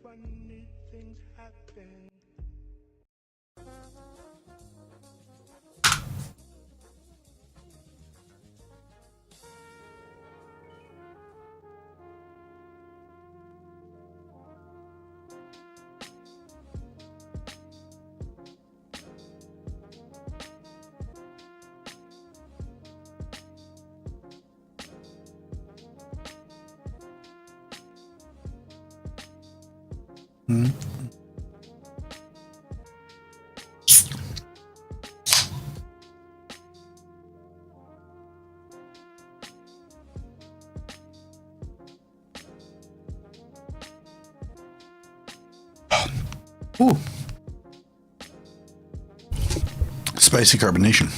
funny things happen. Ooh. Spicy carbonation.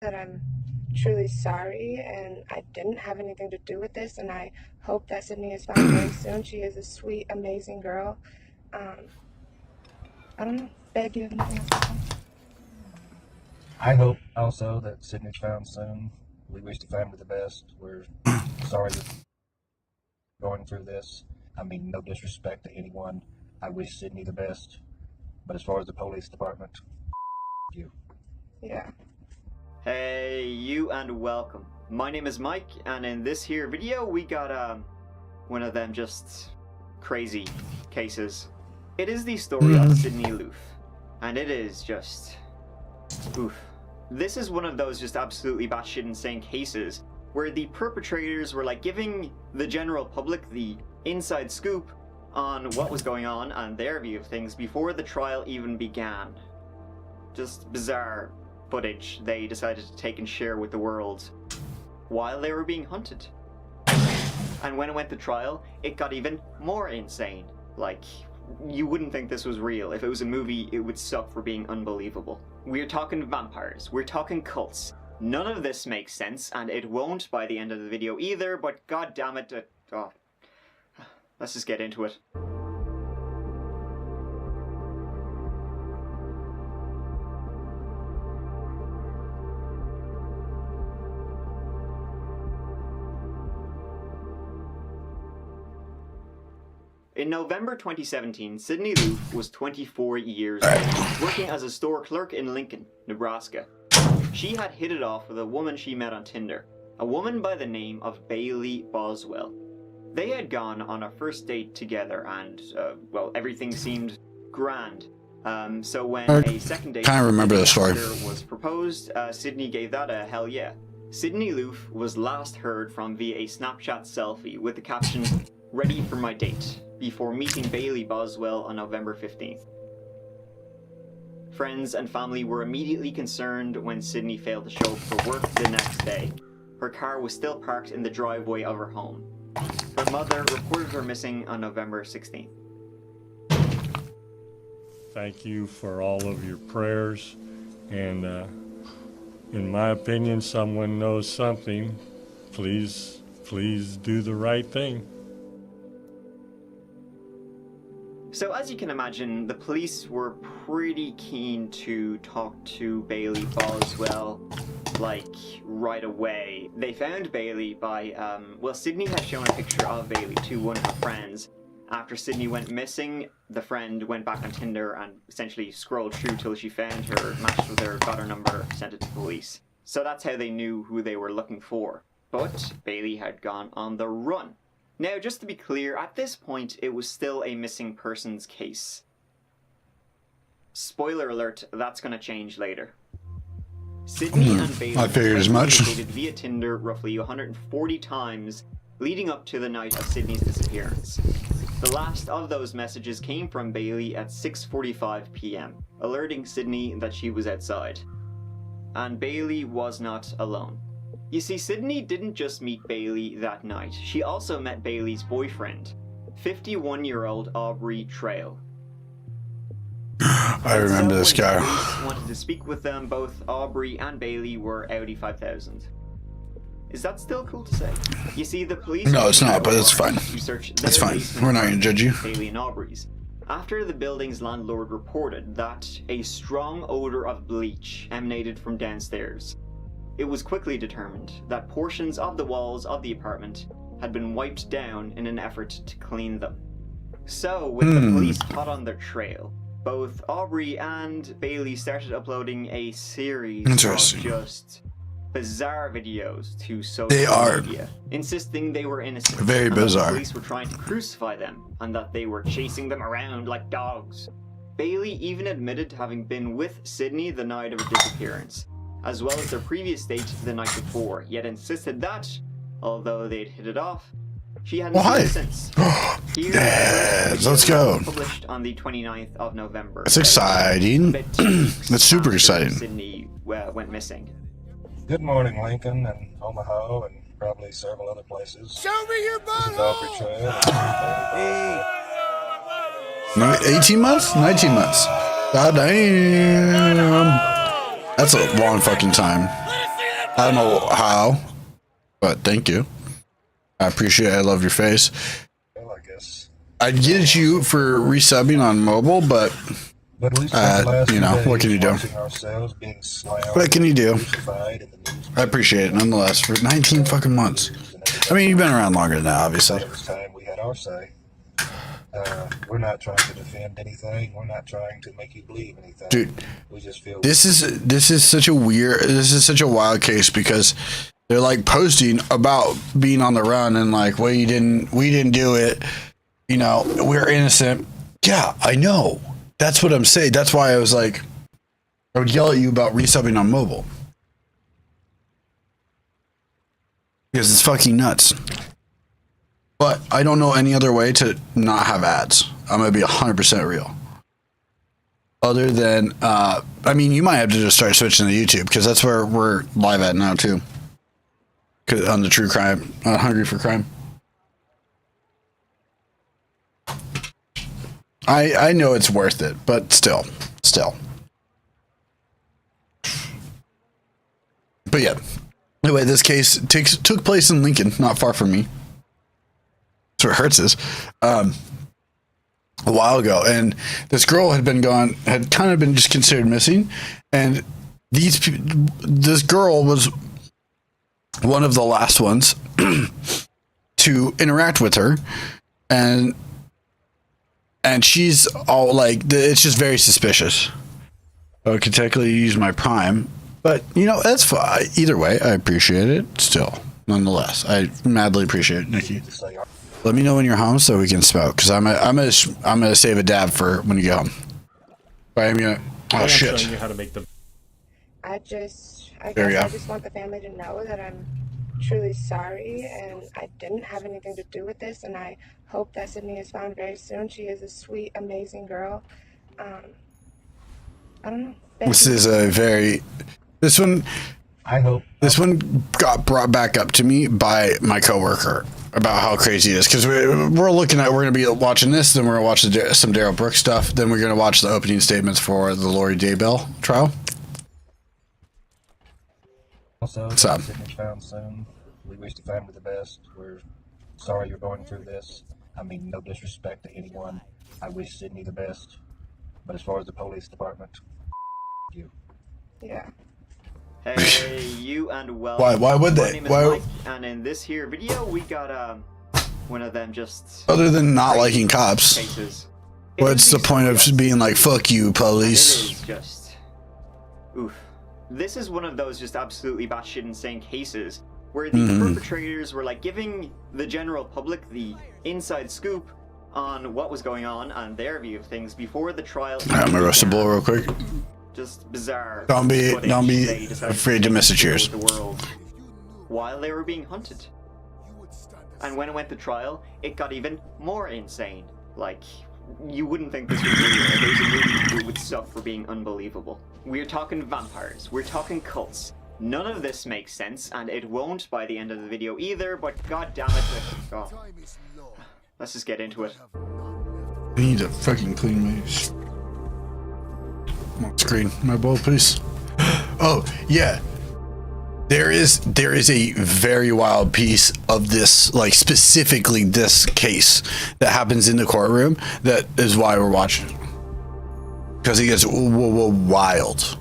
That I'm truly sorry and I didn't have anything to do with this, and I hope that Sydney is found very soon. She is a sweet, amazing girl. I don't know. Babe, do you have anything else to say? I hope also that Sydney's found soon. We wish the family the best. We're sorry that going through this. I mean, no disrespect to anyone. I wish Sydney the best. But as far as the police department, you. Yeah. Hey you and welcome. My name is Mike, and in this here video we got one of them just crazy cases. It is the story of Sydney Loof, and it is just oof. This is one of those just absolutely batshit insane cases where the perpetrators were like giving the general public the inside scoop on what was going on and their view of things before the trial even began. Just bizarre footage they decided to take and share with the world while they were being hunted. And when it went to trial, it got even more insane. Like, you wouldn't think this was real. If it was a movie, it would suck for being unbelievable. We're talking vampires, we're talking cults. None of this makes sense, and it won't by the end of the video either, but god damn it, oh. Let's just get into it. In November 2017, Sydney Loof was 24 years old, working as a store clerk in Lincoln, Nebraska. She had hit it off with a woman she met on Tinder, a woman by the name of Bailey Boswell. They had gone on a first date together and, well, everything seemed grand. So when a second date was proposed, Sydney gave that a hell yeah. Sydney Loof was last heard from via a Snapchat selfie with the caption, "Ready for my date," before meeting Bailey Boswell on November 15th. Friends and family were immediately concerned when Sydney failed to show up for work the next day. Her car was still parked in the driveway of her home. Her mother reported her missing on November 16th. Thank you for all of your prayers, and in my opinion, someone knows something. Please do the right thing. So as you can imagine, the police were pretty keen to talk to Bailey Boswell, like, right away. They found Bailey by, well, Sydney had shown a picture of Bailey to one of her friends. After Sydney went missing, the friend went back on Tinder and essentially scrolled through till she found her, matched with her, got her number, sent it to police. So that's how they knew who they were looking for. But Bailey had gone on the run. Now, just to be clear, at this point, it was still a missing persons case. Spoiler alert, that's going to change later. Sydney and Bailey I figured as much. communicated via Tinder roughly 140 times leading up to the night of Sydney's disappearance. The last of those messages came from Bailey at 6:45 p.m., alerting Sydney that she was outside. And Bailey was not alone. You see, Sydney didn't just meet Bailey that night, she also met Bailey's boyfriend, 51-year-old Aubrey Trail. I remember So this when guy. police wanted to speak with them, both Aubrey and Bailey were Audi 5000. Is that still cool to say? You see, the police... No, it's not, but it's fine. To search That's their fine. basement We're not gonna judge you. Bailey and Aubrey's, after the building's landlord reported that a strong odor of bleach emanated from downstairs. It was quickly determined that portions of the walls of the apartment had been wiped down in an effort to clean them. So, with the police hot on their trail, both Aubrey and Bailey started uploading a series of Interesting. just bizarre videos to social They are. media, insisting they were innocent. Very and that bizarre. The police were trying to crucify them, and that they were chasing them around like dogs. Bailey even admitted to having been with Sydney the night of her disappearance, as well as their previous date the night before, yet insisted that, although they'd hit it off, she hadn't Why? seen her since. Here, Yes, the let's video go. Published on the 29th of November. It's exciting. About 2 weeks That's super after exciting. Sydney went missing. Good morning, Lincoln, and Omaha, and probably several other places. Show me your Aubrey Trail. 18 months? 19 months. God damn. That's a long fucking time. I don't know how, but thank you. I appreciate it. I love your face. Well, I guess. I'd get you for resubbing on mobile, but But at least for the last you know, few days, what can you do? watching ourselves being slammed, what can you do? crucified in the news I appreciate it nonetheless for 19 fucking months. I mean, you've been around longer than that, obviously. It was time we had our say. We're not trying to defend anything. We're not trying to make you believe anything. Dude, we just feel this is such a wild case because they're like posting about being on the run and like, well, we didn't do it. You know, we're innocent. Yeah, I know. That's what I'm saying. That's why I was like, I would yell at you about resubbing on mobile. Because it's fucking nuts. But I don't know any other way to not have ads. I'm going to be 100% real. Other than, I mean, you might have to just start switching to YouTube because that's where we're live at now too. 'Cause on the True Crime, Hungry for Crime. I know it's worth it, but still. But yeah. Anyway, this case took place in Lincoln, not far from me. That's where Hertz is. A while ago, and this girl had kind of been just considered missing, and this girl was one of the last ones to interact with her, and she's all like, it's just very suspicious. I could technically use my Prime, but you know, that's fine. Either way, I appreciate it still, nonetheless. I madly appreciate it, Nikki. to say Let me know when you're home so we can smoke, because I'm gonna save a dab for when you get home. I'm gonna. Oh I'm shit! showing you how to make the I guess There we I go. just want the family to know that I'm truly sorry and I didn't have anything to do with this, and I hope that Sydney is found very soon. She is a sweet, amazing girl. I don't know. This is a very. This one got brought back up to me by my coworker about how crazy it is, because we're gonna be watching this, then we're gonna watch some Daryl Brooks stuff, then we're gonna watch the opening statements for the Lori Daybell trial. Also, What's up? Sydney's found soon. We wish the family the best. We're sorry you're going through this. I mean, no disrespect to anyone. I wish Sydney the best. But as far as the police department, you. Yeah. Hey, you and welcome. Why would My they? name is Why? Mike, and in this here video, we got one of them just Other than not liking cops, cases. what's the point of being like, fuck you, It police? is just oof. This is one of those just absolutely batshit insane cases where the perpetrators were like giving the general public the inside scoop on what was going on and their view of things before the trial. I'm gonna roast a bull real quick. Just bizarre. Don't be footage they decided afraid to miss a share cheers. with the world while they were being hunted. And when it went to trial, it got even more insane. Like, you wouldn't think this was real. There's a movie with stuff for being unbelievable. We're talking vampires, we're talking cults. None of this makes sense, and it won't by the end of the video either, but god damn it. Oh. Let's just get into it. I need to fucking clean my screen. My ball, please. Oh, yeah. There is a very wild piece of this, like specifically this case that happens in the courtroom. That is why we're watching it. Because it gets wild.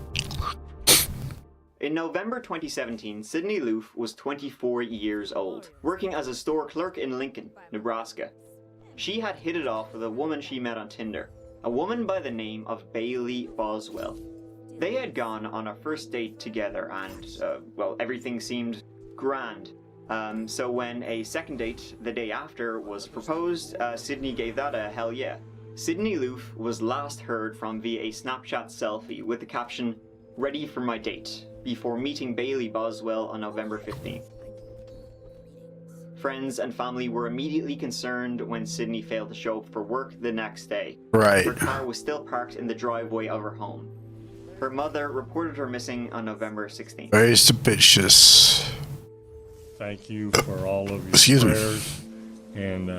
In November 2017, Sydney Loof was 24 years old, working as a store clerk in Lincoln, Nebraska. She had hit it off with a woman she met on Tinder, a woman by the name of Bailey Boswell. They had gone on a first date together and, well, everything seemed grand. So when a second date the day after was proposed, Sydney gave that a hell yeah. Sydney Loof was last heard from via a Snapchat selfie with the caption, "Ready for my date," before meeting Bailey Boswell on November 15th. Friends and family were immediately concerned when Sydney failed to show up for work the next day. Right. Her car was still parked in the driveway of her home. Her mother reported her missing on November 16th. Very suspicious. Thank you for all of your Excuse me. prayers. And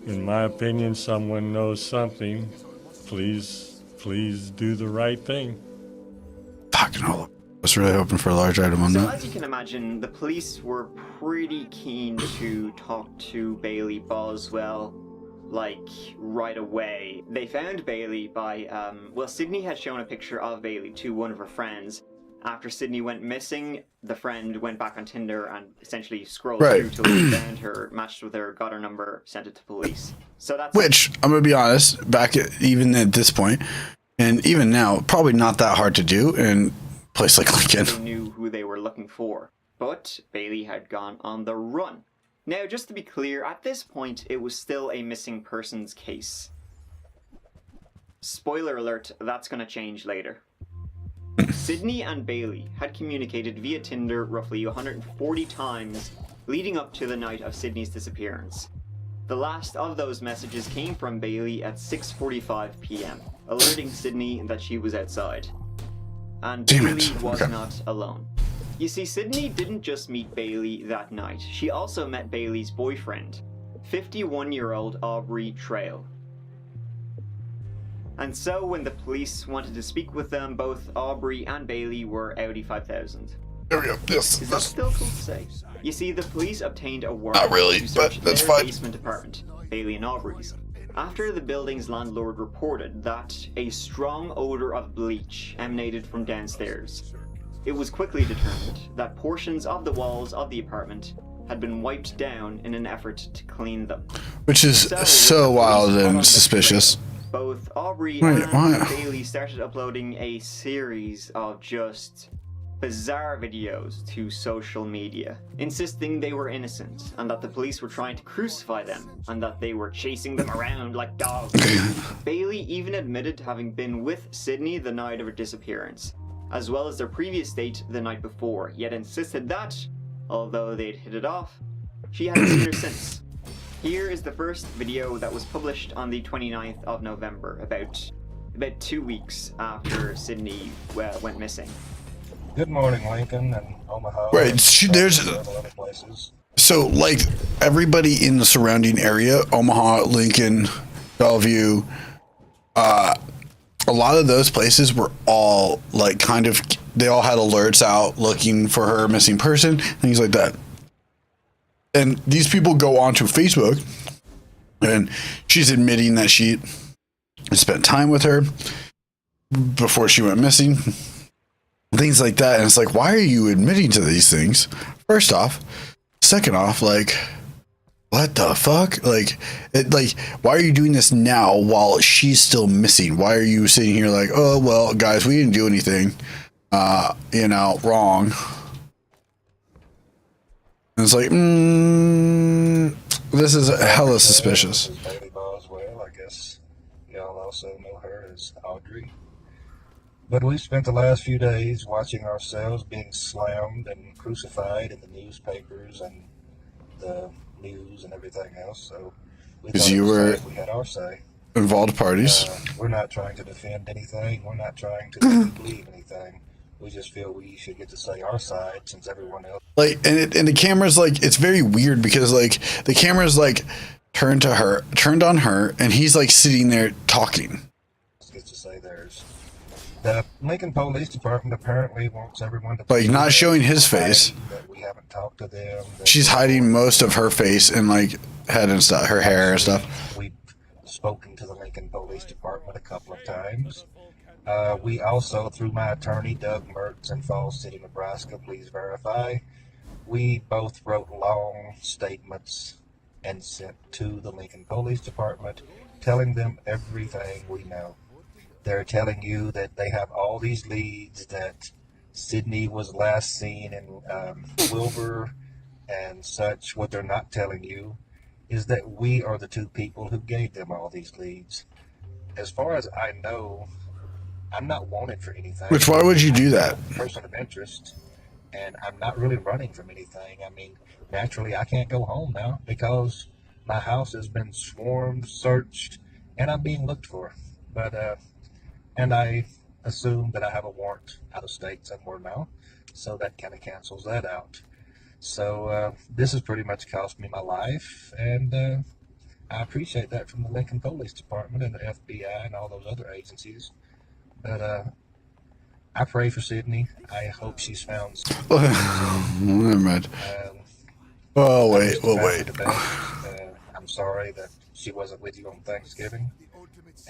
in my opinion, someone knows something. Please do the right thing. Fucking hell. I was really hoping for a large item on So that. as you can imagine, the police were pretty keen to talk to Bailey Boswell, like, right away. They found Bailey by, well, Sydney had shown a picture of Bailey to one of her friends. After Sydney went missing, the friend went back on Tinder and essentially scrolled Right. through till he found her, matched with her, got her number, sent it to police. So that's Which, I'm going to be honest, even at this point, and even now, probably not that hard to do in a place like Lincoln. they knew who they were looking for. But Bailey had gone on the run. Now, just to be clear, at this point, it was still a missing persons case. Spoiler alert, that's going to change later. Sydney and Bailey had communicated via Tinder roughly 140 times leading up to the night of Sydney's disappearance. The last of those messages came from Bailey at 6:45 p.m, alerting Sydney that she was outside. And Damn Bailey it. was Okay. not alone. You see, Sydney didn't just meet Bailey that night, she also met Bailey's boyfriend, 51-year-old Aubrey Trail. And so when the police wanted to speak with them, both Aubrey and Bailey were Audi 5000. There we go. Yes. Is that still cool to say? You see, the police obtained a warrant Not really, to but search that's their fine. basement apartment, Bailey and Aubrey's, after the building's landlord reported that a strong odor of bleach emanated from downstairs. It was quickly determined that portions of the walls of the apartment had been wiped down in an effort to clean them. Which is with so the police wild hot on and the suspicious. trail, both Aubrey Wait, and why? Bailey started uploading a series of just bizarre videos to social media, insisting they were innocent and that the police were trying to crucify them and that they were chasing them around like dogs. Bailey even admitted to having been with Sydney the night of her disappearance, as well as their previous date the night before, yet insisted that, although they'd hit it off, she hadn't seen her since. Here is the first video that was published on the 29th of November, about 2 weeks after Sydney went missing. Good morning, Lincoln and Omaha. Right, there's- several other places. So, like, everybody in the surrounding area, Omaha, Lincoln, Bellevue, a lot of those places were all, like, kind of, they all had alerts out looking for her missing person, things like that. And these people go onto Facebook, and she's admitting that she spent time with her before she went missing, things like that. And it's like, why are you admitting to these things? First off. Second off, like, what the fuck? Like, why are you doing this now while she's still missing? Why are you sitting here like, oh, well, guys, we didn't do anything, wrong. And it's like, this is hella suspicious. This is Bailey Boswell. I guess y'all also know her as Audrey. But we've spent the last few days watching ourselves being slammed and crucified in the newspapers and the news and everything else. So we 'Cause thought it you was were- time we had our say. Involved parties. We're not trying to defend anything. We're not trying to believe anything. We just feel we should get to say our side since everyone else Like, and the camera's like, it's very weird because like the camera's like turned on her, and he's like sitting there talking. gets to say theirs. The Lincoln Police Department apparently wants everyone to Like, believe not that showing his we're face. hiding, that we haven't talked to them. That She's hiding most of her face and like head and stuff, her hair and stuff. We've spoken to the Lincoln Police Department a couple of times. We also, through my attorney, Doug Mertz in Falls City, Nebraska, please verify, we both wrote long statements and sent to the Lincoln Police Department telling them everything we know. They're telling you that they have all these leads, that Sydney was last seen in Wilbur and such. What they're not telling you is that we are the two people who gave them all these leads. As far as I know, I'm not wanted for anything. Which, why would you do that? I'm a person of interest, and I'm not really running from anything. I mean, naturally, I can't go home now because my house has been swarmed, searched, and I'm being looked for. But, and I assume that I have a warrant out of state somewhere now, so that kind of cancels that out. So this has pretty much cost me my life, and I appreciate that from the Lincoln Police Department and the FBI and all those other agencies. But I pray for Sydney. I hope she's found. Never mind. Um, Oh I wait, wish the well family wait. the best. I'm sorry that she wasn't with you on Thanksgiving,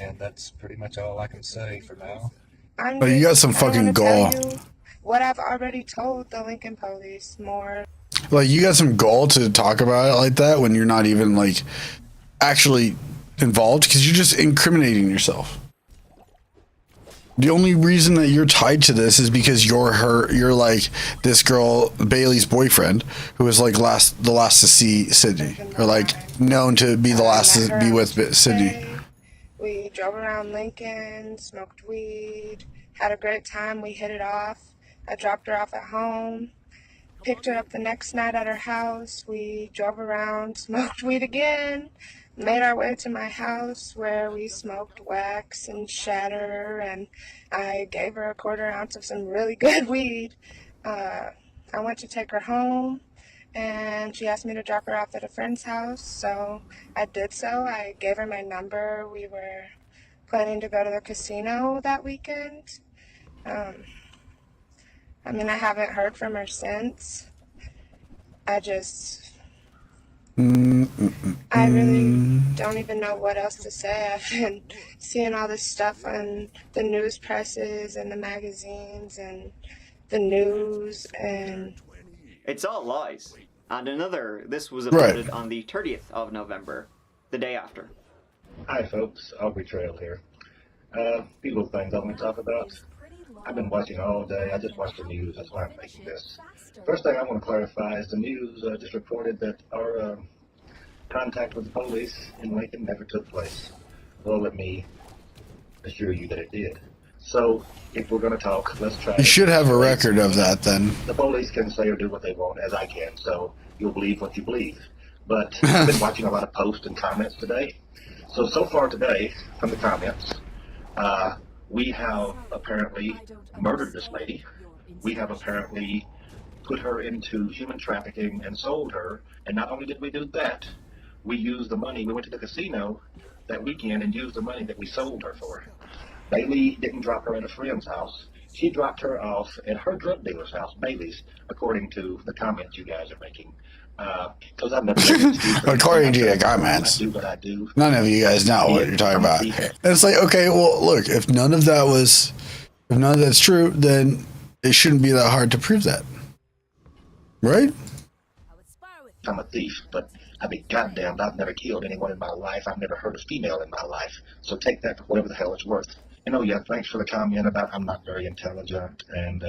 and that's pretty much all I can say for now. I'm Oh, you got some I don't fucking wanna tell gall. you what I've already told the Lincoln Police. More. Like, you got some gall to talk about it like that when you're not even like actually involved, because you're just incriminating yourself. The only reason that you're tied to this is because you're like this girl Bailey's boyfriend, who was like the last to see Sydney, or like known to be the last to be with Sydney. We drove around Lincoln, smoked weed, had a great time. We hit it off. I dropped her off at home, picked her up the next night at her house. We drove around, smoked weed again, made our way to my house where we smoked wax and shatter, and I gave her a 1/4 ounce of some really good weed. I went to take her home, and she asked me to drop her off at a friend's house, so I did so. I gave her my number. We were planning to go to the casino that weekend. I mean, I haven't heard from her since. I really don't even know what else to say. I've been seeing all this stuff on the news presses and the magazines and the news, and It's all lies. And this was Right. uploaded on the 30th of November, the day after. Hi, folks. Aubrey Trail here. Few little things I want to talk about. I've been watching all day. I just watched the news. That's why I'm making this. First thing I want to clarify is the news just reported that our contact with the police in Lincoln never took place. Well, let me assure you that it did. So, if we're going to talk, let's try. You should have a record of that then. The police can say or do what they want, as I can, so you'll believe what you believe. But I've been watching a lot of posts and comments today. So far today, from the comments, we have apparently murdered this lady. We have apparently put her into human trafficking and sold her. And not only did we do that, we used the money. We went to the casino that weekend and used the money that we sold her for. Bailey didn't drop her at a friend's house. She dropped her off at her drug dealer's house, Bailey's, according to the comments you guys are making. Because I've never made an excuse for According to anything. your comments. I do what I do. None of you guys know what you're talking about. And it's like, okay, well, look, if none of that's true, then it shouldn't be that hard to prove that. Right? I'm a thief, but I mean, goddamn, I've never killed anyone in my life. I've never hurt a female in my life. So take that for whatever the hell it's worth. And oh yeah, thanks for the comment about I'm not very intelligent and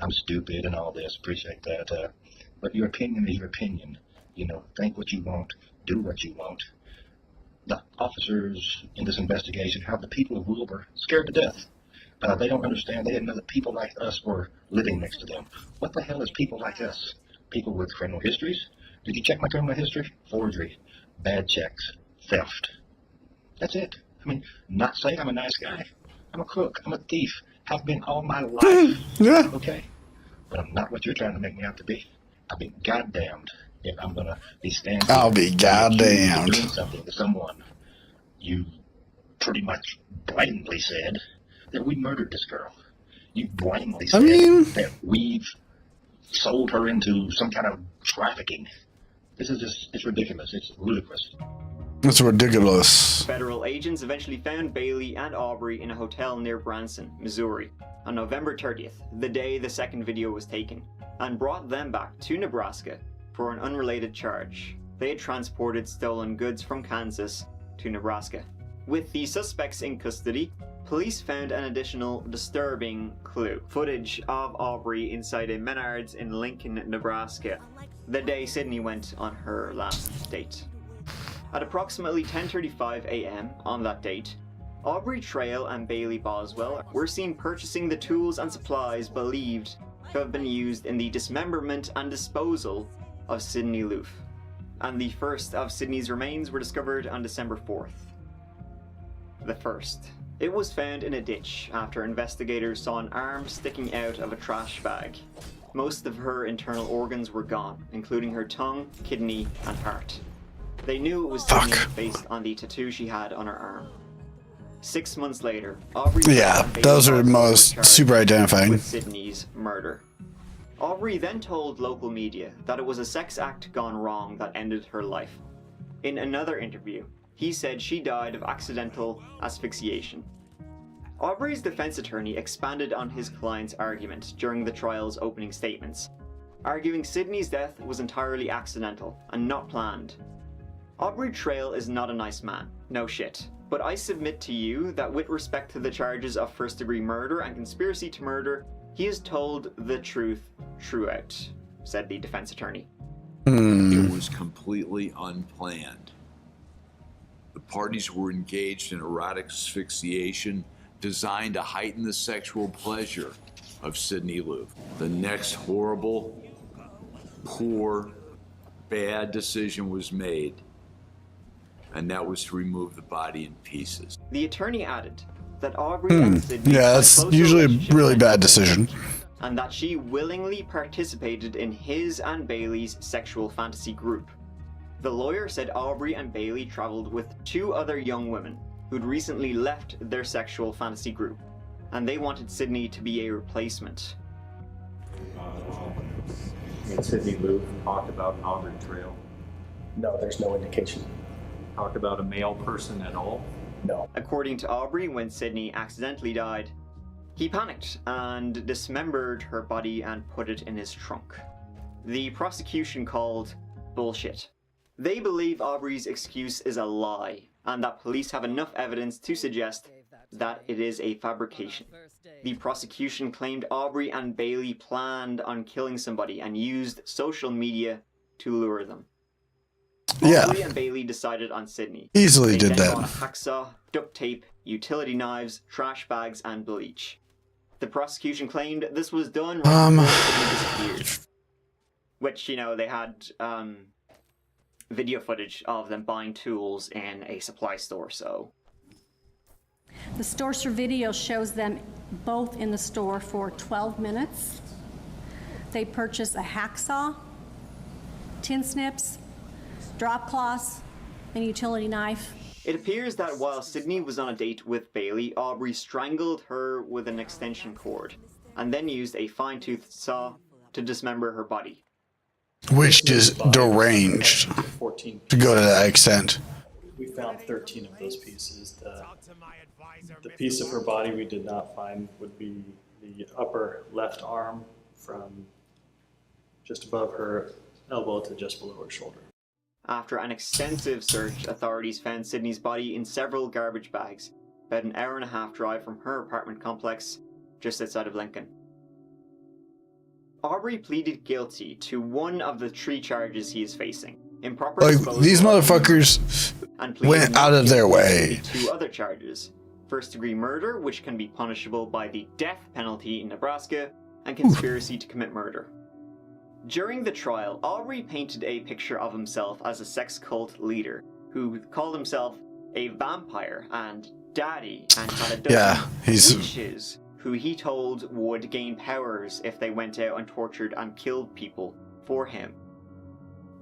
I'm stupid and all this. Appreciate that. But your opinion is your opinion. You know, think what you want, do what you want. The officers in this investigation have the people of Wilbur scared to death. They don't understand. They didn't know that people like us were living next to them. What the hell is people like us? People with criminal histories? Did you check my criminal history? Forgery, bad checks, theft. That's it. I mean, not saying I'm a nice guy. I'm a crook. I'm a thief. Have been all my life. Yeah. Okay? But I'm not what you're trying to make me out to be. I'll be goddamned if I'm going to be standing I'll be here goddamned. doing something to someone. You pretty much blatantly said that we murdered this girl. You blatantly said that we've sold her into some kind of trafficking. This is just, it's ridiculous. It's ludicrous. That's ridiculous. Federal agents eventually found Bailey and Aubrey in a hotel near Branson, Missouri, on November 30th, the day the second video was taken, and brought them back to Nebraska for an unrelated charge. They had transported stolen goods from Kansas to Nebraska. With the suspects in custody, police found an additional disturbing clue: footage of Aubrey inside a Menards in Lincoln, Nebraska, the day Sydney went on her last date. At approximately 10:35 a.m. on that date, Aubrey Trail and Bailey Boswell were seen purchasing the tools and supplies believed to have been used in the dismemberment and disposal of Sydney Loof, and the first of Sydney's remains were discovered on December 4th. The first. It was found in a ditch after investigators saw an arm sticking out of a trash bag. Most of her internal organs were gone, including her tongue, kidney, and heart. They knew it was Sydney based on the tattoo she had on her arm. 6 months later, Aubrey... Yeah, those are most super identifying. ...with Sydney's murder. Aubrey then told local media that it was a sex act gone wrong that ended her life. In another interview, he said she died of accidental asphyxiation. Aubrey's defense attorney expanded on his client's argument during the trial's opening statements, arguing Sydney's death was entirely accidental and not planned. Aubrey Trail is not a nice man, no shit, but I submit to you that with respect to the charges of first-degree murder and conspiracy to murder, he has told the truth throughout, said the defense attorney. It was completely unplanned. The parties were engaged in erotic asphyxiation designed to heighten the sexual pleasure of Sydney Loof. The next horrible, poor, bad decision was made, and that was to remove the body in pieces. The attorney added that Aubrey and Sydney Yeah, that's usually a really bad decision. and that she willingly participated in his and Bailey's sexual fantasy group. The lawyer said Aubrey and Bailey traveled with 2 other young women who'd recently left their sexual fantasy group, and they wanted Sydney to be a replacement. And Sydney Loof talked about Aubrey Trail. No, there's no indication. Talked about a male person at all. No. According to Aubrey, when Sydney accidentally died, he panicked and dismembered her body and put it in his trunk. The prosecution called bullshit. They believe Aubrey's excuse is a lie, and that police have enough evidence to suggest that it is a fabrication. The prosecution claimed Aubrey and Bailey planned on killing somebody and used social media to lure them. Yeah. Aubrey and Bailey decided on Sydney. Easily They did then that. bought a hacksaw, duct tape, utility knives, trash bags, and bleach. The prosecution claimed this was done right before Sydney disappeared. Which, you know, they had video footage of them buying tools in a supply store, so... The source for video shows them both in the store for 12 minutes. They purchased a hacksaw, tin snips, drop cloths, and a utility knife. It appears that while Sydney was on a date with Bailey, Aubrey strangled her with an extension cord, and then used a fine-toothed saw to dismember her body. Which is deranged 14. to go to that extent. We found 13 of those pieces. The piece of her body we did not find would be the upper left arm from just above her elbow to just below her shoulder. After an extensive search, authorities found Sydney's body in several garbage bags, about an hour-and-a-half drive from her apartment complex just outside of Lincoln. Aubrey pleaded guilty to one of the 3 charges he is facing. Improper disposal these of motherfuckers and pleaded went not out of their guilty way. to 2 other charges: first-degree murder, which can be punishable by the death penalty in Nebraska, and conspiracy to commit murder. During the trial, Aubrey painted a picture of himself as a sex cult leader who called himself a vampire and daddy, and had a dozen witches who he told would gain powers if they went out and tortured and killed people for him.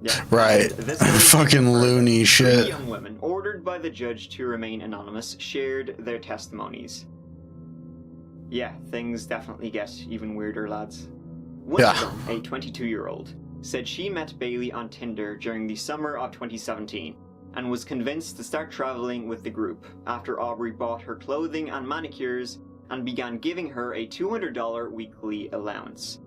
Yeah. Right. Fucking loony shit. 3 young women, ordered by the judge to remain anonymous, shared their testimonies. Yeah, things definitely get even weirder, lads. One of them, a 22-year-old, said she met Bailey on Tinder during the summer of 2017 and was convinced to start traveling with the group after Aubrey bought her clothing and manicures and began giving her a $200 weekly allowance.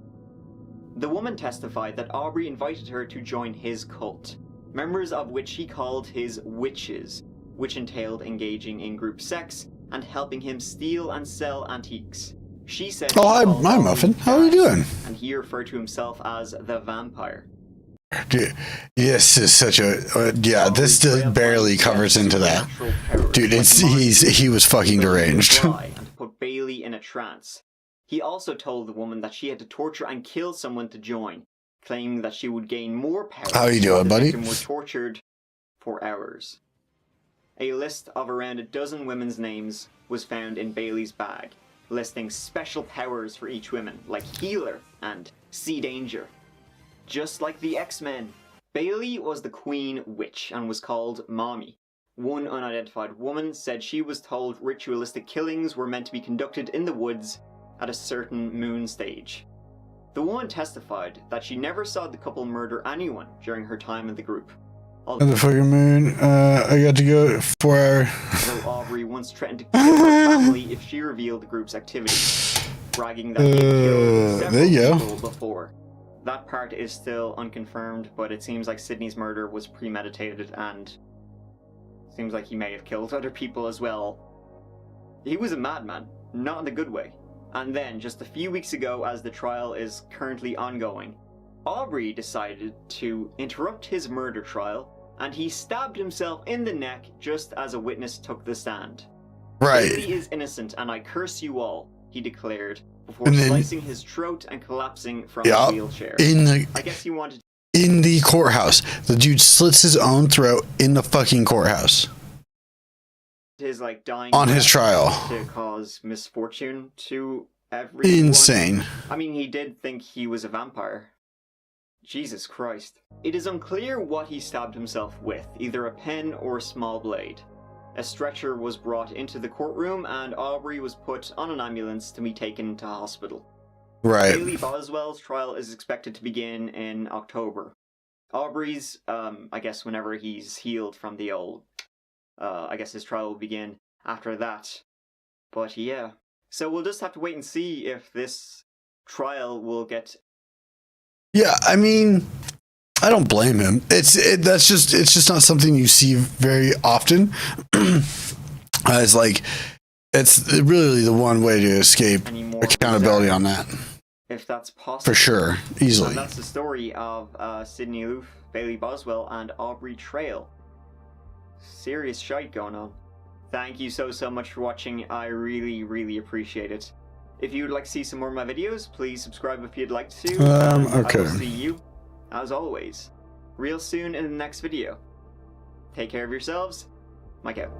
The woman testified that Aubrey invited her to join his cult, members of which he called his witches, which entailed engaging in group sex and helping him steal and sell antiques. She said, "Oh, hi, Muffin. How are you doing?" And he referred to himself as the vampire. Dude, this is such a yeah. This barely covers into that, dude. He was fucking deranged. And put Bailey in a trance. He also told the woman that she had to torture and kill someone to join, claiming that she would gain more power. How you doing, buddy? The victim was tortured for hours. A list of around a dozen women's names was found in Bailey's bag, listing special powers for each woman, like Healer and See Danger. Just like the X-Men, Bailey was the Queen Witch and was called Mommy. One unidentified woman said she was told ritualistic killings were meant to be conducted in the woods at a certain moon stage. The woman testified that she never saw the couple murder anyone during her time in the group. Motherfucking moon, I got to go 4 hours. Although Aubrey once threatened to kill her family if she revealed the group's activity, bragging that he had killed several people before. That part is still unconfirmed, but it seems like Sydney's murder was premeditated and seems like he may have killed other people as well. He was a madman, not in a good way. And then, just a few weeks ago, as the trial is currently ongoing, Aubrey decided to interrupt his murder trial, and he stabbed himself in the neck just as a witness took the stand. Right. Bailey is innocent, and I curse you all, he declared, before slicing his throat and collapsing from a wheelchair. I guess he wanted in the courthouse. The dude slits his own throat in the fucking courthouse. His dying on his trial to cause misfortune to everyone. Insane. I mean, he did think he was a vampire. Jesus Christ. It is unclear what he stabbed himself with, either a pen or a small blade. A stretcher was brought into the courtroom and Aubrey was put on an ambulance to be taken to hospital. Right. Bailey Boswell's trial is expected to begin in October. Aubrey's, I guess whenever he's healed from the old, I guess his trial will begin after that. But yeah. So we'll just have to wait and see if this trial will get... Yeah, I mean, I don't blame him. It's just not something you see very often. It's like, it's really the one way to escape accountability on that. If that's possible. For sure, easily. And that's the story of Sydney Loof, Bailey Boswell, and Aubrey Trail. Serious shite going on. Thank you so much for watching. I really appreciate it. If you would like to see some more of my videos, please subscribe if you'd like to. Okay. I will see you, as always, real soon in the next video. Take care of yourselves. Mike out.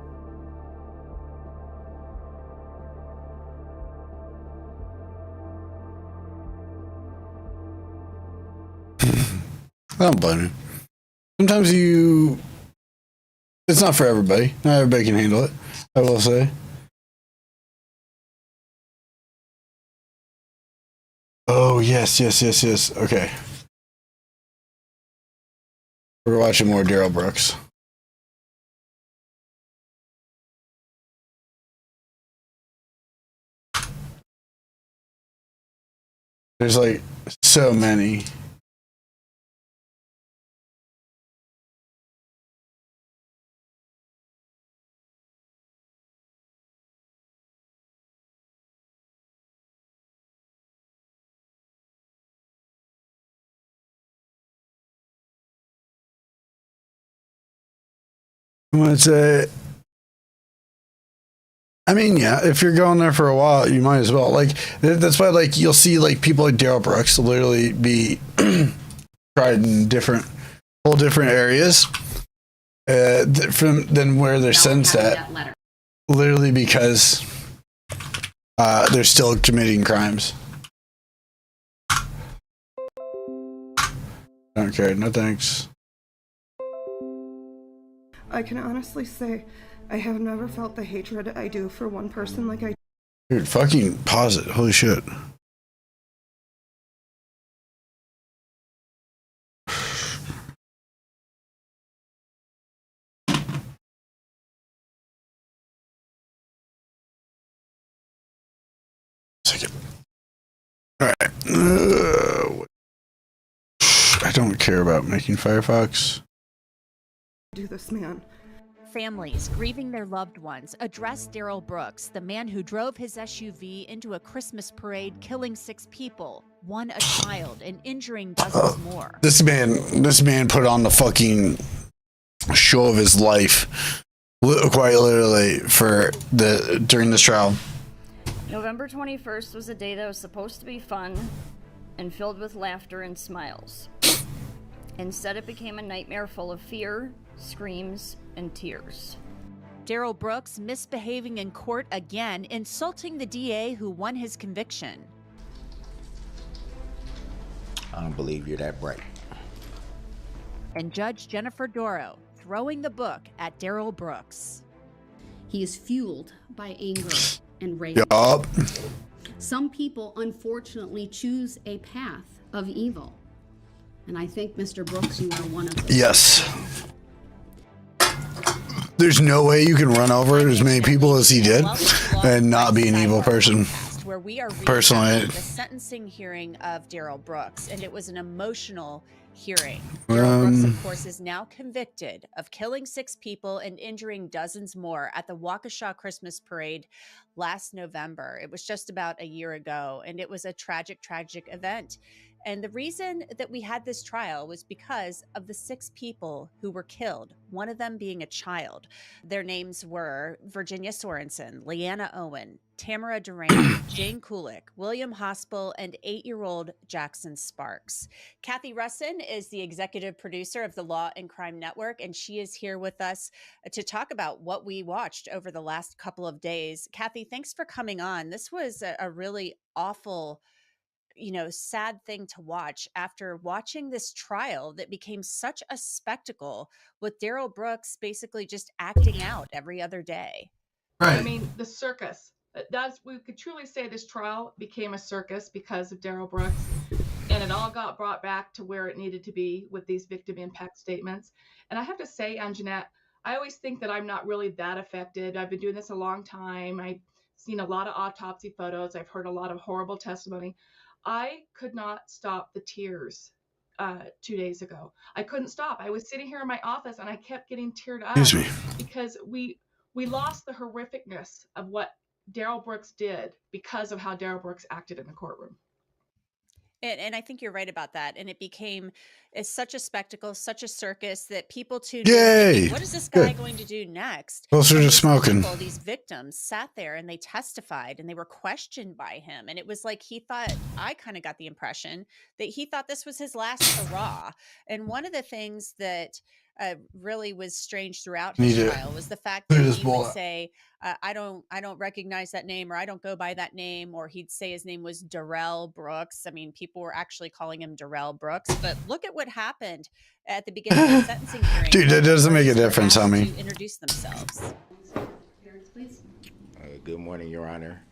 I don't blame you. Sometimes it's not for everybody. Not everybody can handle it, I will say. Oh, yes. Okay. We're watching more Daryl Brooks. There's so many. I mean, yeah, if you're going there for a while, you might as well. That's why, you'll see, people like Daryl Brooks literally be tried in whole different areas than where they're sentenced at. Literally because they're still committing crimes. Don't care. No thanks. I can honestly say I have never felt the hatred I do for one person like I. Dude, fucking pause it. Holy shit. Second. All right. I don't care about making Firefox. Do this man. Families grieving their loved ones addressed Darrell Brooks, the man who drove his SUV into a Christmas parade, killing 6 people, one a child, and injuring dozens more. This man put on the fucking show of his life, quite literally, during this trial. November 21st was a day that was supposed to be fun and filled with laughter and smiles. Instead, it became a nightmare full of fear, screams, and tears. Darrell Brooks misbehaving in court again, insulting the DA who won his conviction. I don't believe you're that bright. And Judge Jennifer Doro throwing the book at Darrell Brooks. He is fueled by anger and rage. Yup. Some people, unfortunately, choose a path of evil. And I think, Mr. Brooks, you are one of them. Yes. There's no way you can run over as many people as he did and not be an evil person. Where we are personally, the sentencing hearing of Darrell Brooks, and it was an emotional hearing. Darrell Brooks, of course, is now convicted of killing 6 people and injuring dozens more at the Waukesha Christmas parade last November. It was just about a year ago, and it was a tragic, tragic event. And the reason that we had this trial was because of the 6 people who were killed, one of them being a child. Their names were Virginia Sorensen, Leanna Owen, Tamara Duran, Jane Kulik, William Hospital, and 8-year-old Jackson Sparks. Kathy Russin is the executive producer of the Law and Crime Network, and she is here with us to talk about what we watched over the last couple of days. Kathy, thanks for coming on. This was a really awful, sad thing to watch after watching this trial that became such a spectacle with Darrell Brooks basically just acting out every other day. Right. I mean, the circus. We could truly say this trial became a circus because of Darrell Brooks, and it all got brought back to where it needed to be with these victim impact statements. And I have to say, Anjanette, I always think that I'm not really that affected. I've been doing this a long time. I've seen a lot of autopsy photos. I've heard a lot of horrible testimony. I could not stop the tears 2 days ago. I couldn't stop. I was sitting here in my office and I kept getting teared up because we lost the horrificness of what Darrell Brooks did because of how Darrell Brooks acted in the courtroom. And I think you're right about that. And it became such a spectacle, such a circus that people tuned Yay! in. What is this guy going to do next? Closer to smoking. These victims sat there and they testified and they were questioned by him. And it was like I kind of got the impression that he thought this was his last hurrah. And one of the things that really was strange throughout his trial was the fact that he would say, I don't recognize that name, or I don't go by that name, or he'd say his name was Darrell Brooks. I mean, people were actually calling him Darrell Brooks, but look at what happened at the beginning of the sentencing hearing. Dude, that doesn't make a difference, homie. To introduce themselves. Good morning, Your Honor.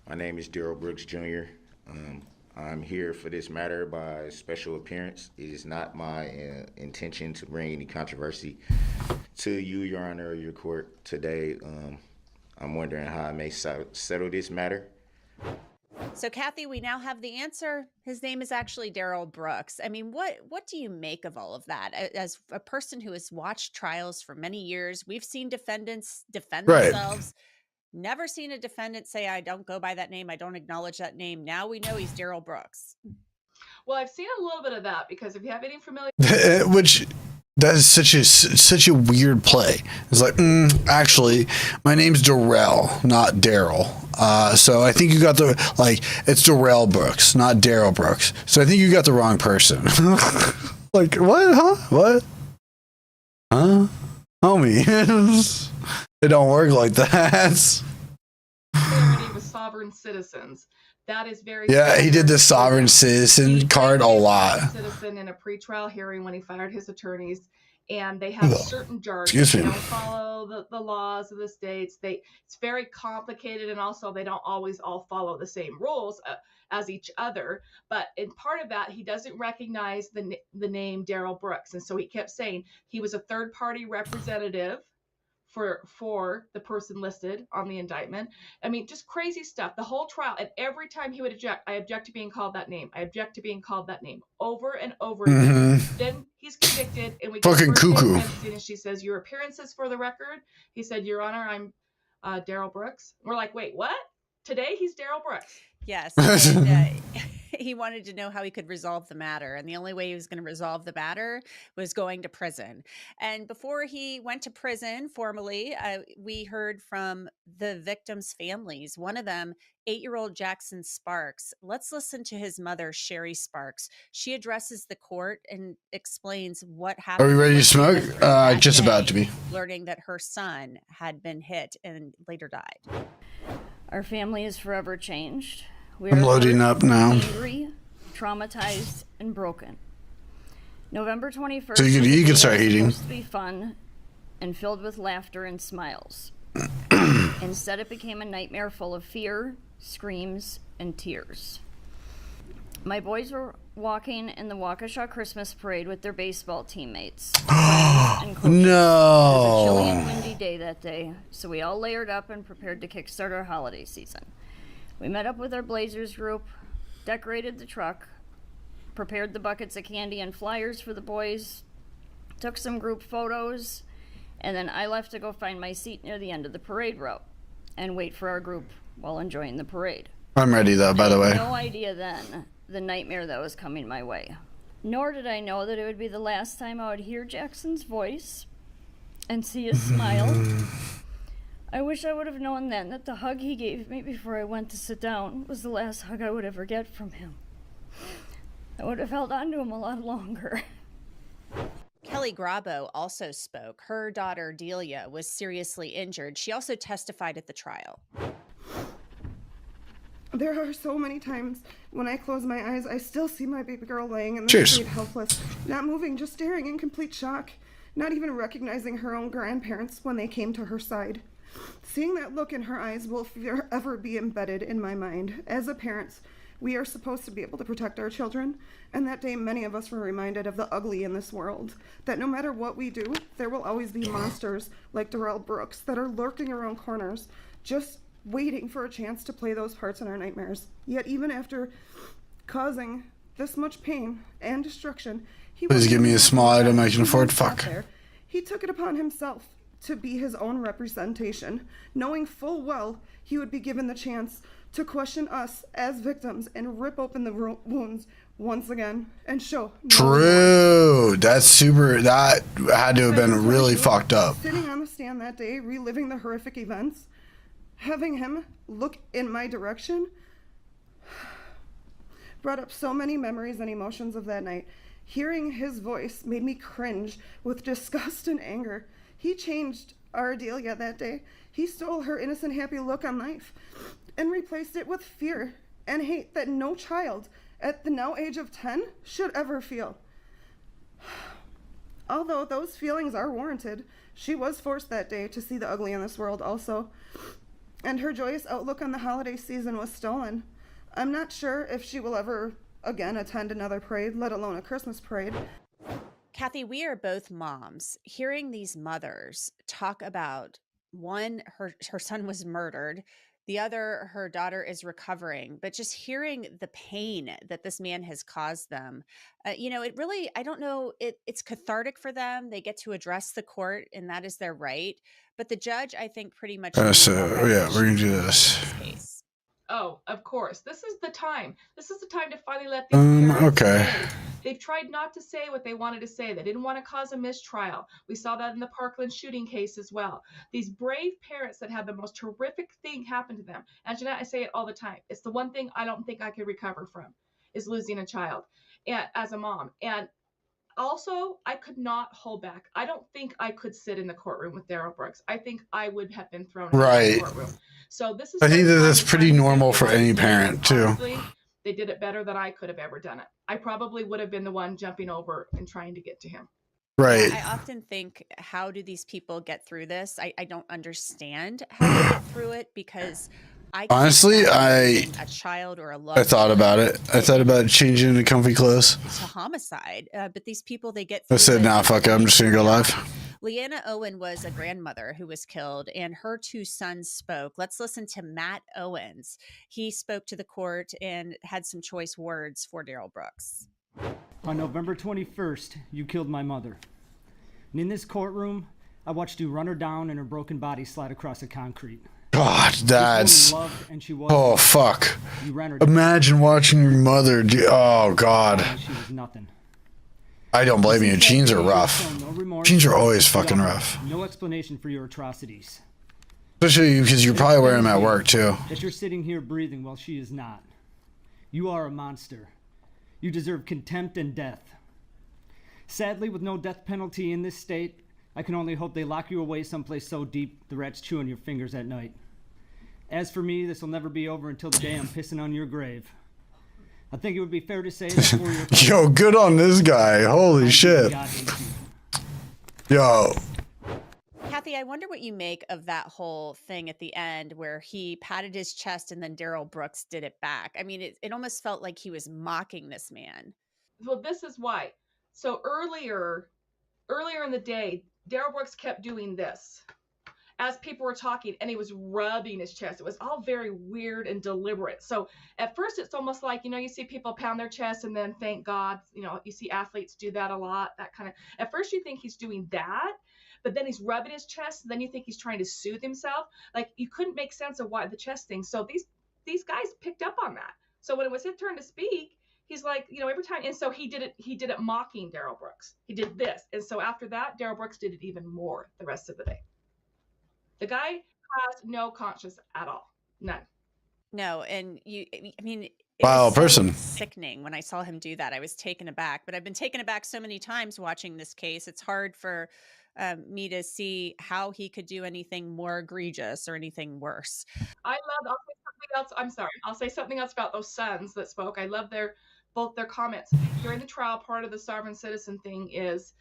My name is Darrell Brooks, Jr. I'm here for this matter by special appearance. It is not my intention to bring any controversy to you, Your Honor, or your court today. I'm wondering how I may settle this matter. So, Kathy, we now have the answer. His name is actually Darrell Brooks. I mean, what do you make of all of that? As a person who has watched trials for many years, we've seen defendants defend themselves. Never seen a defendant say, I don't go by that name. I don't acknowledge that name. Now we know he's Darrell Brooks. Well, I've seen a little bit of that because if you have any familiarity. Which That is such a weird play. It's like, actually, my name's Darrell, not Daryl. So I think you got it's Darrell Brooks, not Daryl Brooks. So I think you got the wrong person. Like, what? Huh? What? Huh? Homie. It don't work like that. With sovereign citizens. That is very Yeah, he did the sovereign citizen card a lot. Citizen in a pretrial hearing when he fired his attorneys, and they have certain jargon. Excuse me. They don't follow the laws of the states. It's very complicated, and also they don't always all follow the same rules as each other. But in part of that, he doesn't recognize the name Darrell Brooks, and so he kept saying he was a third-party representative for the person listed on the indictment. I mean, just crazy stuff. The whole trial, and every time he would object, I object to being called that name. I object to being called that name, over and over again. Then he's convicted, and we fucking cuckoo. And she says, "Your appearances for the record." He said, "Your Honor, I'm Darrell Brooks." We're like, "Wait, what?" Today he's Darrell Brooks. Yes. And, he wanted to know how he could resolve the matter. And the only way he was going to resolve the matter was going to prison. And before he went to prison formally, we heard from the victims' families. One of them, 8-year-old Jackson Sparks. Let's listen to his mother, Sherry Sparks. She addresses the court and explains what happened. Are we ready to smoke? Just about to be. Learning that her son had been hit and later died. Our family is forever changed. I'm loading up now. Angry, traumatized, and broken. November 21st. So you can start eating. Supposed to be fun and filled with laughter and smiles. Instead, it became a nightmare full of fear, screams, and tears. My boys were walking in the Waukesha Christmas parade with their baseball teammates. And coaches. No. It was a chilly and windy day that day, so we all layered up and prepared to kickstart our holiday season. We met up with our Blazers group, decorated the truck, prepared the buckets of candy and flyers for the boys, took some group photos, and then I left to go find my seat near the end of the parade route and wait for our group while enjoying the parade. I'm ready though, by the way. I had no idea then the nightmare that was coming my way. Nor did I know that it would be the last time I would hear Jackson's voice and see his smile. I wish I would have known then that the hug he gave me before I went to sit down was the last hug I would ever get from him. I would have held on to him a lot longer. Kelly Grabo also spoke. Her daughter, Delia, was seriously injured. She also testified at the trial. There are so many times when I close my eyes, I still see my baby girl laying in the street helpless, not moving, just staring in complete shock, not even recognizing her own grandparents when they came to her side. Seeing that look in her eyes will forever be embedded in my mind. As a parent, we are supposed to be able to protect our children, and that day many of us were reminded of the ugly in this world, that no matter what we do, there will always be monsters like Darrell Brooks that are lurking around corners, just waiting for a chance to play those parts in our nightmares. Yet even after causing this much pain and destruction, Please give me a small item I can afford. Fuck. He took it upon himself to be his own representation, knowing full well he would be given the chance to question us as victims and rip open the wounds once again and show. True. That's super. That had to have been really fucked up. Sitting on the stand that day, reliving the horrific events, having him look in my direction, brought up so many memories and emotions of that night. Hearing his voice made me cringe with disgust and anger. He changed our Delia that day. He stole her innocent, happy look on life and replaced it with fear and hate that no child at the now age of 10 should ever feel. Although those feelings are warranted, she was forced that day to see the ugly in this world also. And her joyous outlook on the holiday season was stolen. I'm not sure if she will ever again attend another parade, let alone a Christmas parade. Kathy, we are both moms. Hearing these mothers talk about, one, her son was murdered, the other, her daughter is recovering, but just hearing the pain that this man has caused them, it really, I don't know, it's cathartic for them. They get to address the court, and that is their right. But the judge, I think, pretty much. Yeah, we're going to do this. Oh, of course. This is the time. This is the time to finally let these parents okay. say They've tried not to say what they wanted to say. They didn't want to cause a mistrial. We saw that in the Parkland shooting case as well. These brave parents that had the most horrific thing happen to them. And Jeanette, I say it all the time. It's the one thing I don't think I could recover from, is losing a child and, as a mom. And also, I could not hold back. I don't think I could sit in the courtroom with Darrell Brooks. I think I would have been thrown out of the courtroom. So this is. I think that that's pretty normal for any parent too. Honestly, they did it better than I could have ever done it. I probably would have been the one jumping over and trying to get to him. Right. I often think, how do these people get through this? I don't understand how they get through it, because Honestly, a child or a loved I thought one about it. I thought about changing into comfy clothes. to homicide, but these people, they get I through said, it. nah, fuck it. I'm just gonna go live. Leanna Owen was a grandmother who was killed, and her two sons spoke. Let's listen to Matt Owens. He spoke to the court and had some choice words for Darrell Brooks. On November 21st, you killed my mother. And in this courtroom, I watched you run her down and her broken body slide across the concrete. God, that's. Loved and she was. Oh, fuck. You ran her down. Imagine watching your mother do. Oh, God. She was nothing. I don't blame you. Jeans are rough. Jeans are always fucking rough. No explanation for your atrocities. Especially because you're probably wearing them at work, too. That you're sitting here breathing while she is not. You are a monster. You deserve contempt and death. Sadly, with no death penalty in this state, I can only hope they lock you away someplace so deep the rats chew on your fingers at night. As for me, this will never be over until the day I'm pissing on your grave. I think it would be fair to say that for your Yo, good on this guy. Holy shit. Yo. Kathy, I wonder what you make of that whole thing at the end where he patted his chest and then Darrell Brooks did it back. I mean, it almost felt like he was mocking this man. Well, this is why. So earlier in the day, Darrell Brooks kept doing this as people were talking, and he was rubbing his chest. It was all very weird and deliberate. So at first it's almost like, you see people pound their chest and then thank God, you see athletes do that a lot, that kind of, at first you think he's doing that, but then he's rubbing his chest, and then you think he's trying to soothe himself. Like, you couldn't make sense of why the chest thing. So these guys picked up on that. So when it was his turn to speak, he's like, every time. And so he did it mocking Darrell Brooks. He did this. And so after that, Darrell Brooks did it even more the rest of the day. The guy has no conscience at all. None. No, and Wow, was person. Sickening when I saw him do that. I was taken aback, but I've been taken aback so many times watching this case. It's hard for me to see how he could do anything more egregious or anything worse. I'll say something else. I'm sorry. I'll say something else about those sons that spoke. I love both their comments during the trial. Part of the sovereign citizen thing is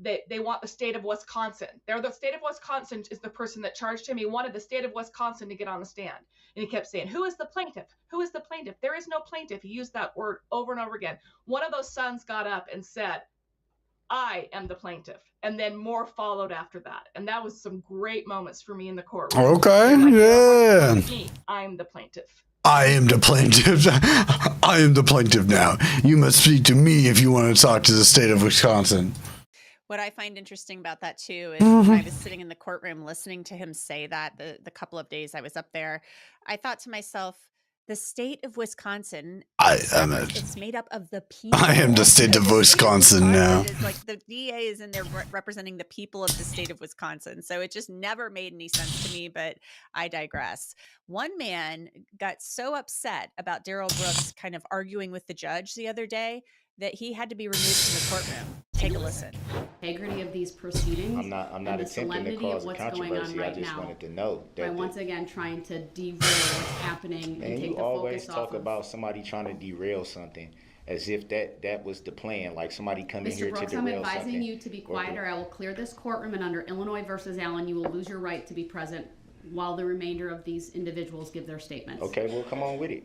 they want the state of Wisconsin. The state of Wisconsin is the person that charged him. He wanted the state of Wisconsin to get on the stand. And he kept saying, who is the plaintiff? Who is the plaintiff? There is no plaintiff. He used that word over and over again. One of those sons got up and said, I am the plaintiff. And then more followed after that. And that was some great moments for me in the courtroom. Okay, yeah. I'm the plaintiff. I am the plaintiff. I am the plaintiff now. You must speak to me if you want to talk to the state of Wisconsin. What I find interesting about that too is when I was sitting in the courtroom listening to him say that the couple of days I was up there, I thought to myself, the state of Wisconsin, it's made up of the people. I am the state of Wisconsin now. It's like the DA is in there representing the people of the state of Wisconsin. So it just never made any sense to me, but I digress. One man got so upset about Darrell Brooks kind of arguing with the judge the other day that he had to be removed from the courtroom. Take a listen. Integrity of these proceedings. I'm not and the attempting to solemnity cause of a what's going on controversy. I right just now. wanted to know By that once again trying to derail what's happening and and take you the always focus talk off of about somebody trying to derail something as if that was the plan, like somebody coming here Mr. Brooks, to I'm derail advising something. you to be quiet or I will clear this courtroom, and under Illinois versus Allen, you will lose your right to be present while the remainder of these individuals give their statements. Okay, well, come on with it.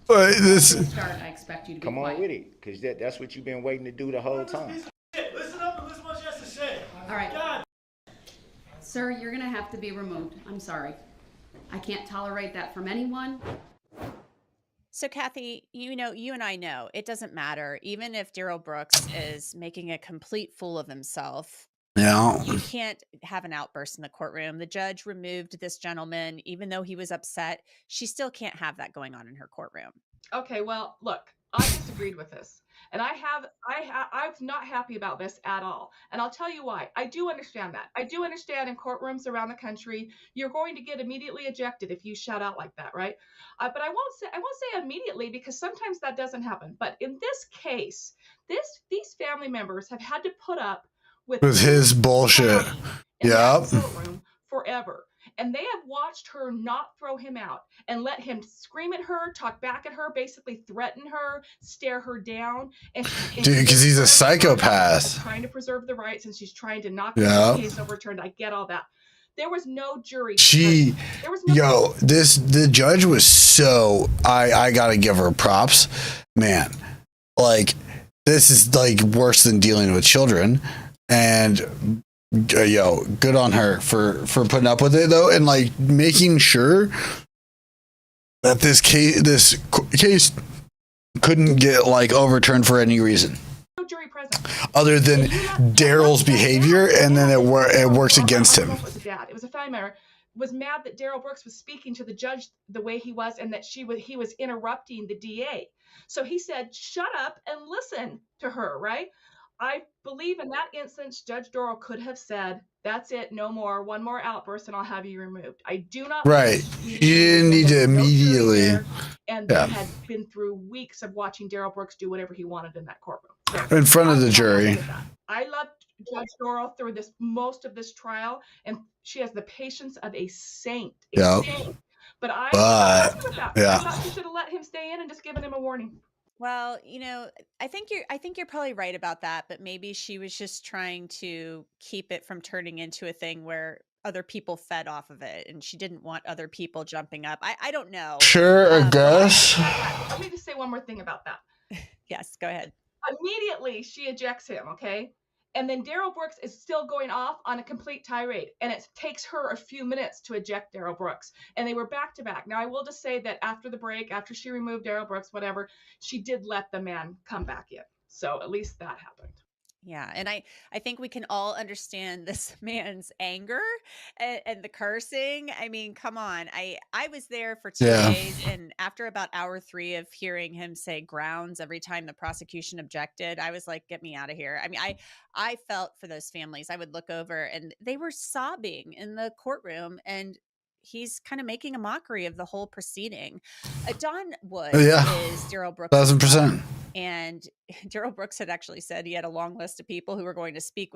I expect you to be Come quiet. on with it, because that's what you've been waiting to do the whole time. Listen up and listen what she has to say. All right. Sir, you're going to have to be removed. I'm sorry. I can't tolerate that from anyone. So Kathy, you and I know it doesn't matter. Even if Darrell Brooks is making a complete fool of himself, yeah, you can't have an outburst in the courtroom. The judge removed this gentleman, even though he was upset. She still can't have that going on in her courtroom. Okay, well, look, I disagreed with this. And I'm not happy about this at all. And I'll tell you why. I do understand that. I do understand in courtrooms around the country, you're going to get immediately ejected if you shout out like that, right? But I won't say immediately, because sometimes that doesn't happen. But in this case, these family members have had to put up with his bullshit. Yep. Courtroom forever. And they have watched her not throw him out and let him scream at her, talk back at her, basically threaten her, stare her down. And dude, because he's a psychopath. Trying to preserve the rights, and she's trying to knock Yeah. the case overturned. I get all that. There was no jury. The judge was so, I gotta give her props, man. Like, this is like worse than dealing with children, and good on her for putting up with it though, and like making sure that this case couldn't get like overturned for any reason. No jury present. Other than Daryl's behavior, and then it works against him. It was a family member was mad that Daryl Brooks was speaking to the judge the way he was, and that he was interrupting the DA. So he said, "Shut up and listen to her." Right? I believe in that instance, Judge Doral could have said, "That's it, no more. One more outburst, and I'll have you removed." I do not. Right. You didn't need to immediately. And they had been through weeks of watching Daryl Brooks do whatever he wanted in that courtroom. So, In front of the jury. I loved Judge Doral through most of this trial, and she has the patience of a saint. Saint. But I'm not she should have let him stay in and just given him a warning. Well, I think you're probably right about that, but maybe she was just trying to keep it from turning into a thing where other people fed off of it, and she didn't want other people jumping up. I don't know. Sure, I guess. Let me just say one more thing about that. Yes, go ahead. Immediately she ejects him, okay? And then Daryl Brooks is still going off on a complete tirade. And it takes her a few minutes to eject Daryl Brooks. And they were back to back. Now, I will just say that after the break, after she removed Daryl Brooks, whatever, she did let the man come back in. So at least that happened. Yeah, and I think we can all understand this man's anger and the cursing. I mean, come on. I was there for 2 days, and after about hour 3 of hearing him say grounds every time the prosecution objected, I was like, get me out of here. I mean, I felt for those families. I would look over, and they were sobbing in the courtroom, and he's kind of making a mockery of the whole proceeding. Don Wood is Daryl Brooks. 1000%. And Daryl Brooks had actually said he had a long list of people who were going to speak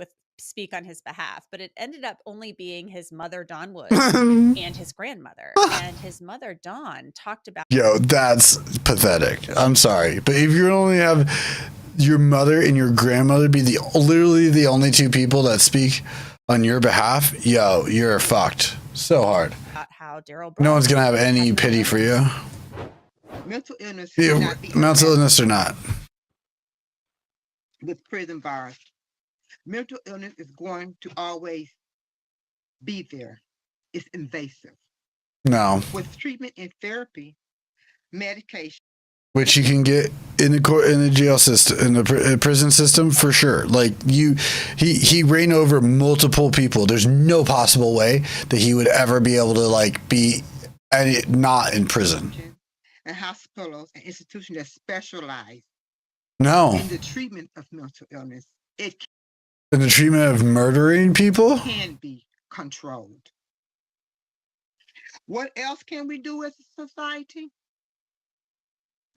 on his behalf, but it ended up only being his mother, Dawn Wood, and his grandmother. And his mother, Dawn, talked about. That's pathetic. I'm sorry, but if you only have your mother and your grandmother be literally the only 2 people that speak on your behalf, you're fucked so hard. How Daryl No one's gonna have any pity for you. Mental illness, mental illness or not. With prison bars, mental illness is going to always be there. It's invasive. No. With treatment and therapy, medication, which you can get in the jail system, in the prison system, for sure. Like he ran over multiple people. There's no possible way that he would ever be able to be not in prison. And hospitals and institutions that specialize in the treatment of mental illness. It in the treatment of murdering people can be controlled. What else can we do as a society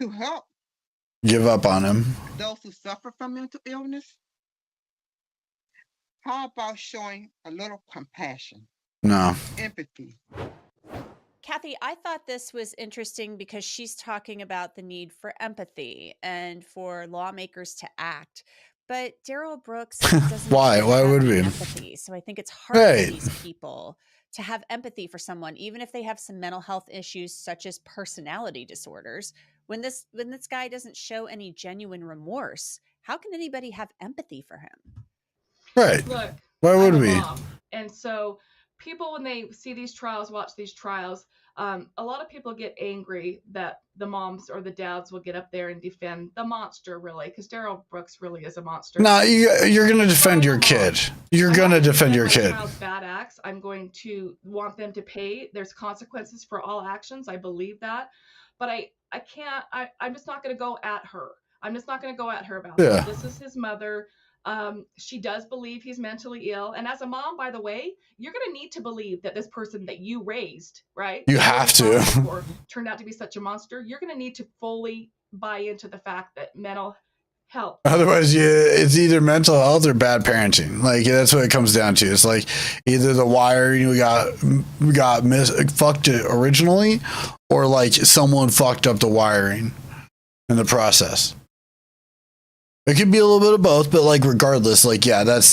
to help? Give up on him. Those who suffer from mental illness? How about showing a little compassion? No. Empathy. Kathy, I thought this was interesting because she's talking about the need for empathy and for lawmakers to act. But Daryl Brooks doesn't Why would we? Empathy. So I think it's hard for these people to have empathy for someone, even if they have some mental health issues such as personality disorders. When this guy doesn't show any genuine remorse, how can anybody have empathy for him? Right. Look, why would I'm a we? mom, and so people, when they see these trials, watch these trials, a lot of people get angry that the moms or the dads will get up there and defend the monster, really, because Darrell Brooks really is a monster. No, you're going to defend your kid. You're going to defend your kid. Child's bad acts, I'm going to want them to pay. There's consequences for all actions. I believe that. But I can't, I'm just not going to go at her. I'm just not going to go at her about it. This is his mother. She does believe he's mentally ill. And as a mom, by the way, you're going to need to believe that this person that you raised, right? You have to. Or turned out to be such a monster. You're going to need to fully buy into the fact that mental health. Otherwise, it's either mental health or bad parenting. Like, that's what it comes down to. It's like either the wiring we got fucked it originally, or like someone fucked up the wiring in the process. It could be a little bit of both, but like regardless, like yeah, that's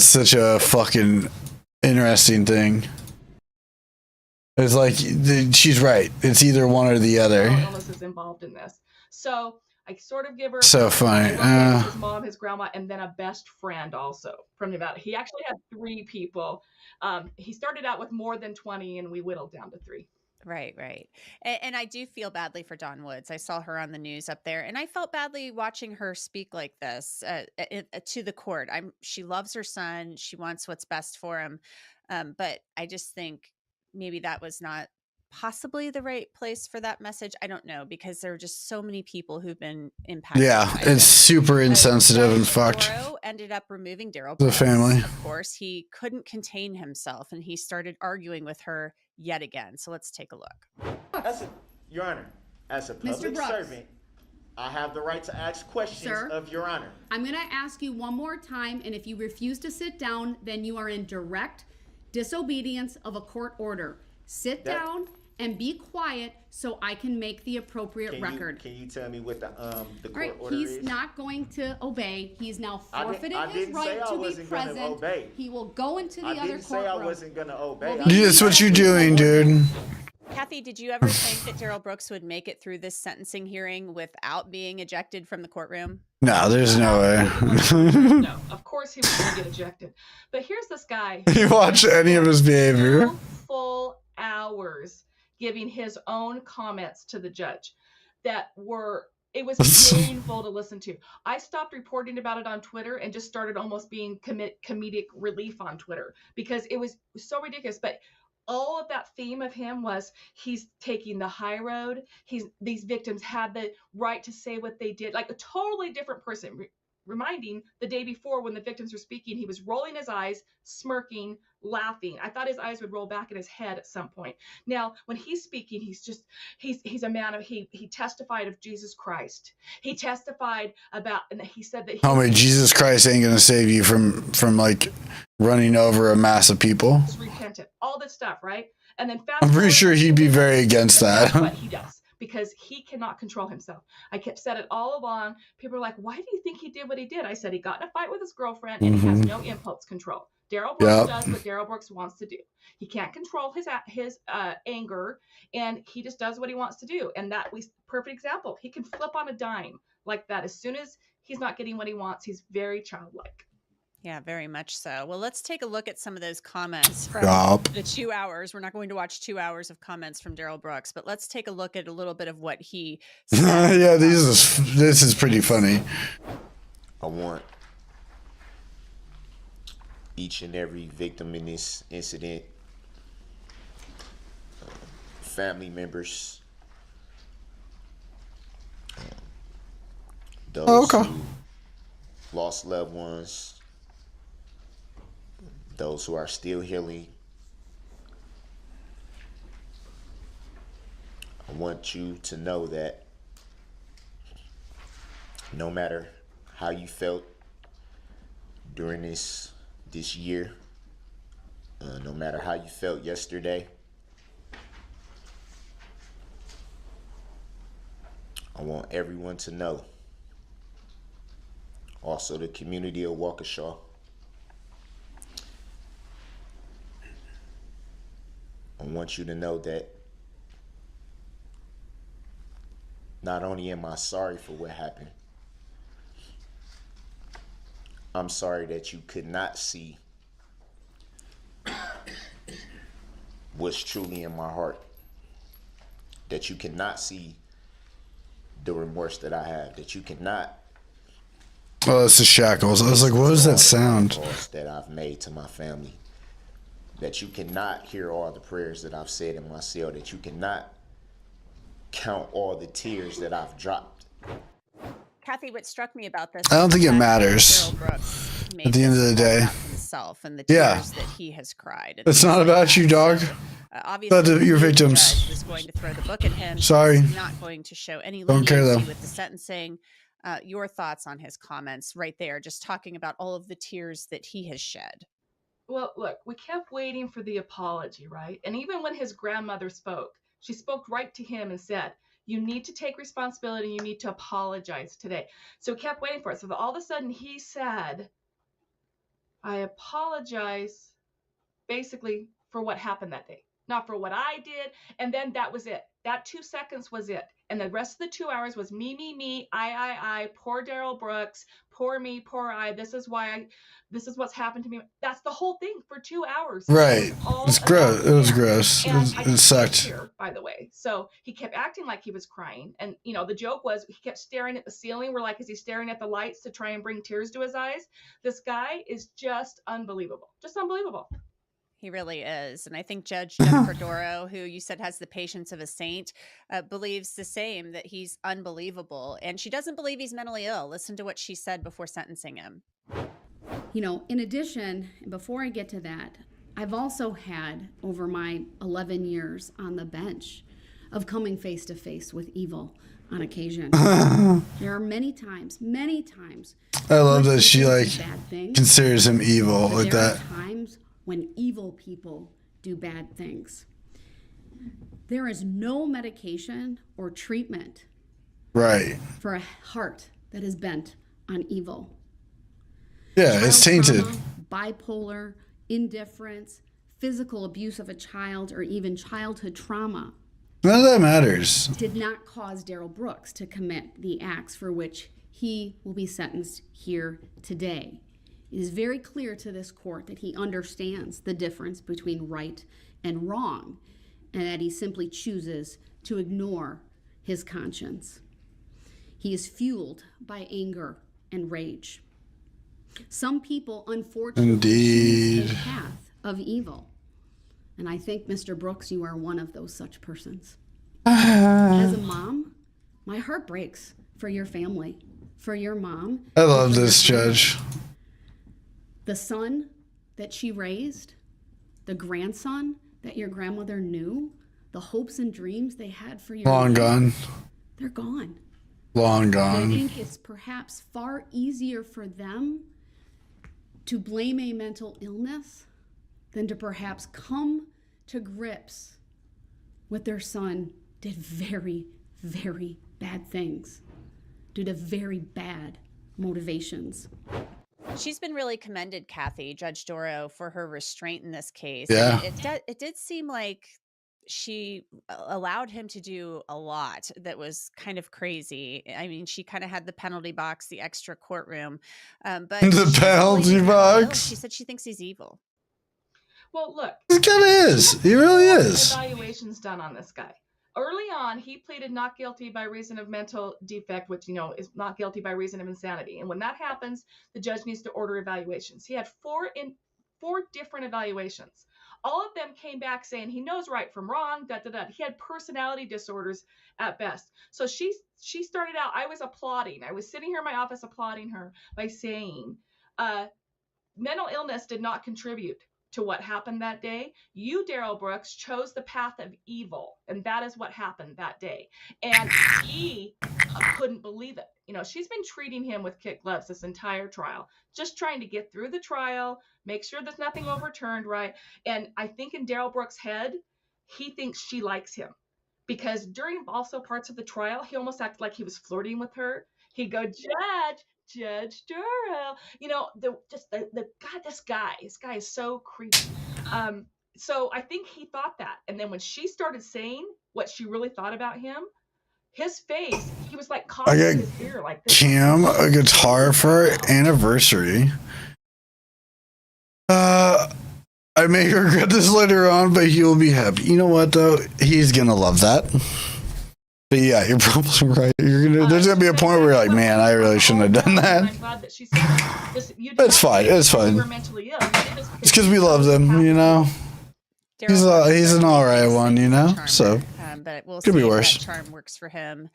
such a fucking interesting thing. It's like she's right. It's either one or the other. Illness is involved in this, so I sort of give her so funny. His mom, his grandma, and then a best friend also from Nevada. He actually had 3 people. He started out with more than 20, and we whittled down to 3. Right. And I do feel badly for Dawn Woods. I saw her on the news up there, and I felt badly watching her speak like this to the court. She loves her son. She wants what's best for him. But I just think maybe that was not possibly the right place for that message. I don't know, because there are just so many people who've been impacted. Yeah, it's super insensitive and fucked. Judge ended up removing Darrell The Brooks. family. Of course, he couldn't contain himself, and he started arguing with her yet again. So let's take a look. Your Honor, as a public Brooks. servant, I have the right to ask questions Sir? of Your Honor. I'm going to ask you one more time, and if you refuse to sit down, then you are in direct disobedience of a court order. Sit down and be quiet so I can make the appropriate record. Can you tell me what the All court right, order he's is? not going to obey. He's now forfeited I his didn't say right I to be wasn't gonna present. obey. He will go into the I other didn't say courtroom. I wasn't going to obey. Yeah, that's what you're doing, dude. Kathy, did you ever think that Darrell Brooks would make it through this sentencing hearing without being ejected from the courtroom? No, there's no way. No, of course he was going to get ejected. But here's this guy. You watch any of his behavior. Full hours giving his own comments to the judge that were, it was painful to listen to. I stopped reporting about it on Twitter and just started almost being comedic relief on Twitter because it was so ridiculous. But all of that theme of him was he's taking the high road. These victims had the right to say what they did, like a totally different person. Reminding the day before when the victims were speaking, he was rolling his eyes, smirking, laughing. I thought his eyes would roll back in his head at some point. Now, when he's speaking, he's a man of, he testified of Jesus Christ. He testified about, and he said that Jesus Christ ain't gonna save you from like running over a mass of people. repentant, all this stuff, right? And then I'm pretty sure he'd be very against that's that. what he does because he cannot control himself. I kept said it all along. People are like, why do you think he did what he did? I said he got in a fight with his girlfriend and he has no impulse control. Darrell Brooks does what Darrell Brooks wants to do. He can't control his anger, and he just does what he wants to do. And perfect example. He can flip on a dime like that. As soon as he's not getting what he wants, he's very childlike. Yeah, very much so. Well, let's take a look at some of those comments from the 2 hours. We're not going to watch 2 hours of comments from Darrell Brooks, but let's take a look at a little bit of what he said. Yeah, this is pretty funny. I want each and every victim in this incident, family members, those who lost loved ones, those who are still healing. I want you to know that no matter how you felt during this year, no matter how you felt yesterday, I want everyone to know, also the community of Waukesha, I want you to know that not only am I sorry for what happened, I'm sorry that you could not see what's truly in my heart. That you cannot see the remorse that I have. That you cannot. Oh, it's the shackles. I was like, what is that sound? That I've made to my family. That you cannot hear all the prayers that I've said in my cell. That you cannot count all the tears that I've dropped. Kathy, what struck me about this, I don't think it is that matters Darrell Brooks made at the end of the this all day. about himself and the tears Yeah. that he has cried. And It's things not like about that. you, dog. Obviously, About your the victims. judge is going to throw the book at him. Sorry. He's not going to show any Don't care, leniency though. with the sentencing. Your thoughts on his comments right there, just talking about all of the tears that he has shed. Well, look, we kept waiting for the apology, right? And even when his grandmother spoke, she spoke right to him and said, you need to take responsibility. You need to apologize today. So we kept waiting for it. So all of a sudden he said, I apologize basically for what happened that day, not for what I did. And then that was it. That 2 seconds was it. And the rest of the 2 hours was me, I, poor Darrell Brooks, poor me, poor I, this is what's happened to me. That's the whole thing for 2 hours. Right. It's gross. It was gross. It sucked. Here, by the way. So he kept acting like he was crying. And, you know, the joke was he kept staring at the ceiling. We're like, is he staring at the lights to try and bring tears to his eyes? This guy is just unbelievable. Just unbelievable. He really is. And I think Judge Jennifer Doro, who you said has the patience of a saint, believes the same, that he's unbelievable. And she doesn't believe he's mentally ill. Listen to what she said before sentencing him. You know, in addition, before I get to that, I've also had, over my 11 years on the bench, of coming face to face with evil on occasion. There are many times. I love that she when like people do bad things, considers him evil but like there that. are times when evil people do bad things. There is no medication or treatment Right. for a heart that is bent on evil. Yeah, it's tainted. Trauma, bipolar, indifference, physical abuse of a child, or even childhood trauma None of that matters. did not cause Darrell Brooks to commit the acts for which he will be sentenced here today. It is very clear to this court that he understands the difference between right and wrong, and that he simply chooses to ignore his conscience. He is fueled by anger and rage. Some people, unfortunately, Indeed. choose a path of evil. And I think, Mr. Brooks, you are one of those such persons. As a mom, my heart breaks for your family, for your mom. I love this judge. The son that she raised, the grandson that your grandmother knew, the hopes and dreams they had for your Long life, gone. they're gone. Long I gone. think it's perhaps far easier for them to blame a mental illness than to perhaps come to grips with their son did very, very bad things due to very bad motivations. She's been really commended, Kathy, Judge Doro, for her restraint in this case. Yeah. It did seem like she allowed him to do a lot that was kind of crazy. I mean, she kind of had the penalty box, the extra courtroom, but The she's penalty really mentally ill. box. She said she thinks he's evil. Well, look. He kind of is. He really is. Evaluations done on this guy. Early on, he pleaded not guilty by reason of mental defect, which, you know, is not guilty by reason of insanity. And when that happens, the judge needs to order evaluations. He had four different evaluations. All of them came back saying he knows right from wrong, He had personality disorders at best. So she started out, I was applauding. I was sitting here in my office applauding her by saying, mental illness did not contribute to what happened that day. You, Darrell Brooks, chose the path of evil, and that is what happened that day. And he couldn't believe it. You know, she's been treating him with kid gloves this entire trial, just trying to get through the trial, make sure there's nothing overturned, right? And I think in Darrell Brooks' head, he thinks she likes him, because during also parts of the trial, he almost acted like he was flirting with her. He'd go, Judge Doro, you know, God, this guy is so creepy. So I think he thought that. And then when she started saying what she really thought about him, his face, he was like I coughing got in his ear like this. Kim a guitar for her anniversary. I I may regret this later on, but he will be happy. You know what, though? He's going to love that. But yeah, you're probably right. There's going to be a point where you're like, man, I really shouldn't have done that. I'm glad that she said this. It's fine. It's fine. You were mentally ill. You did this It's because we love them, you know? He's an alright one, you know? So, but we'll could see be if worse. that charm works for him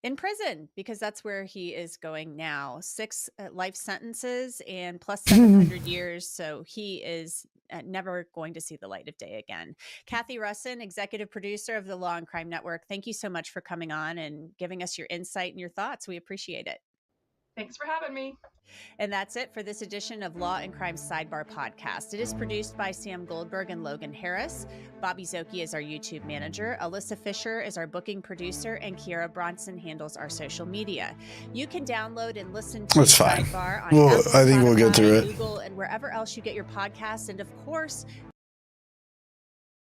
in prison, because that's where he is going now. 6 life sentences and plus 700 years. So he is never going to see the light of day again. Kathy Russin, executive producer of the Law and Crime Network, thank you so much for coming on and giving us your insight and your thoughts. We appreciate it. Thanks for having me. And that's it for this edition of Law and Crime Sidebar Podcast. It is produced by Sam Goldberg and Logan Harris. Bobby Zoki is our YouTube manager. Alyssa Fisher is our booking producer, and Kiara Bronson handles our social media. You can download and listen to That's fine. Sidebar on Well, Apple, I think we'll get through Spotify, it. Google, and wherever else you get your podcasts. And of course,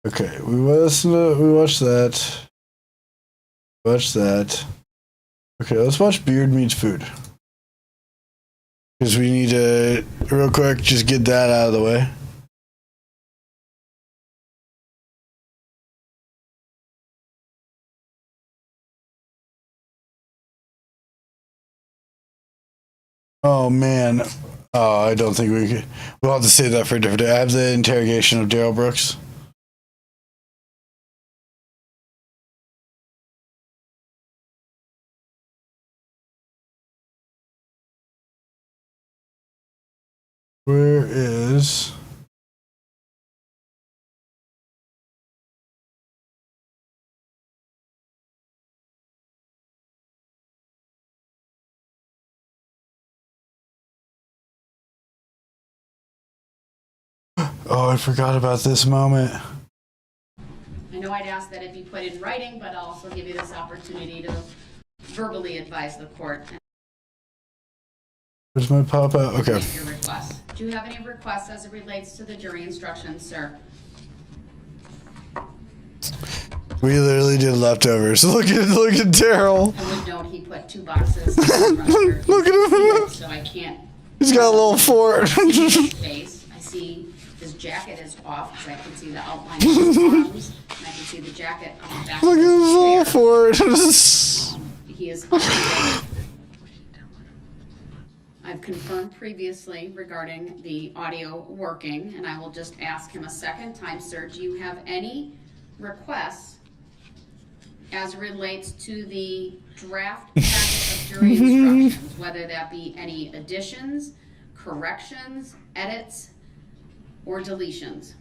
Okay, we watched that. Watch that. Okay, let's watch Beard Meets Food. Because we need to, real quick, just get that out of the way. Oh, man. Oh, I don't think we could. We'll have to save that for a different day. I have the interrogation of Daryl Brooks. Where is... Oh, I forgot about this moment. I know I'd ask that it be put in writing, but I'll also give you this opportunity to verbally advise the court. Where's my pop-out? Okay. Make your request. Do you have any requests as it relates to the jury instructions, sir? We literally did leftovers. Look at Daryl. I would note he put 2 boxes in the dresser. Look at him. So I can't. He's got a little fort. Face. I see his jacket is off because I can see the outline of his arms, and I can see the jacket on the back. Look of at his his little chair. fort. He is unavailable. I've confirmed previously regarding the audio working, and I will just ask him a second time, sir, do you have any requests as it relates to the draft packet of jury instructions, whether that be any additions, corrections, edits, or deletions?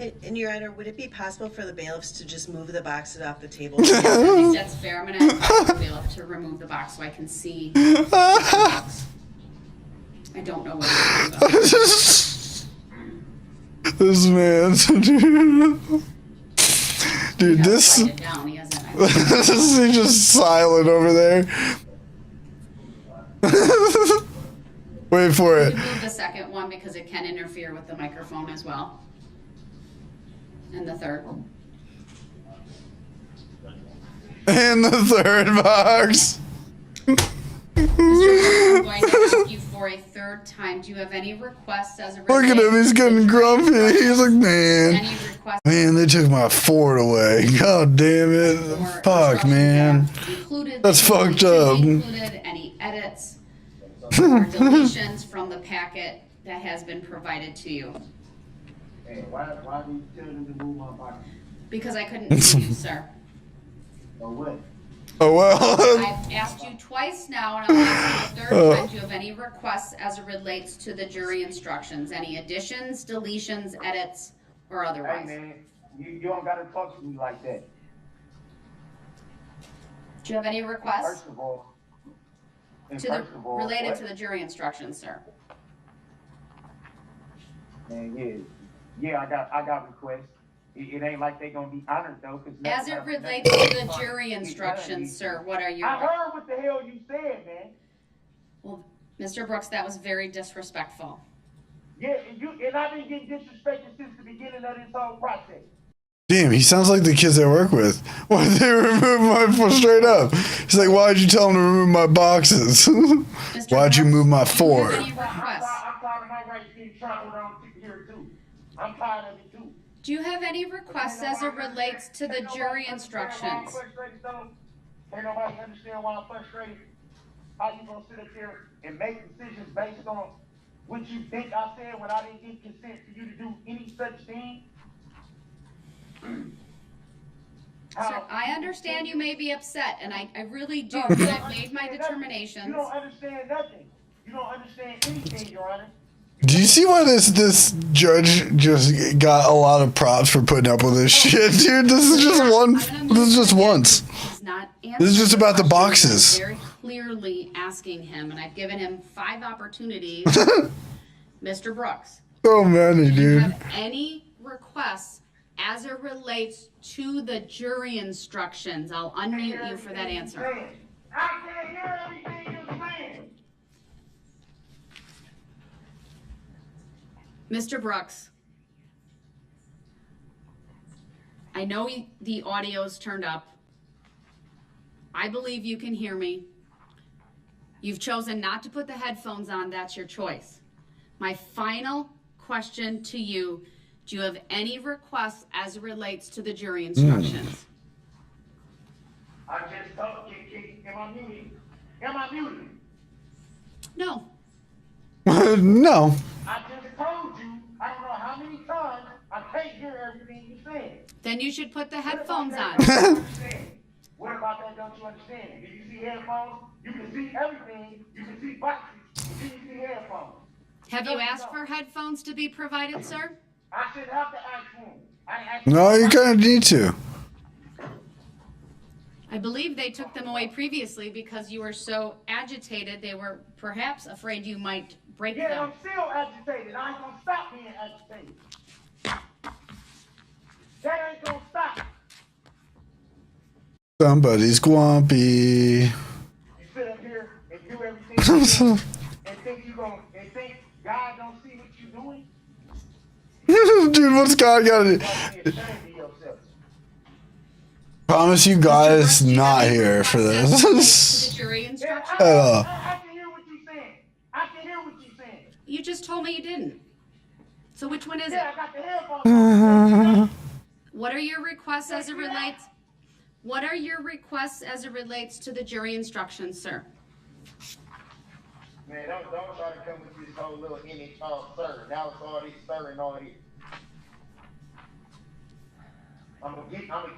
And Your Honor, would it be possible for the bailiffs to just move the boxes off the table? I think that's fair. I'm gonna ask the bailiff to remove the box so I can see the box. I don't know what he's talking about. This man. Dude, this... Write it down. He hasn't. He's just silent over there. Wait for You it. can move the second one because it can interfere with the microphone as well. And the third. And the third box. I'm going to ask you for a third time. Do you have any requests as a Look at him, he's getting grumpy. He's like, man. Man, they took my fort away. God damn it. Fuck, man. That's fucked up. Included any edits or deletions from the packet that has been provided to you? Hey, why do you tell them to move my box? Because I couldn't hear you, sir. Or what? Oh, well. I've asked you twice now, and I'll ask you a third time. Do you have any requests as it relates to the jury instructions? Any additions, deletions, edits, or otherwise? Hey, man, you don't gotta talk to me like that. Do you have any requests First of all, related what? to the jury instructions, sir? Man, yeah, I got requests. It ain't like they gonna be honored though, cause As it relates to the jury instructions, sir, what are your? I heard what the hell you said, man. Well, Mr. Brooks, that was very disrespectful. Yeah, and I've been getting disrespected since the beginning of this whole process. Damn, he sounds like the kids I work with. Why'd they remove my straight up? He's like, why'd you tell them to remove my boxes? Why'd you move my fort? Any requests? here too. I'm tired of it too. Do you have any requests as it relates to the jury instructions? Ain't nobody understand why I'm frustrated. How you gonna sit up here and make decisions based on what you think I said when I didn't give consent for you to do any such thing? Sir, I understand you may be upset, and I really do, but I've made my determinations. You don't understand nothing. You don't understand anything, Your Honor. Do you see why this judge just got a lot of props for putting up with this shit, dude? This is just one. This is just once. This is just about the boxes. Very clearly asking him, and I've given him 5 opportunities. Mr. Brooks, So many, do you dude. have any requests as it relates to the jury instructions? I'll unmute you for that answer. I can't hear everything you're saying. Mr. Brooks, I know the audio's turned up. I believe you can hear me. You've chosen not to put the headphones on. That's your choice. My final question to you, do you have any requests as it relates to the jury instructions? I just told you, am I muted? Am I muted? No. No. I just told you, I don't know how many times, I can't hear everything you said. Then you should put the headphones on. What about that don't you understand? If you see headphones, you can see everything. You can see boxes. You can see headphones. Have you asked for headphones to be provided, sir? I should have to ask him. I asked No, you kind of need to. I believe they took them away previously because you were so agitated. They were perhaps afraid you might break Yeah, them. I'm still agitated. I ain't gonna stop being agitated. That ain't gonna stop. Somebody's grumpy. You sit up here and do everything and think you gonna and think God don't see what you doing. Dude, what's God got to do? Promise you guys not here for this. The jury instructions? I can hear what you're saying. I can hear what you're saying. You just told me you didn't. So which one is Yeah, I it? got the headphones. What are your requests as it relates? What are your requests as it relates to the jury instructions, sir? Man, don't try to come with this whole little image of sir. Now it's all this sir and all this. I'm gonna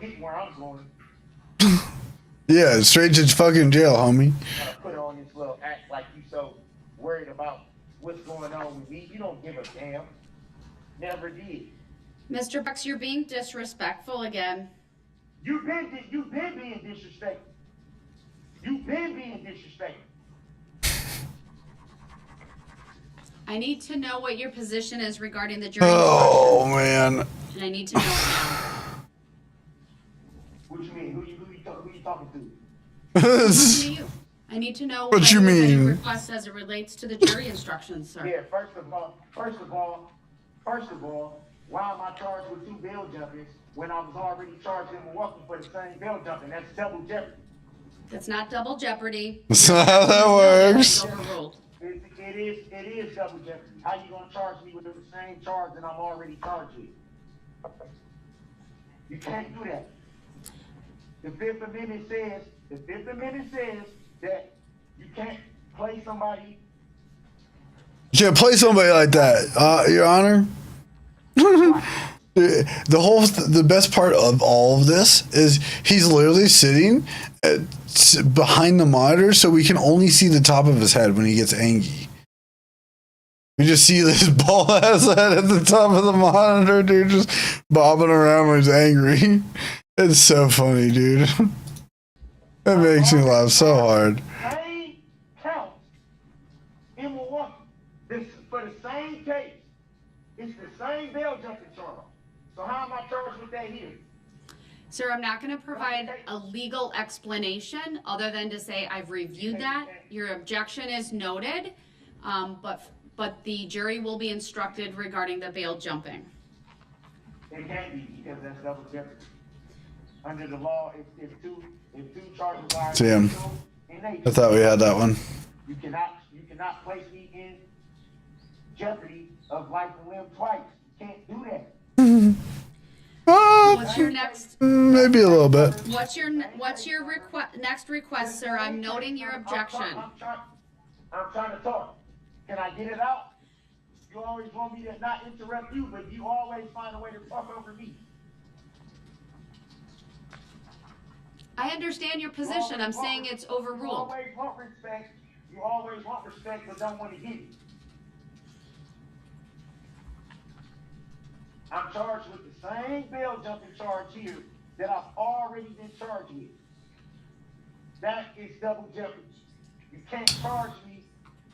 get where I'm going. Yeah, straight to fucking jail, homie. I put on this little act like you so worried about what's going on with me. You don't give a damn. Never did. Mr. Brooks, you're being disrespectful again. You've been being disrespectful. You've been being disrespectful. I need to know what your position is regarding the jury Oh, instructions. man. And I need to know it now. What you mean? Who you talking to? I'm talking to you. I need to know What you have any mean? requests as it relates to the jury instructions, sir. Yeah, first of all, why am I charged with 2 bail jumpings when I was already charged in Milwaukee for the same bail jumping? That's double jeopardy. That's not double jeopardy. That's not how that works. Overruled. It is double jeopardy. How you gonna charge me with the same charge that I'm already charged with? You can't do that. The Fifth Amendment says that you can't play somebody. You can't play somebody like that, Your Honor. The best part of all of this is he's literally sitting behind the monitor, so we can only see the top of his head when he gets angry. We just see this bald ass head at the top of the monitor, dude, just bobbing around when he's angry. It's so funny, dude. It makes me laugh so hard. Same count in Milwaukee. For the same case. It's the same bail jumping charge. So how am I charged with that here? Sir, I'm not going to provide a legal explanation other than to say I've reviewed that. Your objection is noted, but the jury will be instructed regarding the bail jumping. It can't be because that's double jeopardy. Under the law, if two charges are Damn. in nature, I thought we had that one. you cannot place me in jeopardy of life and limb twice. You can't do that. What's your next? Maybe a little bit. What's your next request, sir? I'm noting your objection. I'm trying to talk. Can I get it out? You always want me to not interrupt you, but you always find a way to talk over me. I understand your position. I'm saying it's You overruled. always want respect. You always want respect, but don't want to get it. I'm charged with the same bail jumping charge here that I've already been charged with. That is double jeopardy. You can't charge me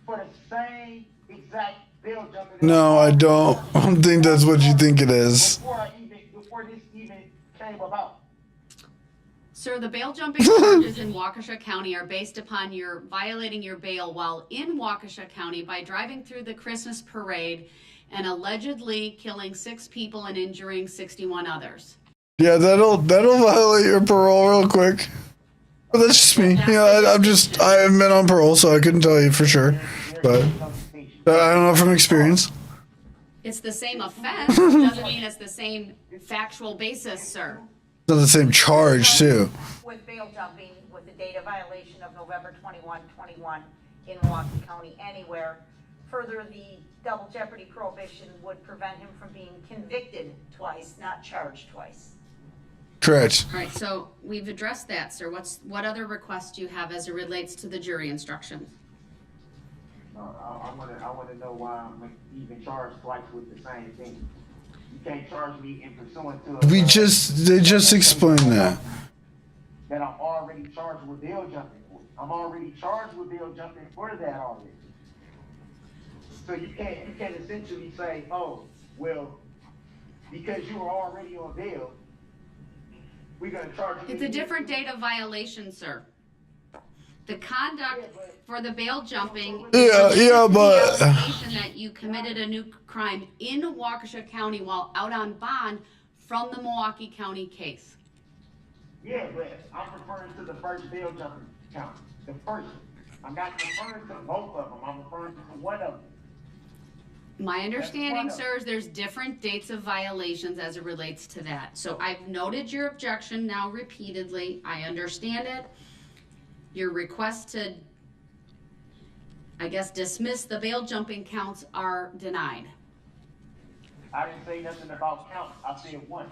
for the same exact bail jumping. No, I don't. I don't think that's what you think it is. Before this even came about. Sir, the bail jumping charges in Waukesha County are based upon your violating your bail while in Waukesha County by driving through the Christmas parade and allegedly killing 6 people and injuring 61 others. Yeah, that'll violate your parole real quick. But that's just me. Yeah, I haven't been on parole, so I couldn't tell you for sure. But I don't know from experience. It's the same offense. Doesn't mean it's the same factual basis, sir. It's not the same charge, too. With bail jumping, with the data violation of November 21 in Milwaukee County anywhere. Further, the double jeopardy prohibition would prevent him from being convicted twice, not charged twice. Correct. All right, so we've addressed that, sir. What other requests do you have as it relates to the jury instructions? I want to know why I'm even charged twice with the same thing. You can't charge me in pursuant to. They just explained that. That I'm already charged with bail jumping for. I'm already charged with bail jumping for that already. So you can't essentially say, oh, well, because you were already on bail, we're gonna charge you. It's a different data violation, sir. The conduct for the bail jumping but the allegation that you committed a new crime in Waukesha County while out on bond from the Milwaukee County case. Yeah, but I'm referring to the first bail jumping count. The first. I'm not referring to both of them. I'm referring to one of them. My understanding, sir, is there's different dates of violations as it relates to that. So I've noted your objection now repeatedly. I understand it. Your request to, I guess, dismiss the bail jumping counts are denied. I didn't say nothing about counts. I said one.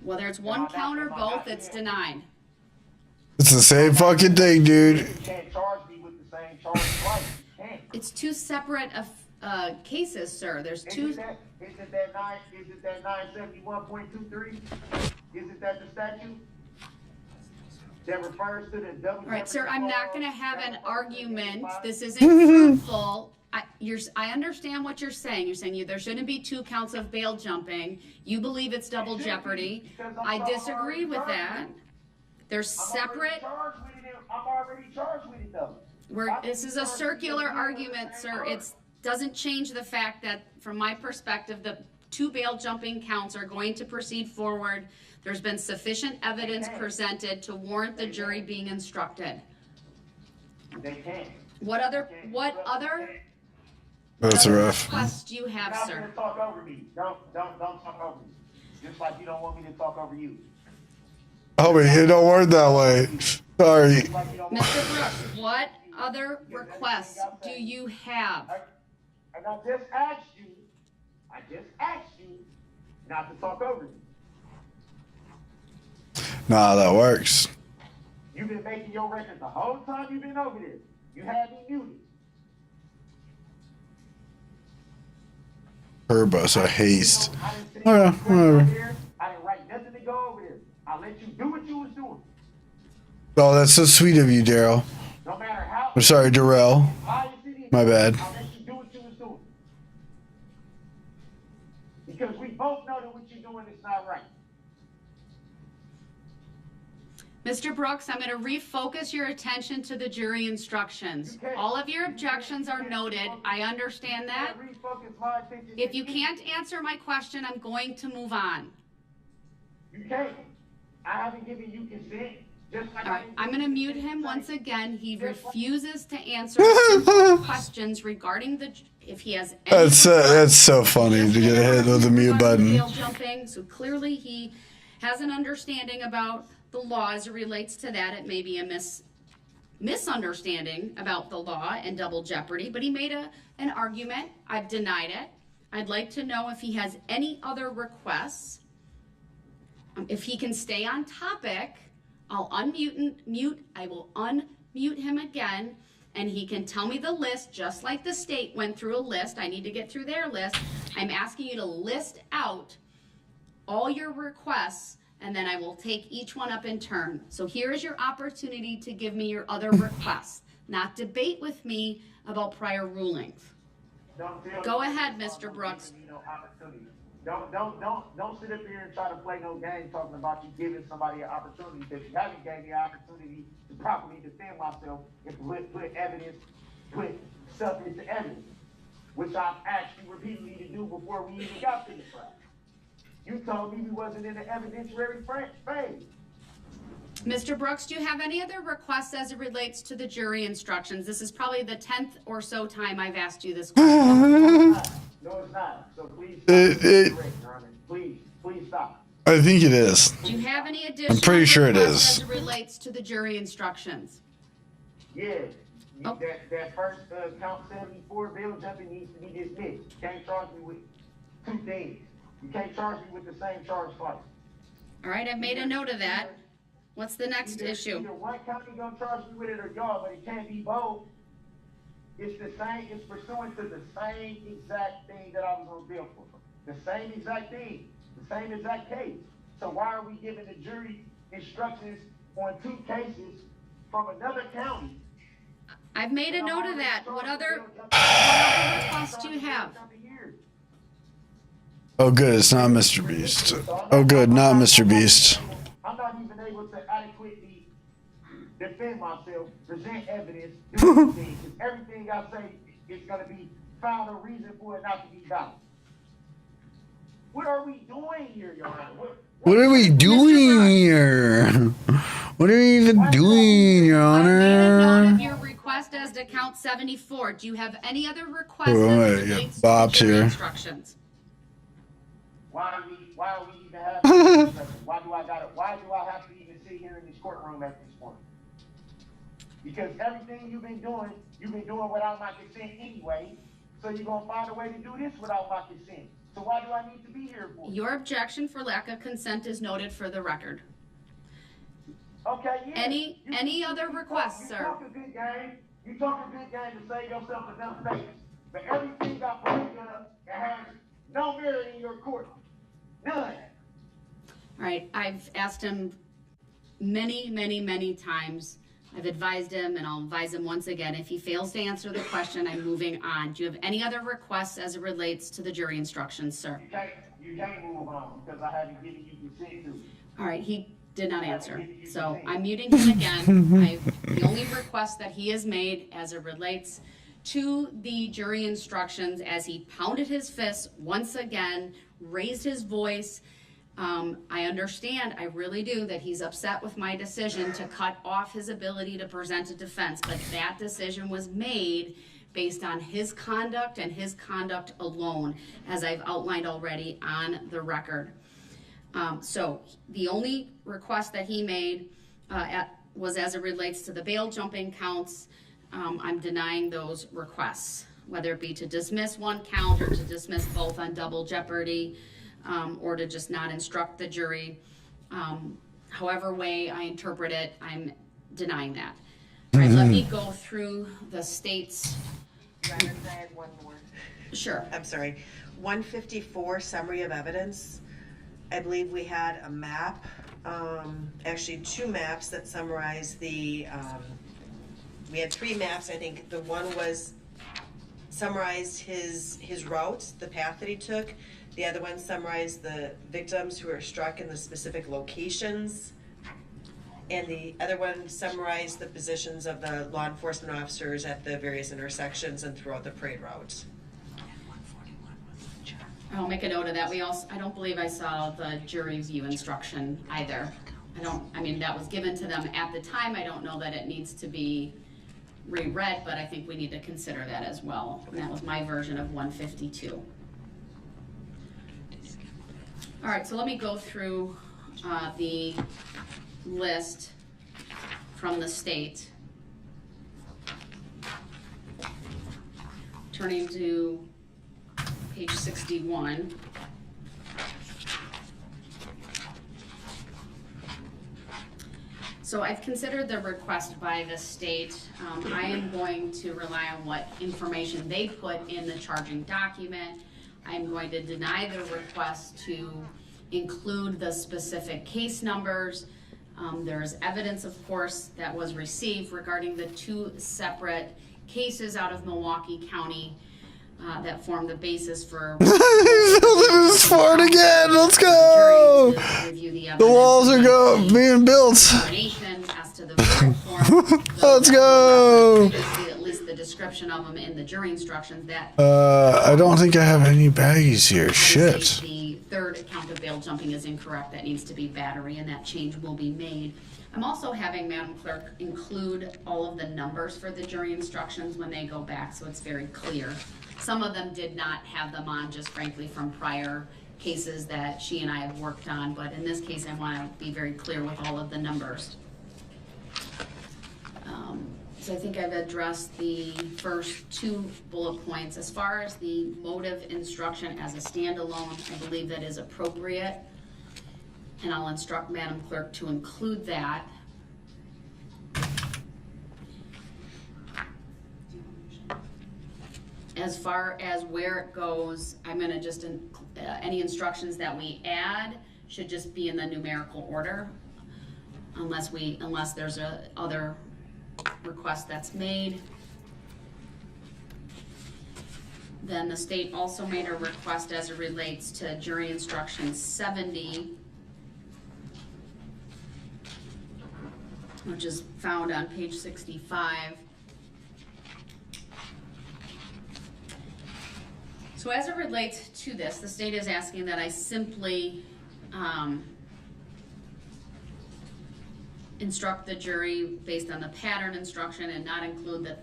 Whether it's one count or both, it's denied. It's the same fucking thing, dude. You can't charge me with the same charge twice. You can't. It's two separate cases, sir. There's two. Isn't that 971.23? Isn't that the statute? That refers to the double. All right, sir, I'm not going to have an argument. This isn't fruitful. I understand what you're saying. You're saying there shouldn't be 2 counts of bail jumping. You believe it's double jeopardy. I disagree with that. There's separate. I'm already charged with it, though. This is a circular argument, sir. It doesn't change the fact that, from my perspective, the 2 bail jumping counts are going to proceed forward. There's been sufficient evidence presented to warrant the jury being instructed. They can't. What other That's rough. requests do you have, You're not sir? gonna talk over me. Don't talk over me. Just like you don't want me to talk over you. Oh, wait, it don't work that way. Sorry. Mr. Brooks, what other requests do you have? And I just asked you not to talk over me. Nah, that works. You've been making your record the whole time you've been over there. You had me muted. Turbos are haste. Okay, whatever. I didn't write nothing to go over there. I let you do what you was doing. Oh, that's so sweet of you, Daryl. No matter how. I'm sorry, Darrell. My bad. I let you do what you was doing. Because we both know that what you're doing is not right. Mr. Brooks, I'm going to refocus your attention to the jury instructions. All of your objections are noted. I understand that. If you can't answer my question, I'm going to move on. You can't. I haven't given you consent. Just like All right, I'm going to mute him once again. He refuses to answer simple questions regarding if he has any That's so funny to get hit with the mute button. bail jumping, so clearly he has an understanding about the law as it relates to that. It may be a misunderstanding about the law and double jeopardy, but he made an argument. I've denied it. I'd like to know if he has any other requests. If he can stay on topic, I'll I will unmute him again, and he can tell me the list, just like the state went through a list. I need to get through their list. I'm asking you to list out all your requests, and then I will take each one up in turn. So here is your opportunity to give me your other requests, not debate with me about prior rulings. Go ahead, Mr. Brooks. Don't sit up here and try to play no game talking about you giving somebody an opportunity, because you haven't gave me an opportunity to properly defend myself and put evidence, put stuff into evidence, which I've asked you repeatedly to do before we even got to the trial. You told me we wasn't in the evidentiary phase. Mr. Brooks, do you have any other requests as it relates to the jury instructions? This is probably the 10th or so time I've asked you this question. No, it's not. So please stop. Please stop. I think it is. Do you have any additional I'm pretty sure it requests is. as it relates to the jury instructions? Yeah. That first count 74 bail jumping needs to be dismissed. You can't charge me with two things. You can't charge me with the same charge twice. All right, I've made a note of that. What's the next issue? Either one county gonna charge me with it or y'all, but it can't be both. It's the same, it's pursuant to the same exact thing that I was on bail for. The same exact thing, the same exact case. So why are we giving the jury instructions on two cases from another county? I've made a note of that. What other requests do you have? Oh, good. It's not Mr. Beast. Oh, good. Not Mr. Beast. I'm not even able to adequately defend myself, present evidence, do anything, because everything I say is going to be found a reason for it not to be done. What are we doing here, Your Honor? What are we doing here? What are we even doing, Your Honor? Your request as to count 74. Do you have any other requests Oh, as wait, it yeah, relates to Bob's the jury here. instructions? Why are we even having this discussion? Why do I have to even sit here in this courtroom at this point? Because everything you've been doing without my consent anyway. So you're gonna find a way to do this without my consent. So why do I need to be here for? Your objection for lack of consent is noted for the record. Okay, yeah. Any other requests, sir? You talk a good game. You talk a good game to save yourself enough space. But everything I bring up that has no merit in your court. None. All right, I've asked him many, many, many times. I've advised him, and I'll advise him once again. If he fails to answer the question, I'm moving on. Do you have any other requests as it relates to the jury instructions, sir? You can't move on because I haven't given you consent to. All right, he did not answer. So I'm muting him again. The only request that he has made as it relates to the jury instructions, as he pounded his fist once again, raised his voice. I understand, I really do, that he's upset with my decision to cut off his ability to present a defense, but that decision was made based on his conduct and his conduct alone, as I've outlined already on the record. So the only request that he made was as it relates to the bail jumping counts. I'm denying those requests, whether it be to dismiss one count or to dismiss both on double jeopardy, or to just not instruct the jury. However way I interpret it, I'm denying that. All right, let me go through the state's. Can I add one more? Sure. I'm sorry. 154 summary of evidence. I believe we had a map, actually two maps that summarize the, we had three maps. I think the one was summarized his route, the path that he took. The other one summarized the victims who were struck in the specific locations. And the other one summarized the positions of the law enforcement officers at the various intersections and throughout the parade route. I'll make a note of that. I don't believe I saw the jury view instruction either. I mean, that was given to them at the time. I don't know that it needs to be reread, but I think we need to consider that as well. And that was my version of 152. All right, so let me go through the list from the state. Turning to page 61. So I've considered the request by the state. I am going to rely on what information they put in the charging document. I'm going to deny the request to include the specific case numbers. There's evidence, of course, that was received regarding the 2 separate cases out of Milwaukee County that form the basis for. He's building his fort again. Let's go. The walls are being built. As to the verdict form, Let's go. at least the description of them in the jury instructions that. I don't think I have any baggies here. Shit. The third count of bail jumping is incorrect. That needs to be battery, and that change will be made. I'm also having Madam Clerk include all of the numbers for the jury instructions when they go back, so it's very clear. Some of them did not have them on, just frankly from prior cases that she and I have worked on, but in this case I want to be very clear with all of the numbers. So I think I've addressed the first 2 bullet points. As far as the motive instruction as a standalone, I believe that is appropriate, and I'll instruct Madam Clerk to include that. As far as where it goes, I'm gonna just, any instructions that we add should just be in the numerical order, unless there's a other request that's made. Then the state also made a request as it relates to jury instruction 70, which is found on page 65. So as it relates to this, the state is asking that I simply instruct the jury based on the pattern instruction and not include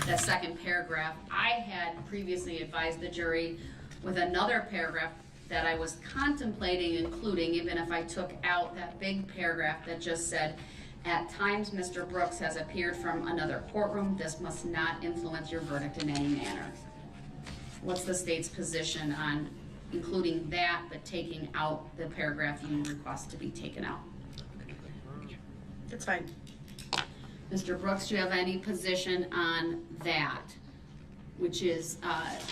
the second paragraph. I had previously advised the jury with another paragraph that I was contemplating including, even if I took out that big paragraph that just said, "At times, Mr. Brooks has appeared from another courtroom. This must not influence your verdict in any manner." What's the state's position on including that, but taking out the paragraph you request to be taken out? That's fine. Mr. Brooks, do you have any position on that? Which is,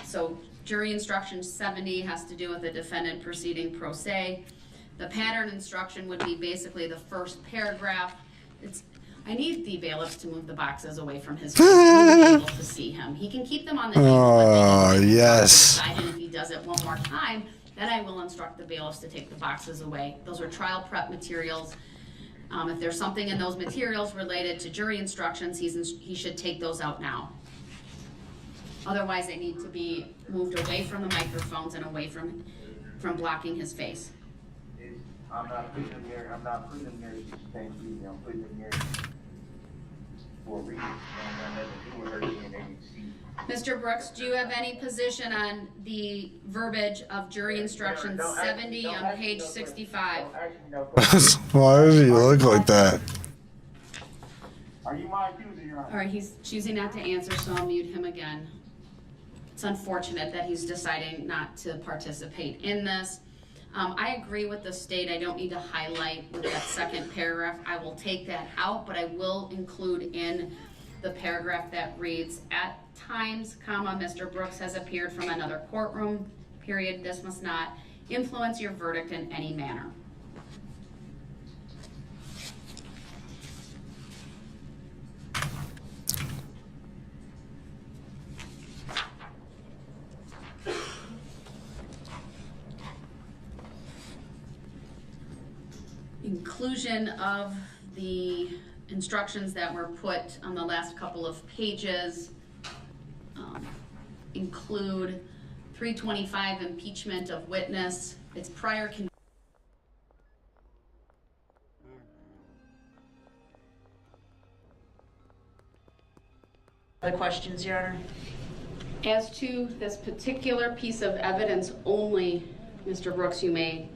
so jury instruction 70 has to do with the defendant proceeding pro se. The pattern instruction would be basically the first paragraph. I need the bailiffs to move the boxes away from his face to be able to see him. He can keep them on the table. Oh, yes. And if he does it one more time, then I will instruct the bailiffs to take the boxes away. Those are trial prep materials. If there's something in those materials related to jury instructions, he should take those out now. Otherwise, they need to be moved away from the microphones and away from blocking his face. I'm not putting them here. I'm not putting them here. You can't see me. I'm putting them here for a reason. And nothing to do with her being able to see. Mr. Brooks, do you have any position on the verbiage of jury instruction 70 on page 65? Why does he look like that? Are you my accuser, Your Honor? All right, he's choosing not to answer, so I'll mute him again. It's unfortunate that he's deciding not to participate in this. I agree with the state. I don't need to highlight with that second paragraph. I will take that out, but I will include in the paragraph that reads, "At times, comma, Mr. Brooks has appeared from another courtroom, period. This must not influence your verdict in any manner." Inclusion of the instructions that were put on the last couple of pages include 325 impeachment of witness. Its prior Other questions, Your Honor? As to this particular piece of evidence only, Mr. Brooks, you may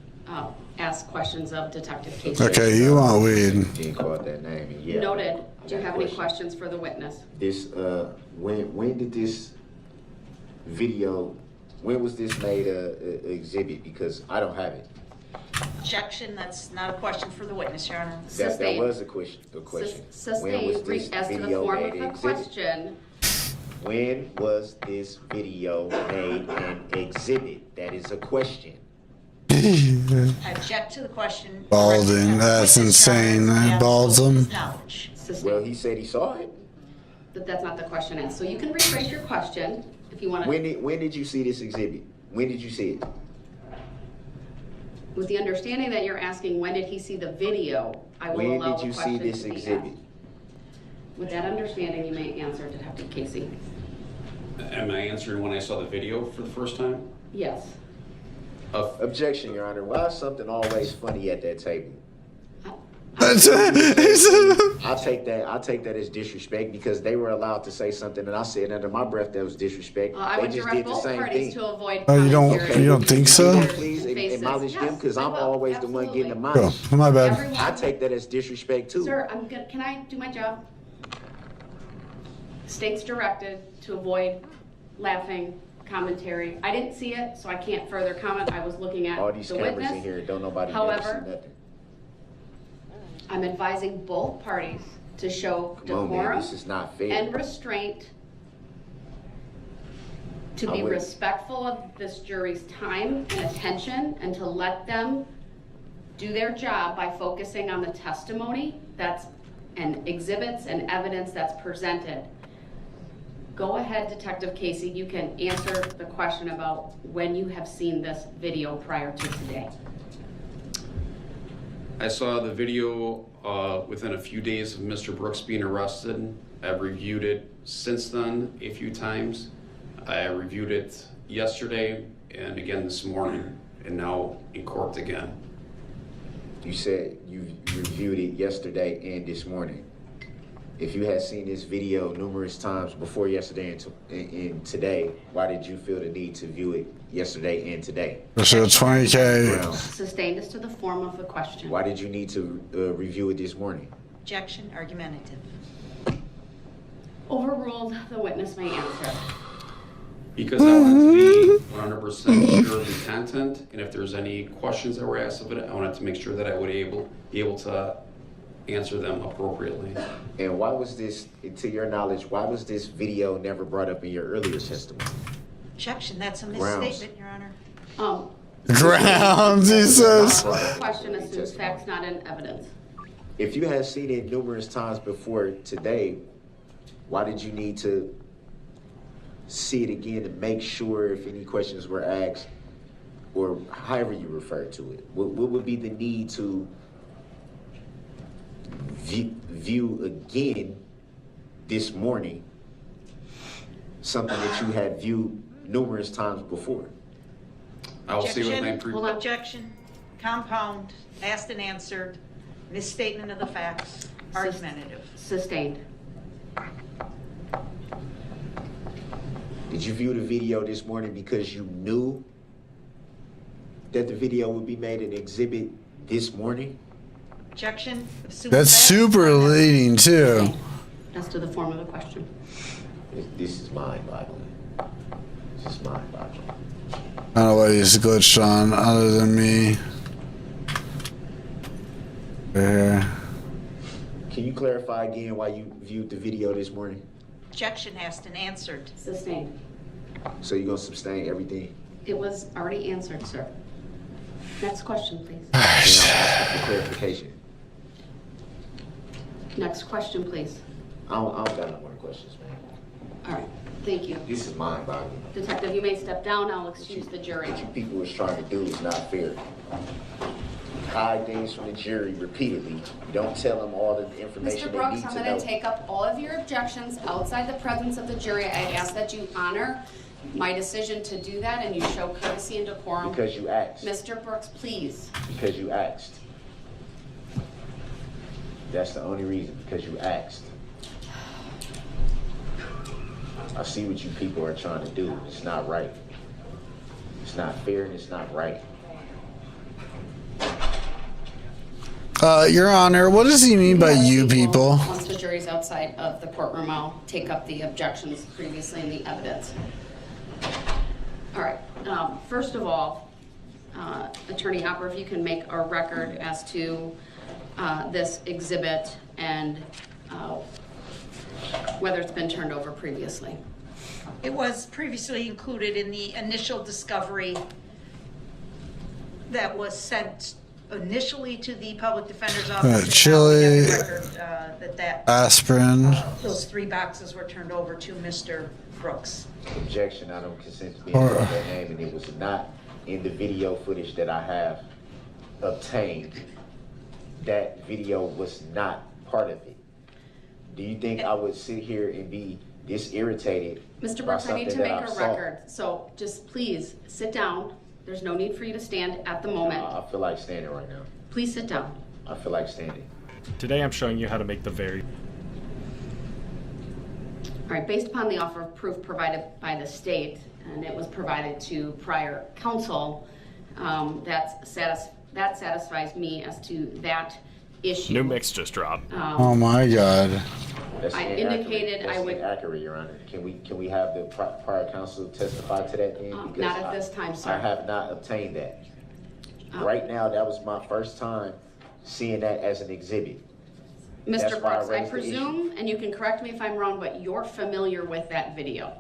ask questions of Detective Casey. Okay, you want weed. You didn't call it that name. And yeah, Noted. I Do you got a have any question. questions for the witness? This when did this video? When was this made a exhibit? Because I don't have it. Objection, that's not a question for the witness, Your Honor. That was a question. When was Sustained. this As to the video form made of an the exhibit? question, When was this video made an exhibit? That is a question. I object to the question. Balding, that's insane. Balding. Knowledge. Well, he said he saw it. but that's not the question asked. So you can rephrase your question if you want to. When did you see this exhibit? When did you see it? With the understanding that you're asking when did he see the video, I will When allow did the you see question this to be exhibit? asked. With that understanding, you may answer Detective Casey. Am I answering when I saw the video for the first time? Yes. Objection, Your Honor. Why is something always funny at that table? I'll take that as disrespect because they were allowed to say something and I said under my breath that was disrespect. I They would just direct did the both same parties thing. to avoid. Oh, you don't think so? Please acknowledge them because I'm always the one getting the Oh, mic. my bad. I take that as disrespect too. Sir, I'm good. Can I do my job? State's directed to avoid laughing commentary. I didn't see it, so I can't further comment. I was looking at All these the cameras witness. in here, don't nobody never see However, nothing. I'm advising both parties to show Come on, man, decorum this is not fair. and restraint, to I be would- respectful of this jury's time and attention, and to let them do their job by focusing on the testimony and exhibits and evidence that's presented. Go ahead, Detective Casey, you can answer the question about when you have seen this video prior to today. I saw the video within a few days of Mr. Brooks being arrested. I've reviewed it since then a few times. I reviewed it yesterday and again this morning, and now in court again. You said you reviewed it yesterday and this morning. If you had seen this video numerous times before yesterday and today, why did you feel the need to view it yesterday and today? So 20K. Sustained as to the form of the question. Why did you need to review it this morning? Objection, argumentative. Overruled, the witness may answer. Because I wanted to be 100% sure of the content, and if there's any questions that were asked of it, I wanted to make sure that I would be able to answer them appropriately. And why was this, to your knowledge, why was this video never brought up in your earlier testimony? Objection, that's a Grounds. misstatement, Your Honor. Grounds, he says. The question assumes facts not in evidence. If you had seen it numerous times before today, why did you need to see it again to make sure if any questions were asked, or however you refer to it? What would be the need to view again this morning something that you had viewed numerous times before? I'll see what my Objection, compound, asked and answered, misstatement of the facts, argumentative. Sustained. Did you view the video this morning because you knew that the video would be made an exhibit this morning? Objection. That's super leading too. As to the form of the question. This is mind-boggling. This is mind-boggling. I don't know what he's glitched on other than me. There. Can you clarify again why you viewed the video this morning? Objection, asked and answered. Sustained. So you're gonna sustain everything? It was already answered, sir. Next question, please. And I'm asking for clarification. Next question, please. I don't got no more questions, man. All right, thank you. This is mind-boggling. Detective, you may step down. I'll excuse the jury. What you people was trying to do is not fair. Hide things from the jury repeatedly. You don't tell them all the information Mr. they Brooks, need I'm to going know. to take up all of your objections outside the presence of the jury. I ask that you honor my decision to do that and you show courtesy and decorum. Because you asked. Mr. Brooks, please. Because you asked. That's the only reason, because you asked. I see what you people are trying to do. It's not right. It's not fair and it's not right. Your Honor, what does he mean by you people? Once the jury's outside of the courtroom, I'll take up the objections previously in the evidence. All right. First of all, Attorney Hopper, if you can make a record as to this exhibit and whether it's been turned over previously. It was previously included in the initial discovery that was sent initially to the public defender's office. Chili, aspirin. Those 3 boxes were turned over to Mr. Brooks. Objection, I don't consent to being called that name, and it was not in the video footage that I have obtained. That video was not part of it. Do you think I would sit here and be this irritated? Mr. Brooks, I need to make a record, so just please sit down. There's no need for you to stand at the moment. I feel like standing right now. Please sit down. I feel like standing. Today I'm showing you how to make the very... All right, based upon the offer of proof provided by the state, and it was provided to prior counsel, that satisfies me as to that issue. New mix just dropped. Oh my God. That's I inaccurate. indicated That's I would- inaccurate, Your Honor. Can we have the prior counsel testify to that then? Because not at this time, sir. I have not obtained that. Right now, that was my first time seeing that as an exhibit. That's Mr. why I Brooks, I raised the issue. presume, and you can correct me if I'm wrong, but you're familiar with that video?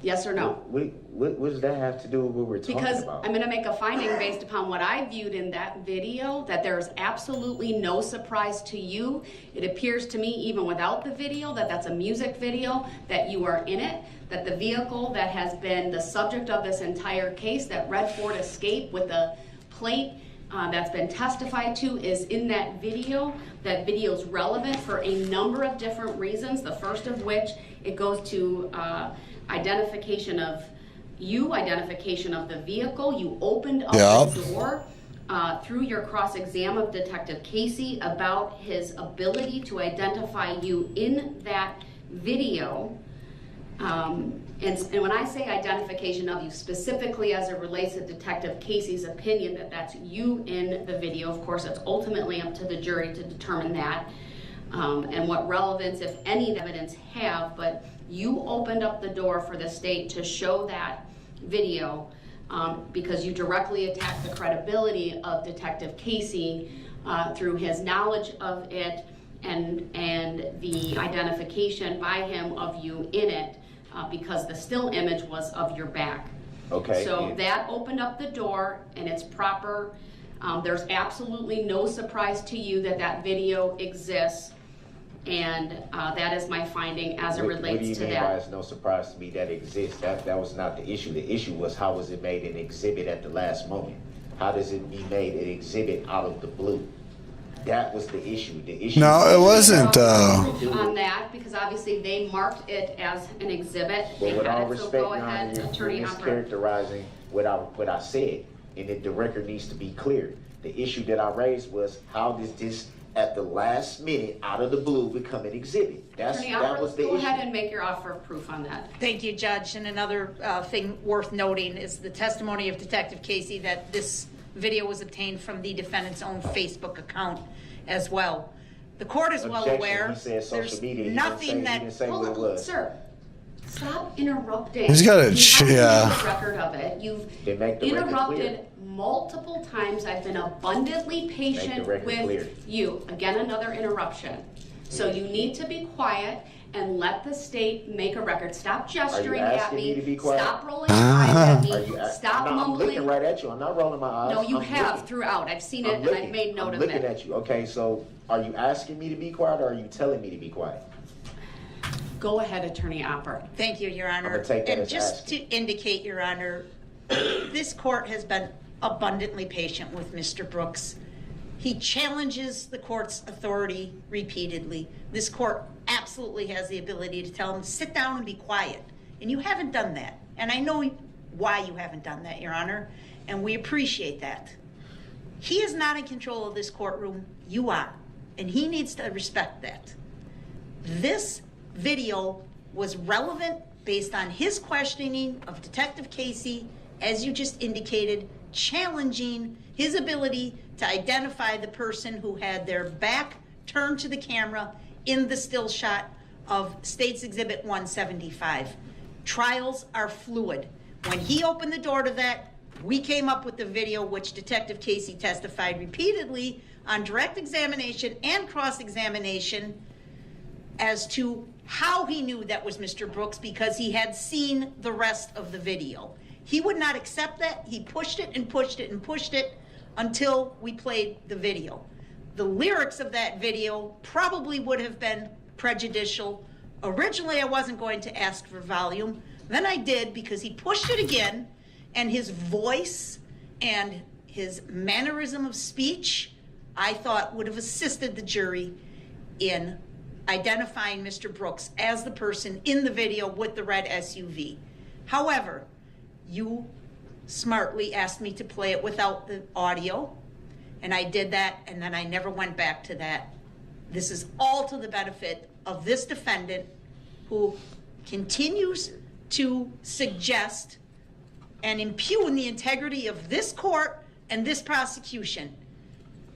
Yes or no? What does that have to do with what we're talking Because about? I'm going to make a finding based upon what I viewed in that video, that there's absolutely no surprise to you. It appears to me, even without the video, that that's a music video, that you are in it, that the vehicle that has been the subject of this entire case, that red Ford Escape with the plate that's been testified to, is in that video. That video is relevant for a number of different reasons, the first of which it goes to identification of you, identification of the vehicle. You opened up the door through your cross-exam of Detective Casey about his ability to identify you in that video. And when I say identification of you, specifically as it relates to Detective Casey's opinion that that's you in the video, of course, it's ultimately up to the jury to determine that and what relevance, if any, the evidence have, but you opened up the door for the state to show that video because you directly attacked the credibility of Detective Casey through his knowledge of it and the identification by him of you in it because the still image was of your back. Okay. So that opened up the door and it's proper. There's absolutely no surprise to you that that video exists. And that is my finding as it relates to that. What do you mean by it's no surprise to me that it exists? That was not the issue. The issue was how was it made an exhibit at the last moment? How does it be made an exhibit out of the blue? That was the issue. The issue. No, it wasn't. On that, because obviously they marked it as an exhibit. But with all respect, go Your ahead, Honor, Attorney you're Hopper. mischaracterizing what I said, and the record needs to be clear. The issue that I raised was how does this, at the last minute, out of the blue, become an exhibit? Attorney That Hopper, was the go issue. ahead and make your offer of proof on that. Thank you, Judge. And another thing worth noting is the testimony of Detective Casey that this video was obtained from the defendant's own Facebook account as well. The court is well Objection. aware. He said social There's media. He nothing that. didn't say what it was. Sir, stop interrupting. He's got a You have yeah. the record of it. You've Then make the record interrupted clear. multiple times. I've been abundantly patient record with clear. you. Again, another interruption. So you need to be quiet and let the state make a record. Stop gesturing at asking me. me to be quiet? Stop rolling your eyes at me. Are you Stop I'm mumbling. looking right at you. I'm not rolling my eyes. No, you I'm have looking. throughout. I've seen it I'm and looking. I've made note I'm of looking it. at you. Okay, so are you asking me to be quiet or are you telling me to be quiet? Go ahead, Attorney Hopper. Thank you, Your Honor. gonna take that And as just to indicate, Your Honor, this court has been abundantly patient with Mr. Brooks. He challenges the court's authority repeatedly. This court absolutely has the ability to tell him, sit down and be quiet. And you haven't done that. And I know why you haven't done that, Your Honor, and we appreciate that. He is not in control of this courtroom. You are. And he needs to respect that. This video was relevant based on his questioning of Detective Casey, as you just indicated, challenging his ability to identify the person who had their back turned to the camera in the still shot of State's Exhibit 175. Trials are fluid. When he opened the door to that, we came up with the video which Detective Casey testified repeatedly on direct examination and cross-examination as to how he knew that was Mr. Brooks, because he had seen the rest of the video. He would not accept that. He pushed it and pushed it and pushed it until we played the video. The lyrics of that video probably would have been prejudicial. Originally, I wasn't going to ask for volume. Then I did, because he pushed it again, and his voice and his mannerism of speech, I thought would have assisted the jury in identifying Mr. Brooks as the person in the video with the red SUV. However, you smartly asked me to play it without the audio, and I did that, and then I never went back to that. This is all to the benefit of this defendant, who continues to suggest and impugn the integrity of this court and this prosecution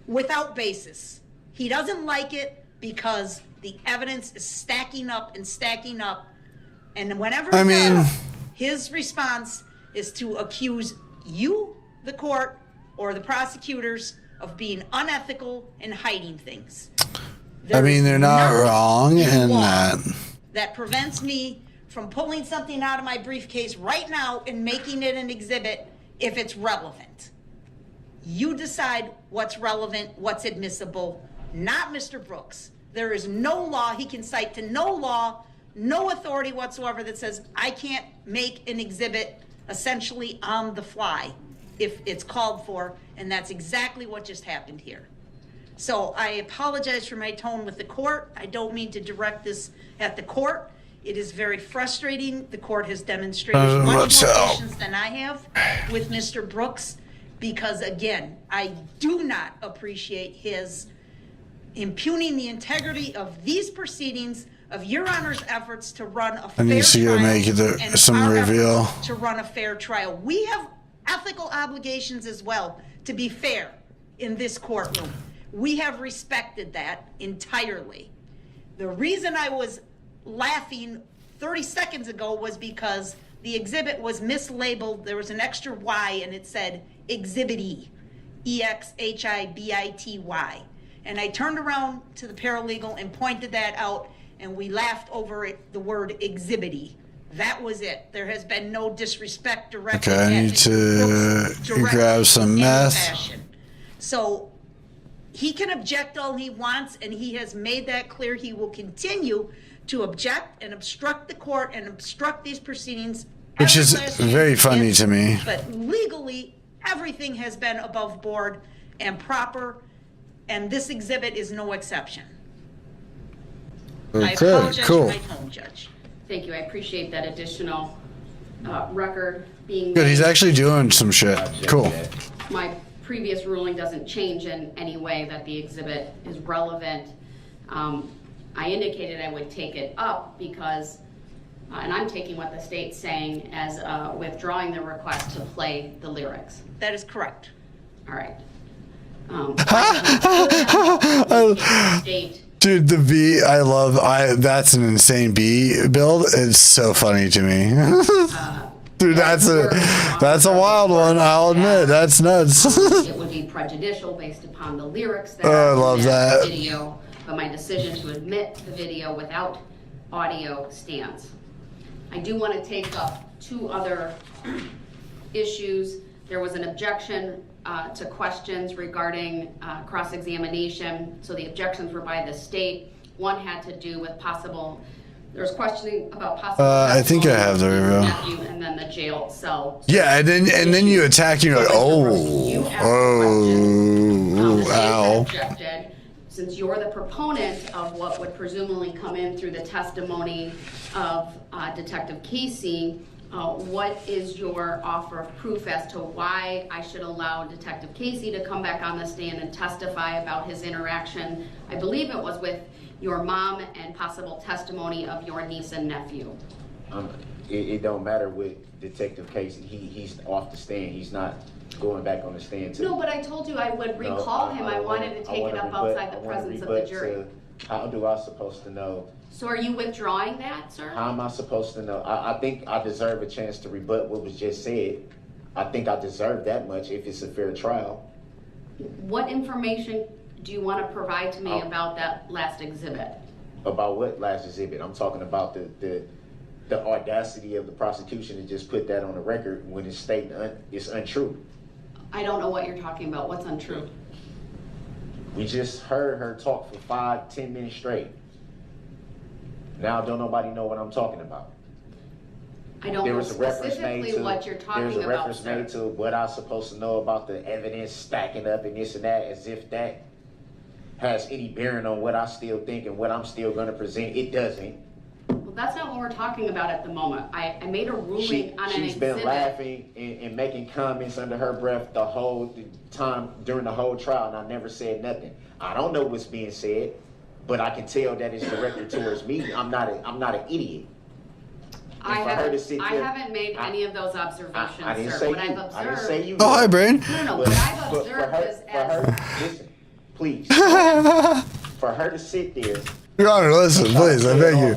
without basis. He doesn't like it because the evidence is stacking up and stacking up, and whenever his response is to accuse you, the court, or the prosecutors of being unethical and hiding things. I mean, they're not wrong in that. That prevents me from pulling something out of my briefcase right now and making it an exhibit if it's relevant. You decide what's relevant, what's admissible, not Mr. Brooks. There is no law, he can cite to no law, no authority whatsoever that says I can't make an exhibit essentially on the fly if it's called for, and that's exactly what just happened here. So I apologize for my tone with the court. I don't mean to direct this at the court. It is very frustrating. The court has demonstrated much more patience than I have with Mr. Brooks, because again, I do not appreciate his impugning the integrity of these proceedings, of Your Honor's efforts to run a fair trial. I need to go make some reveal. To run a fair trial. We have ethical obligations as well to be fair in this courtroom. We have respected that entirely. The reason I was laughing 30 seconds ago was because the exhibit was mislabeled. There was an extra Y and it said Exhibit E, EXHIBITY. And I turned around to the paralegal and pointed that out, and we laughed over it, the word exhibity. That was it. There has been no disrespect directed Okay, I need to grab some meth. So he can object all he wants, and he has made that clear. He will continue to object and obstruct the court and obstruct these proceedings. Which is very funny to me. But legally, everything has been above board and proper, and this exhibit is no exception. I apologize for my tone, Judge. Thank you. I appreciate that additional record being Good, he's made. actually doing some shit. Cool. My previous ruling doesn't change in any way that the exhibit is relevant. I indicated I would take it up because, and I'm taking what the state's saying as withdrawing the request to play the lyrics. That is correct. All right. Dude, the B, that's an insane B build. It's so funny to me. Dude, that's a wild one. I'll admit, that's nuts. It would be prejudicial based upon the lyrics that I are love in that. video, but my decision to admit the video without audio stands. I do want to take up two other issues. There was an objection to questions regarding cross-examination. So the objections were by the state. One had to do with there was questioning about possible. I think I have the review. nephew and then the jail cell. Yeah, and then you attack. You're like, ow. Objected, since you're the proponent of what would presumably come in through the testimony of Detective Casey, What is your offer of proof as to why I should allow Detective Casey to come back on the stand and testify about his interaction, I believe it was with your mom, and possible testimony of your niece and nephew? It don't matter with Detective Casey. He's off the stand. He's not going back on the stand too. No, but I told you I would recall him. I wanted to take it up outside the presence of the jury. How do I supposed to know? So are you withdrawing that, sir? How am I supposed to know? I think I deserve a chance to rebut what was just said. I think I deserve that much if it's a fair trial. What information do you want to provide to me about that last exhibit? About what last exhibit? I'm talking about the audacity of the prosecution to just put that on the record when it's stating it's untrue. I don't know what you're talking about. What's untrue? We just heard her talk for 5-10 minutes straight. Now don't nobody know what I'm talking about. I don't know specifically what you're talking about, There's a reference sir. made to what I'm supposed to know about the evidence stacking up and this and that, as if that has any bearing on what I still think and what I'm still going to present. It doesn't. Well, that's not what we're talking about at the moment. I made a ruling on an She's been exhibit. laughing and making comments under her breath the whole time during the whole trial, and I never said nothing. I don't know what's being said, but I can tell that it's directed towards me. I'm not an idiot. I haven't made any of those observations, I didn't sir. say What you. I've observed. I didn't say you. Oh, hi, Brain. No, what I've observed is listen, please. For her to sit there. Your Honor, listen, please, I beg you.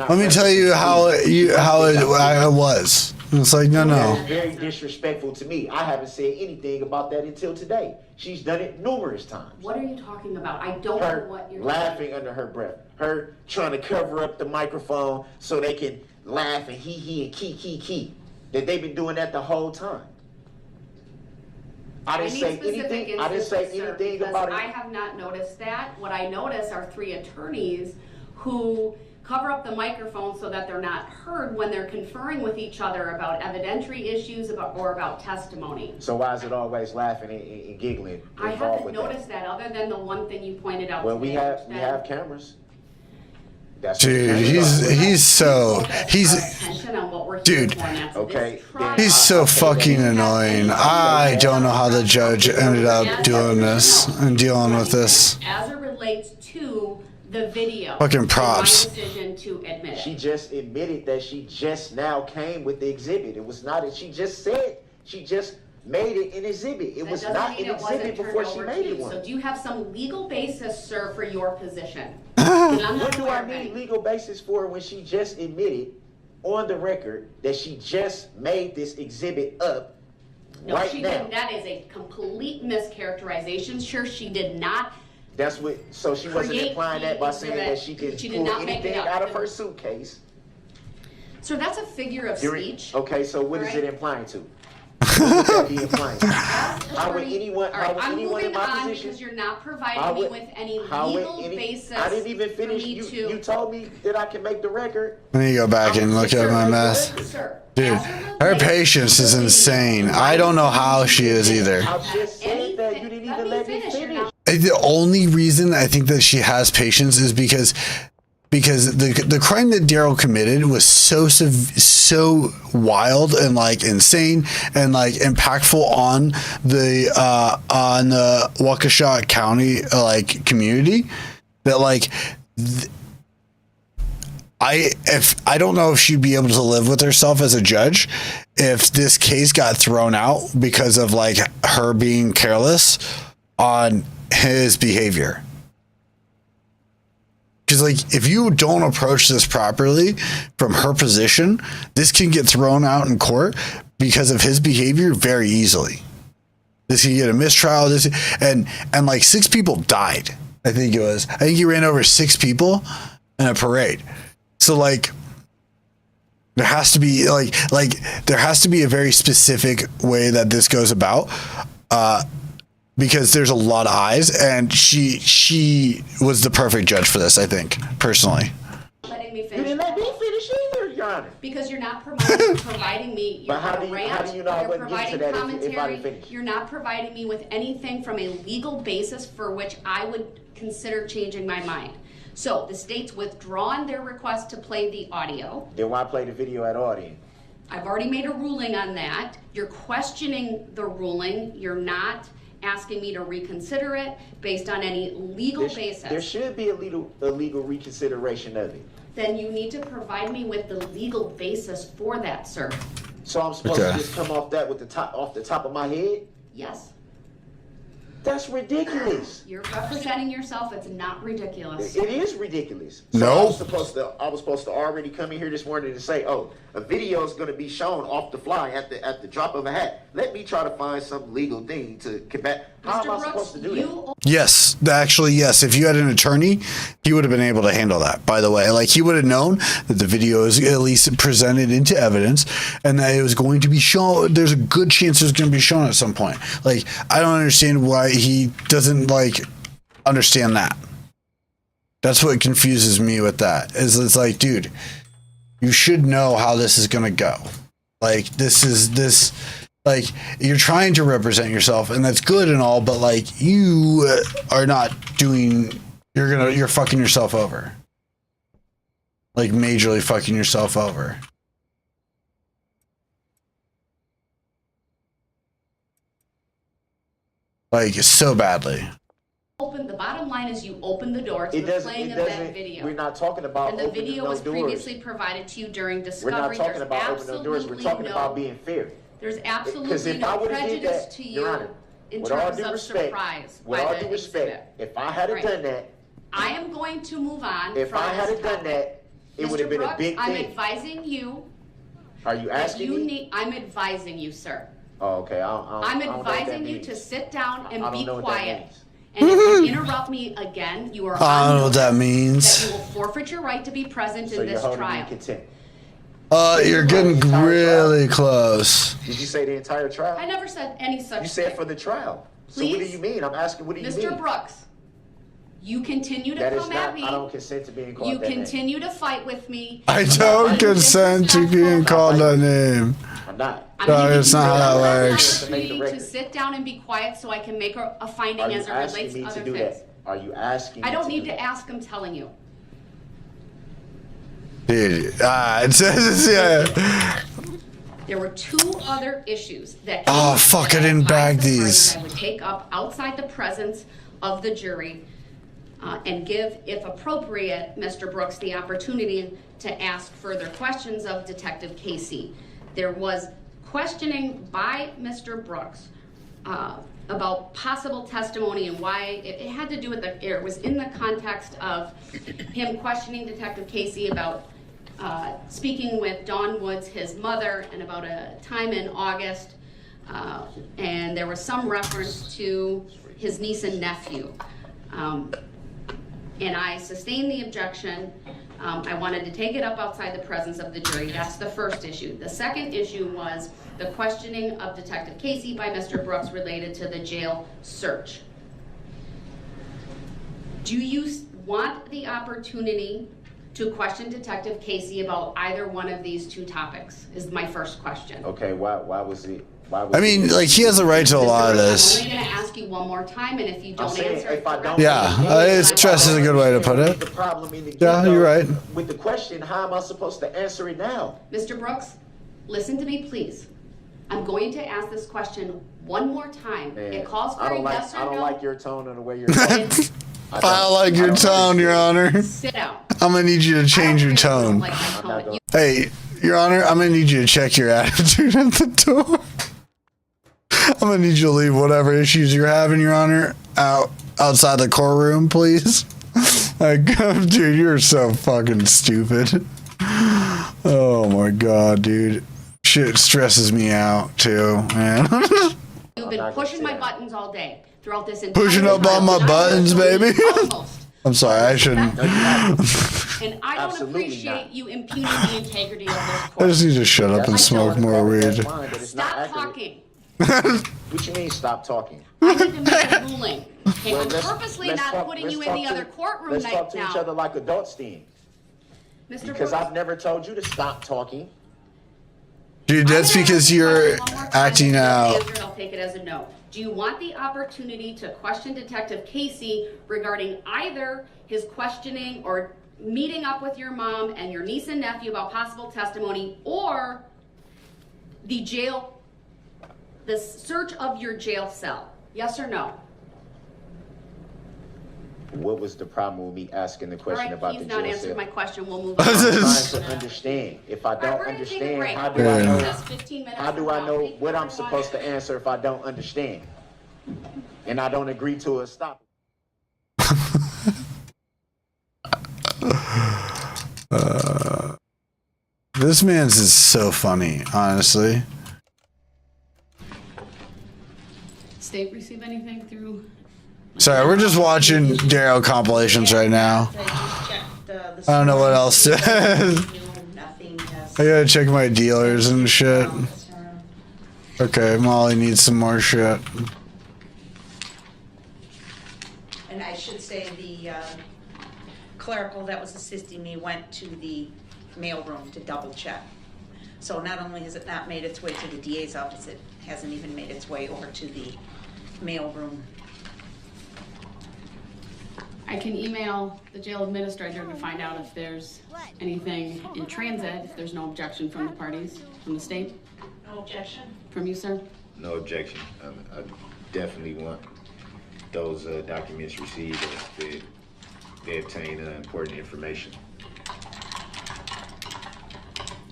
Let me tell you how it was. It's like, no. That's very disrespectful to me. I haven't said anything about that until today. She's done it numerous times. What are you talking about? I don't know what you're laughing under her breath. Her trying to cover up the microphone so they can laugh and hee and key. That they've been doing that the whole time. I didn't say anything. I didn't say anything about it. I have not noticed that. What I notice are 3 attorneys who cover up the microphone so that they're not heard when they're conferring with each other about evidentiary issues or about testimony. So why is it always laughing and giggling? I haven't noticed that other than the one thing you pointed out. Well, we today, have cameras. Dude, he's so fucking annoying. I don't know how the judge ended up doing this and dealing with this. As it relates to the video. Fucking props. My decision to admit it. She just admitted that she just now came with the exhibit. It was not that she just said she just made it an exhibit. It was not an exhibit before she made it one. So do you have some legal basis, sir, for your position? What do I need legal basis for when she just admitted on the record that she just made this exhibit up right she now? didn't. That is a complete mischaracterization. Sure, she did not. That's what. So she wasn't implying that by saying that she could pull anything out of her suitcase. So that's a figure of speech. Okay, so what is it implying to? What would that be implying to? How would anyone in my position? Because you're not providing me with any legal basis. I didn't even finish. You told me that I can make the record. Let me go back and look at my mess. Dude, her patience is insane. I don't know how she is either. I just said that you didn't even let me finish. The only reason I think that she has patience is because the crime that Daryl committed was so wild and like insane and like impactful on the Waukesha County like community that like I don't know if she'd be able to live with herself as a judge if this case got thrown out because of like her being careless on his behavior. Because, like, if you don't approach this properly from her position, this can get thrown out in court because of his behavior very easily. This can get a mistrial. And like 6 people died. I think it was. I think he ran over 6 people in a parade. So, like, there has to be there has to be a very specific way that this goes about. Because there's a lot of eyes, and she was the perfect judge for this, I think, personally. Letting me finish. You didn't let me finish either, Your Honor. Because you're not providing me. But how do you know I wouldn't get to that if I didn't finish? You're not providing me with anything from a legal basis for which I would consider changing my mind. So the state's withdrawn their request to play the audio. Then why play the video at all then? I've already made a ruling on that. You're questioning the ruling. You're not asking me to reconsider it based on any legal basis. There should be a legal reconsideration of it. Then you need to provide me with the legal basis for that, sir. So I'm supposed to just come off that off the top of my head? Yes. That's ridiculous. You're representing yourself. It's not ridiculous. It is ridiculous. So No. I was supposed to already come in here this morning and say, oh, a video is going to be shown off the fly at the drop of a hat. Let me try to find some legal thing to combat. How am I supposed to do that? Yes, actually, yes. If you had an attorney, he would have been able to handle that, by the way. Like, he would have known that the video is at least presented into evidence and that it was going to be shown. There's a good chance it's going to be shown at some point. Like, I don't understand why he doesn't, like, understand that. That's what confuses me with that. Is it's like, dude, you should know how this is going to go. Like, like, you're trying to represent yourself, and that's good and all, but like, you are not doing. You're fucking yourself over. Like, majorly fucking yourself over. Like, so badly. The bottom line is you open the door to the playing of that video. We're not talking about And the opening video no was doors. previously provided to you during We're discovery. not talking There's about opening no doors. We're talking about being fair. There's Because absolutely if I no would have did prejudice that, to Your you Honor, in with all terms due of respect, surprise with by all the due respect, exhibit. if I had Right. done that, I am going to move on if from I had this done topic. that, it would have Mr. been a Brooks, big I'm thing. advising you Are you that asking you me? need. I'm advising you, sir. Oh, okay. I'm I don't know what that advising you means. to sit down and I don't be know what that quiet. means. And if you interrupt me again, you are I don't on know what that notice means. that you will forfeit your right to be present So in you're this holding me in trial. contempt. You're getting really close. Did you say the entire trial? I never said any such You said thing. for the trial. So what do Please? you mean? I'm asking, what do you mean? Mr. Brooks, you continue to That is come not, at me. I don't consent to being called You that name. continue to fight with me. I don't consent to being called that name. I'm not. No, it's not how that works. Opportunity to sit down and be quiet so I can make a finding Are you as it asking relates me to to other do things. that? Are you asking me I don't need do to ask, I'm telling you. Dude, it says, yeah. There were two other issues that Oh, fuck, I didn't bag these. I would take up outside the presence of the jury and give, if appropriate, Mr. Brooks the opportunity to ask further questions of Detective Casey. There was questioning by Mr. Brooks about possible testimony and why it had to do with it was in the context of him questioning Detective Casey about speaking with Dawn Woods, his mother, and about a time in August, and there was some reference to his niece and nephew. And I sustained the objection. I wanted to take it up outside the presence of the jury. That's the first issue. The second issue was the questioning of Detective Casey by Mr. Brooks related to the jail search. Do you want the opportunity to question Detective Casey about either one of these two topics, is my first question. Okay, why was it? I mean, like, he has the right to a lot of this. I'm only going to ask you one more time, and if you don't saying, answer if I don't Yeah, stress is a good way to put it. The problem in the Yeah, you're right. With the question, how am I supposed to answer it now? Mr. Brooks, listen to me, please. I'm going to ask this question one more time. Man, It calls for I a don't like, yes or I don't no. like your tone and the way you're talking. I don't like your tone, Your Honor. Sit down. I'm gonna need you to change your tone. Like my tone. You- Hey, Your Honor, I'm gonna need you to check your attitude at the door. I'm gonna need you to leave whatever issues you're having, Your Honor, outside the courtroom, please. Like, dude, you're so fucking stupid. Oh my god, dude. Shit stresses me out too, man. You've been pushing my buttons all day throughout this entire Pushing up on my buttons, baby. I'm sorry, I shouldn't. And I don't appreciate you impugning the integrity of this I court. just need to shut up and smoke more weed. Stop talking. What you mean, stop talking? I need to make a ruling. Okay, Well, I'm let's- purposely let's not talk- putting let's you in talk the to- other courtroom Let's right talk to now. each other like adults then. Mr. Because Brooks, I've never told you to stop talking. Dude, that's because you're acting out. answer, I'll take it as a no. Do you want the opportunity to question Detective Casey regarding either his questioning or meeting up with your mom and your niece and nephew about possible testimony, or the jail, the search of your jail cell? Yes or no? What was the problem with me asking the All question right, about he's the not jail answered cell? my question. We'll move on. I'm trying to understand. If I don't We're gonna take a understand, break. how We're do I gonna know? recess 15 minutes How do from I now. know Thank you, what I'm everyone. supposed to answer if I don't understand? And I don't agree to a stop. This man's is so funny, honestly. State receive anything through? Sorry, we're just watching Daryl compilations right now. I don't know what else to. I gotta check my dealers and shit. Okay, Molly needs some more shit. And I should say the clerical that was assisting me went to the mailroom to double check. So not only has it not made its way to the DA's office, it hasn't even made its way over to the mailroom. I can email the jail administrator to find out if there's anything in transit, if there's no objection from the parties, from the state, No objection? from you, sir. No objection. I definitely want those documents received as they obtain important information.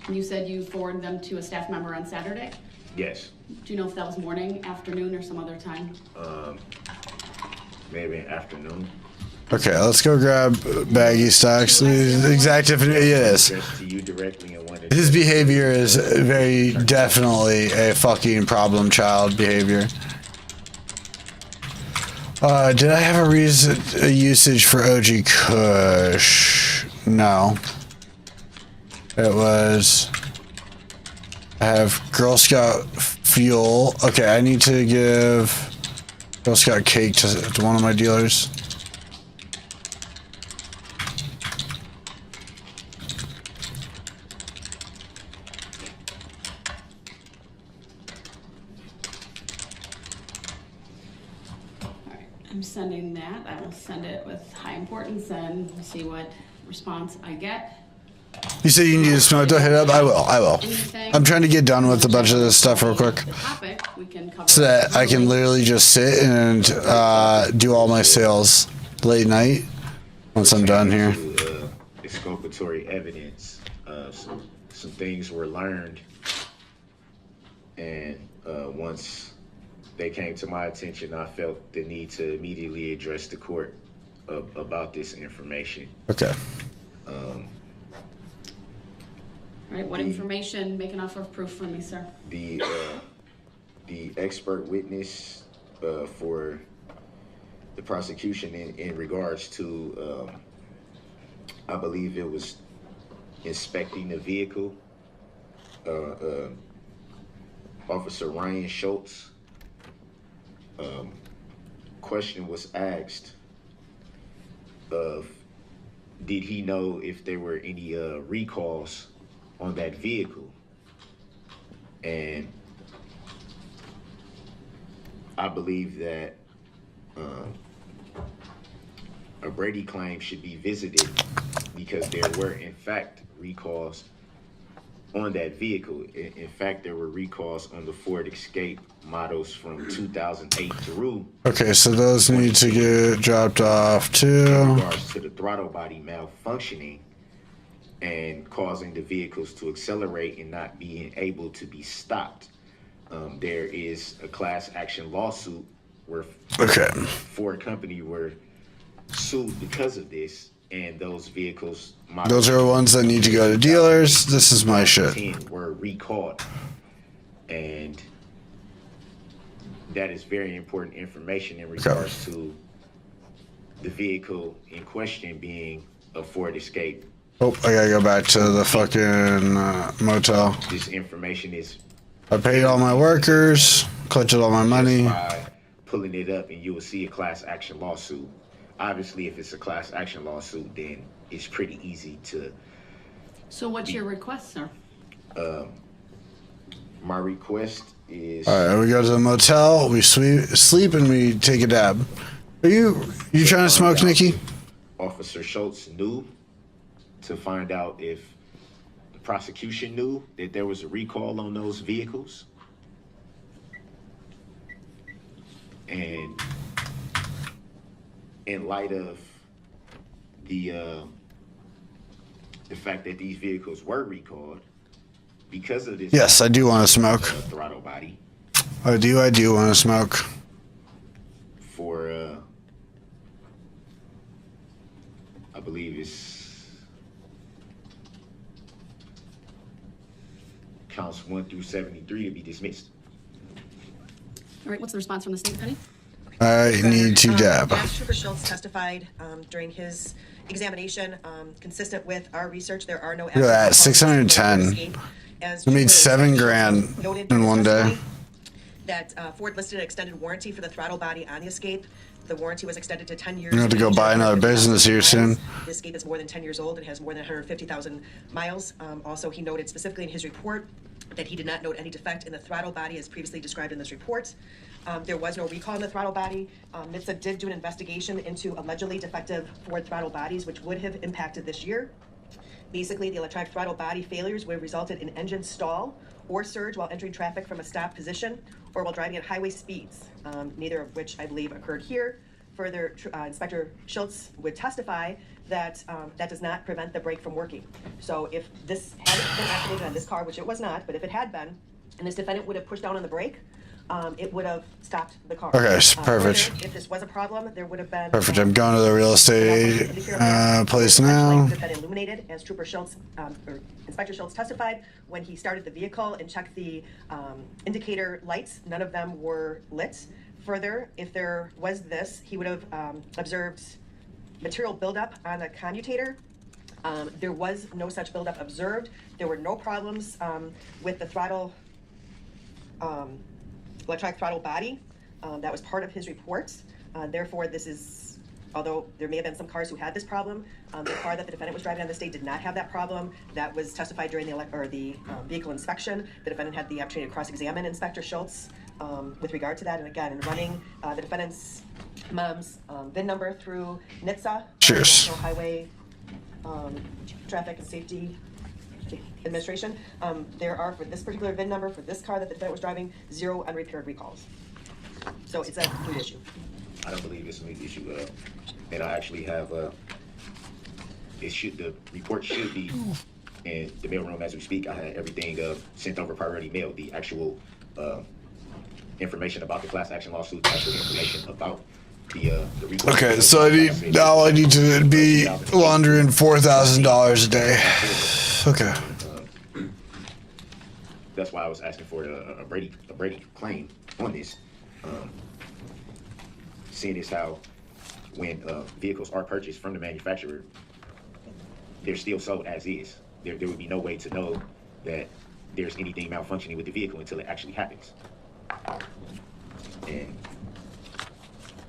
You said you forwarded them to a staff member on Saturday? Yes. Do you know if that was morning, afternoon, or some other time? Maybe afternoon. Okay, let's go grab baggy stocks. The exact definition, yes. Addressed to you directly and wanted His behavior is very definitely a fucking problem child behavior. Did I have a usage for OG Kush? No. It was. I have Girl Scout fuel. Okay, I need to give Girl Scout cake to one of my dealers. I'm sending that. I will send it with high importance and see what response I get. You say you need to smoke to hit up? I will. I'm trying to get done with a bunch of this stuff real quick. Topic we can cover. So that I can literally just sit and do all my sales late night once I'm done here. Exculpatory evidence. Some things were learned, and once they came to my attention, I felt the need to immediately address the court about this information. Okay. All right, what information, make an offer of proof for me, sir? The expert witness for the prosecution in regards to, I believe it was inspecting the vehicle, Officer Ryan Schultz. Question was asked of, did he know if there were any recalls on that vehicle? And I believe that a Brady claim should be visited because there were in fact recalls on that vehicle. In fact, there were recalls on the Ford Escape models from 2008 through. Okay, so those need to get dropped off In too. regards to the throttle body malfunctioning and causing the vehicles to accelerate and not being able to be stopped. There is a class action lawsuit where Ford Company were sued because of this, and those vehicles Those are the ones that need to go to dealers. This is my shit. were recalled, and that is very important information in regards to the vehicle in question being a Ford Escape. Oh, I gotta go back to the fucking motel. This information is I paid all my workers, collected all my money. by pulling it up, and you will see a class action lawsuit. Obviously, if it's a class action lawsuit, then it's pretty easy to. So what's your request, sir? My request is. All right, we go to the motel, we sleep, and we take a dab. Are you trying to smoke, Nikki? Officer Schultz knew, to find out if the prosecution knew that there was a recall on those vehicles. And in light of the fact that these vehicles were recalled, because of this. Yes, I do want to smoke. Throttle body. I do want to smoke. For, I believe it's counts 1 through 73 to be dismissed. All right, what's the response from the state attorney? I need to dab. As Trooper Schultz testified during his examination, consistent with our research, there are no. Look at that, 610. I made $7,000 in one day. That Ford listed an extended warranty for the throttle body on the Escape. The warranty was extended to 10 years. You have to go buy another business here soon. The Escape is more than 10 years old and has more than 150,000 miles. Also, he noted specifically in his report that he did not note any defect in the throttle body as previously described in this report. There was no recall in the throttle body. NHTSA did do an investigation into allegedly defective Ford throttle bodies, which would have impacted this year. Basically, the electronic throttle body failures would have resulted in engine stall or surge while entering traffic from a stop position or while driving at highway speeds, neither of which I believe occurred here. Further, Inspector Schultz would testify that that does not prevent the brake from working. So if this hadn't been activated on this car, which it was not, but if it had been, and this defendant would have pushed down on the brake, it would have stopped the car. Okay, perfect. Further, if this was a problem, there would have been. Perfect. I'm going to the real estate place now. Been illuminated, as Trooper Schultz or Inspector Schultz testified when he started the vehicle and checked the indicator lights. None of them were lit. Further, if there was this, he would have observed material buildup on the commutator. There was no such buildup observed. There were no problems with the throttle, electronic throttle body. That was part of his report. Therefore, this is, although there may have been some cars who had this problem, the car that the defendant was driving on the state did not have that problem. That was testified during the vehicle inspection. The defendant had the opportunity to cross-examine Inspector Schultz with regard to that. And again, in running the defendant's mom's VIN number through NHTSA, National Highway Traffic and Safety Administration, there are, for this particular VIN number, for this car that the defendant was driving, 0 unrepaired recalls. So it's a moot issue. I don't believe it's a moot issue, and I actually have, the report should be in the mailroom as we speak. I had everything sent over priority mail, the actual information about the class action lawsuit, the actual information about the recall. Okay, so I need to be laundering $4,000 a day. Okay. That's why I was asking for a Brady claim on this. Seeing as how when vehicles are purchased from the manufacturer, they're still sold as is. There would be no way to know that there's anything malfunctioning with the vehicle until it actually happens. And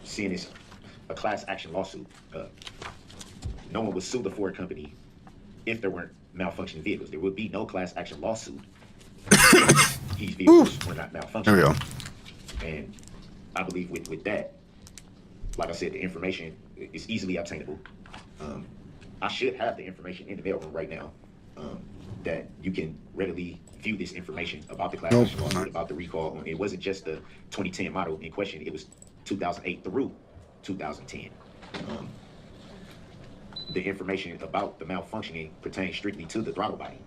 seeing as a class action lawsuit, no one would sue the Ford company if there weren't malfunctioning vehicles. There would be no class action lawsuit. These vehicles were not malfunctioning. There we go. And I believe with that, like I said, the information is easily obtainable. I should have the information in the mailroom right now that you can readily view this information about the class action lawsuit, about the recall. It wasn't just the 2010 model in question. It was 2008 through 2010. The information about the malfunctioning pertains strictly to the throttle body.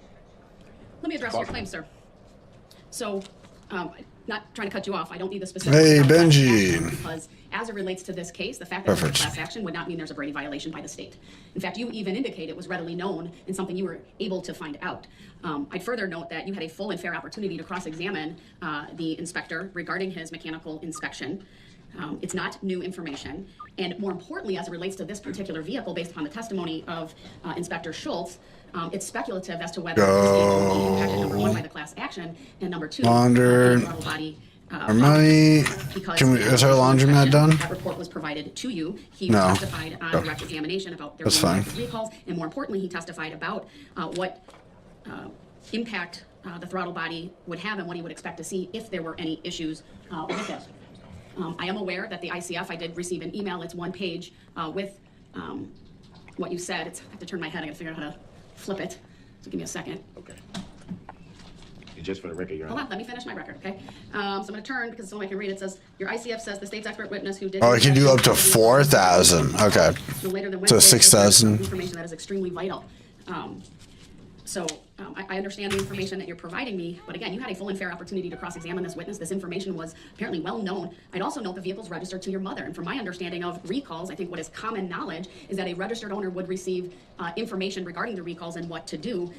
Let me address your claim, sir. So, not trying to cut you off, I don't need the specifics. Hey, Benji. Because as it relates to this case, the fact that there's a class action would not mean there's a Brady violation by the state. In fact, you even indicate it was readily known and something you were able to find out. I'd further note that you had a full and fair opportunity to cross-examine the inspector regarding his mechanical inspection. It's not new information. And more importantly, as it relates to this particular vehicle, based upon the testimony of Inspector Schultz, it's speculative as to whether this vehicle will be impacted, number one, by the class action, and number two, Launder throttle body. our money. Is our laundromat done? That report was provided to you. He testified on direct examination about their recalls, and more importantly, he testified about what impact the throttle body would have and what he would expect to see if there were any issues with it. I am aware that the ICF, I did receive an email, it's one page with what you said. I have to turn my head, I gotta figure out how to flip it. So give me a second. Okay. And just for the record, Your Hold Honor. on, let me finish my record, okay? So I'm gonna turn, because it's the only way I can read it. It says, your ICF says the state's expert witness who did. Oh, it can do up to 4,000. Okay. No later than So Wednesday, 6,000. Information that is extremely vital. I understand the information that you're providing me, but again, you had a full and fair opportunity to cross-examine this witness. This information was apparently well known. I'd also note the vehicle's registered to your mother, and from my understanding of recalls, I think what is common knowledge is that a registered owner would receive information regarding the recalls and what to do,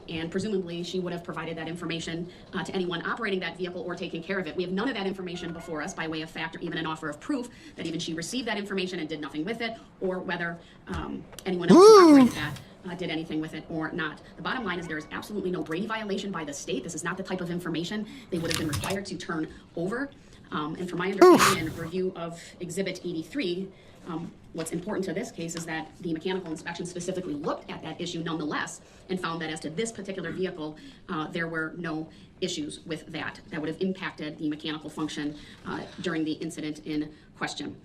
and presumably she would have provided that information to anyone operating that vehicle or taking care of it. We have none of that information before us by way of fact or even an offer of proof that even she received that information and did nothing with it, or whether anyone else who operated that did anything with it or not. The bottom line is there is absolutely no Brady violation by the state. This is not the type of information they would have been required to turn over. And from my understanding and review of Exhibit 83, what's important to this case is that the mechanical inspection specifically looked at that issue nonetheless and found that as to this particular vehicle, there were no issues with that would have impacted the mechanical function during the incident in question.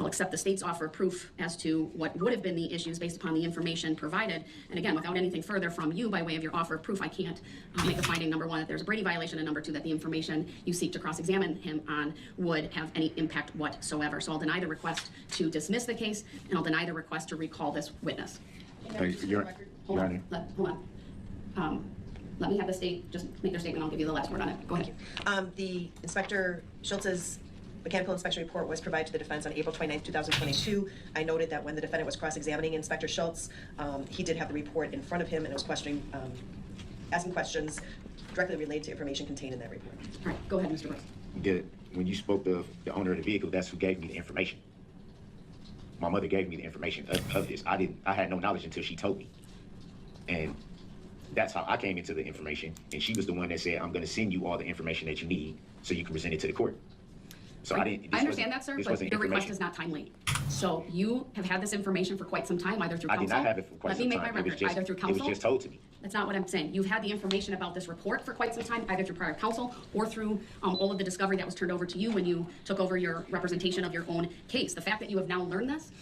I'll accept the state's offer of proof as to what would have been the issues based upon the information provided. And again, without anything further from you by way of your offer of proof, I can't make a finding, number one, that there's a Brady violation, and number two, that the information you seek to cross-examine him on would have any impact whatsoever. So I'll deny the request to dismiss the case, and I'll deny the request to recall this witness. Hold on. Let me have the state just make their statement. I'll give you the last word on it. Go ahead. The Inspector Schultz's mechanical inspection report was provided to the defense on April 29th, 2022. I noted that when the defendant was cross-examining Inspector Schultz, he did have the report in front of him and was asking questions directly related to information contained in that report. All right, go ahead, Mr. Brooks. When you spoke to the owner of the vehicle, that's who gave me the information. My mother gave me the information of this. I had no knowledge until she told me. And that's how I came into the information. And she was the one that said, I'm going to send you all the information that you need so you can present it to the court. So I understand that, sir, but your request is not timely. So you have had this information for quite some time, either through counsel. I did not have it for quite some time. Let me make my record. Either through counsel. It was just told to me. That's not what I'm saying. You've had the information about this report for quite some time, either through prior counsel or through all of the discovery that was turned over to you when you took over your representation of your own case. The fact that you have now learned this,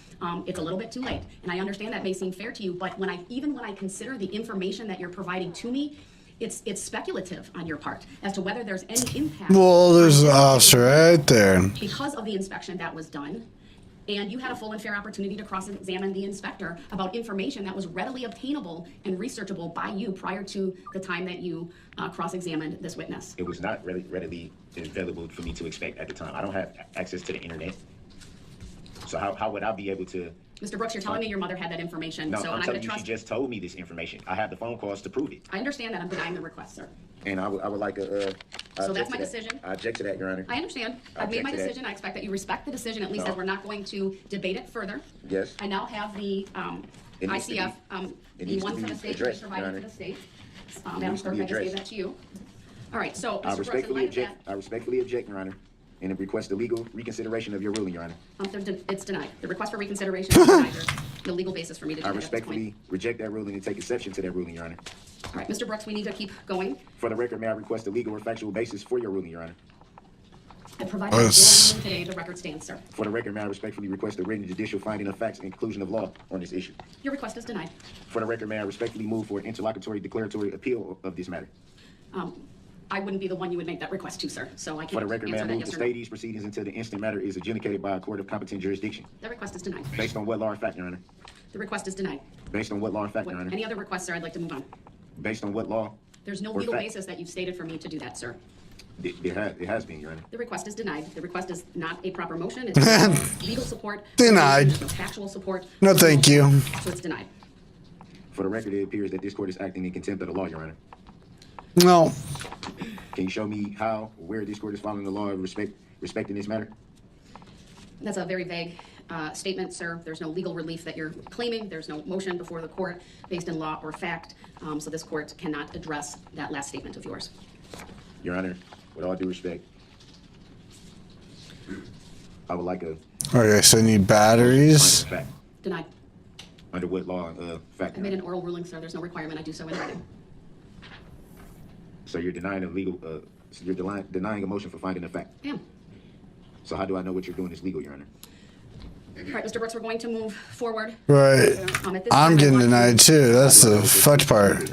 it's a little bit too late. And I understand that may seem fair to you, but even when I consider the information that you're providing to me, it's speculative on your part as to whether there's any impact. Well, there's an officer right there. Because of the inspection that was done, and you had a full and fair opportunity to cross-examine the inspector about information that was readily obtainable and researchable by you prior to the time that you cross-examined this witness. It was not readily available for me to expect at the time. I don't have access to the internet. So how would I be able to... Mr. Brooks, you're telling me your mother had that information. No, so I'm telling you she just told me this information. I have the phone calls to prove it. I understand that. I'm denying the request, sir. And I would like a... So that's my decision. I object to that, Your Honor. I understand. I've made my decision. I expect that you respect the decision, at least as we're not going to debate it further. Yes. I now have the ICF, the one from the state that is provided to the state. Madam Clerk, I just gave that to you. All right, so Mr. Brooks, in light of that... I respectfully object, Your Honor, and request a legal reconsideration of your ruling, Your Honor. It's denied. The request for reconsideration is denied. There's no legal basis for me to do that. I respectfully reject that ruling and take exception to that ruling, Your Honor. All right, Mr. Brooks, we need to keep going. For the record, may I request a legal or factual basis for your ruling, Your Honor? I provided your ruling today. The record stands, sir. For the record, may I respectfully request a written judicial finding of facts and conclusion of law on this issue? Your request is denied. For the record, may I respectfully move for an interlocutory declaratory appeal of this matter? I wouldn't be the one you would make that request to, sir, so I can't For the record, may I answer that move yes to or no. stay these proceedings until the instant matter is adjudicated by a court of competent jurisdiction? That request is denied. Based on what law and fact, Your Honor? The request is denied. Based on what law and fact, Your Honor? Any other requests, sir? I'd like to move on. Based on what law? There's no or legal fact? basis that you've stated for me to do that, sir. It has been, Your Honor. The request is denied. The request is not a proper motion. It's no legal support. Denied. There's no factual support. No, thank you. So it's denied. For the record, it appears that this court is acting in contempt of the law, Your Honor. No. Can you show me how, where this court is following the law of respecting this matter? That's a very vague statement, sir. There's no legal relief that you're claiming. There's no motion before the court based in law or fact. So this court cannot address that last statement of yours. Your Honor, with all due respect, I would like a... Okay, so I need batteries. Fact. Denied. Under what law fact? I made an oral ruling, sir. There's no requirement I do so in writing. So you're denying a legal... so you're denying a motion for finding a fact? I am. So how do I know what you're doing is legal, Your Honor? All right, Mr. Brooks, we're going to move forward. Right. At this I'm time, getting I want denied too. That's the fucked part.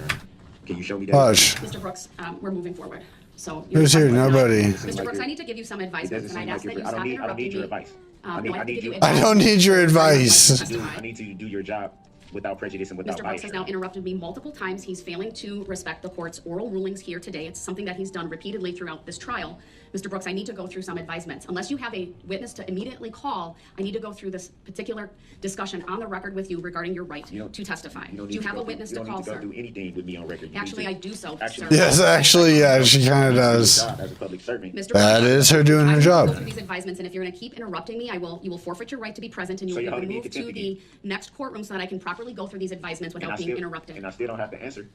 Can you show me that? Watch. Mr. Brooks, we're moving forward. So Who's here? Nobody. Mr. Brooks, I need to give you some advice, and I'd ask that you stop I don't interrupting need your me. advice. No, I have to give you I don't need your advice. I need to do your job without prejudice and without Mr. Brooks bias. has now interrupted me multiple times. He's failing to respect the court's oral rulings here today. It's something that he's done repeatedly throughout this trial. Mr. Brooks, I need to go through some advisements. Unless you have a witness to immediately call, I need to go through this particular discussion on the record with you regarding your right to testify. Do you have a witness to call, You sir? don't need to go through anything with me on record. Actually, I do so, sir. Yes, actually, yeah, she kind of does. As a public servant. Mr. That Brooks, is her doing her I will job. go through these advisements, and if you're going to keep interrupting me, you will forfeit your right to be present, and you So will you're be holding me in moved to contempt the next courtroom so that I can properly go through these advisements And without being interrupted. And I still don't have to answer.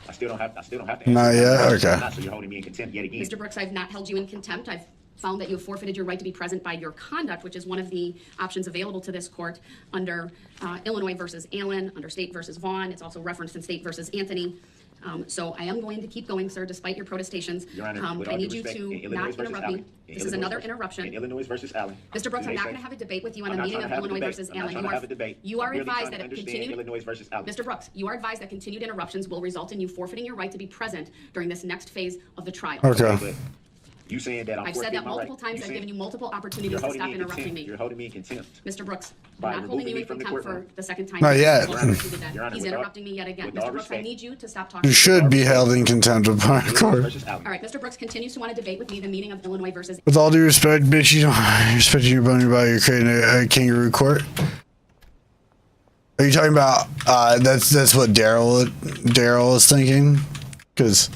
I still don't have to answer. Not yet? Okay. So you're holding me in contempt yet again. Mr. Brooks, I've not held you in contempt. I've found that you have forfeited your right to be present by your conduct, which is one of the options available to this court under Illinois versus Allen, under State versus Vaughn. It's also referenced in State versus Anthony. So I am going to keep going, sir, despite your protestations. Your Honor, with I all need due you respect, in to Illinois not versus interrupt Allen, me. in This is Illinois another versus- interruption. in Illinois versus Allen. Mr. Brooks, you I'm may not say- going to have a debate with you on I'm the not meaning trying of to have a Illinois debate. versus I'm not Allen. trying to have a debate. You are I'm really advised trying that to if understand continued Illinois versus Allen. Mr. Brooks, you are advised that continued interruptions will result in you forfeiting your right to be present during this next phase of the trial. Okay. But you saying that I'm I've said forfeiting that my right. multiple times. You I've saying- given you multiple You're opportunities to holding stop me in interrupting contempt. me. You're holding me in contempt. Mr. Brooks, By I'm not holding removing you me in from the contempt for courtroom. the second time. Not yet. He repeated that. Your Honor, He's with all- interrupting me yet again. with Mr. all Brooks, I respect. need you to stop talking. You should be held in contempt of my court. All right, Mr. Brooks continues to want to debate with me the meaning of Illinois versus. With all due respect, bitch, you don't respect your bone about you're creating a kangaroo court. Are you talking about that's what Daryl is thinking? Because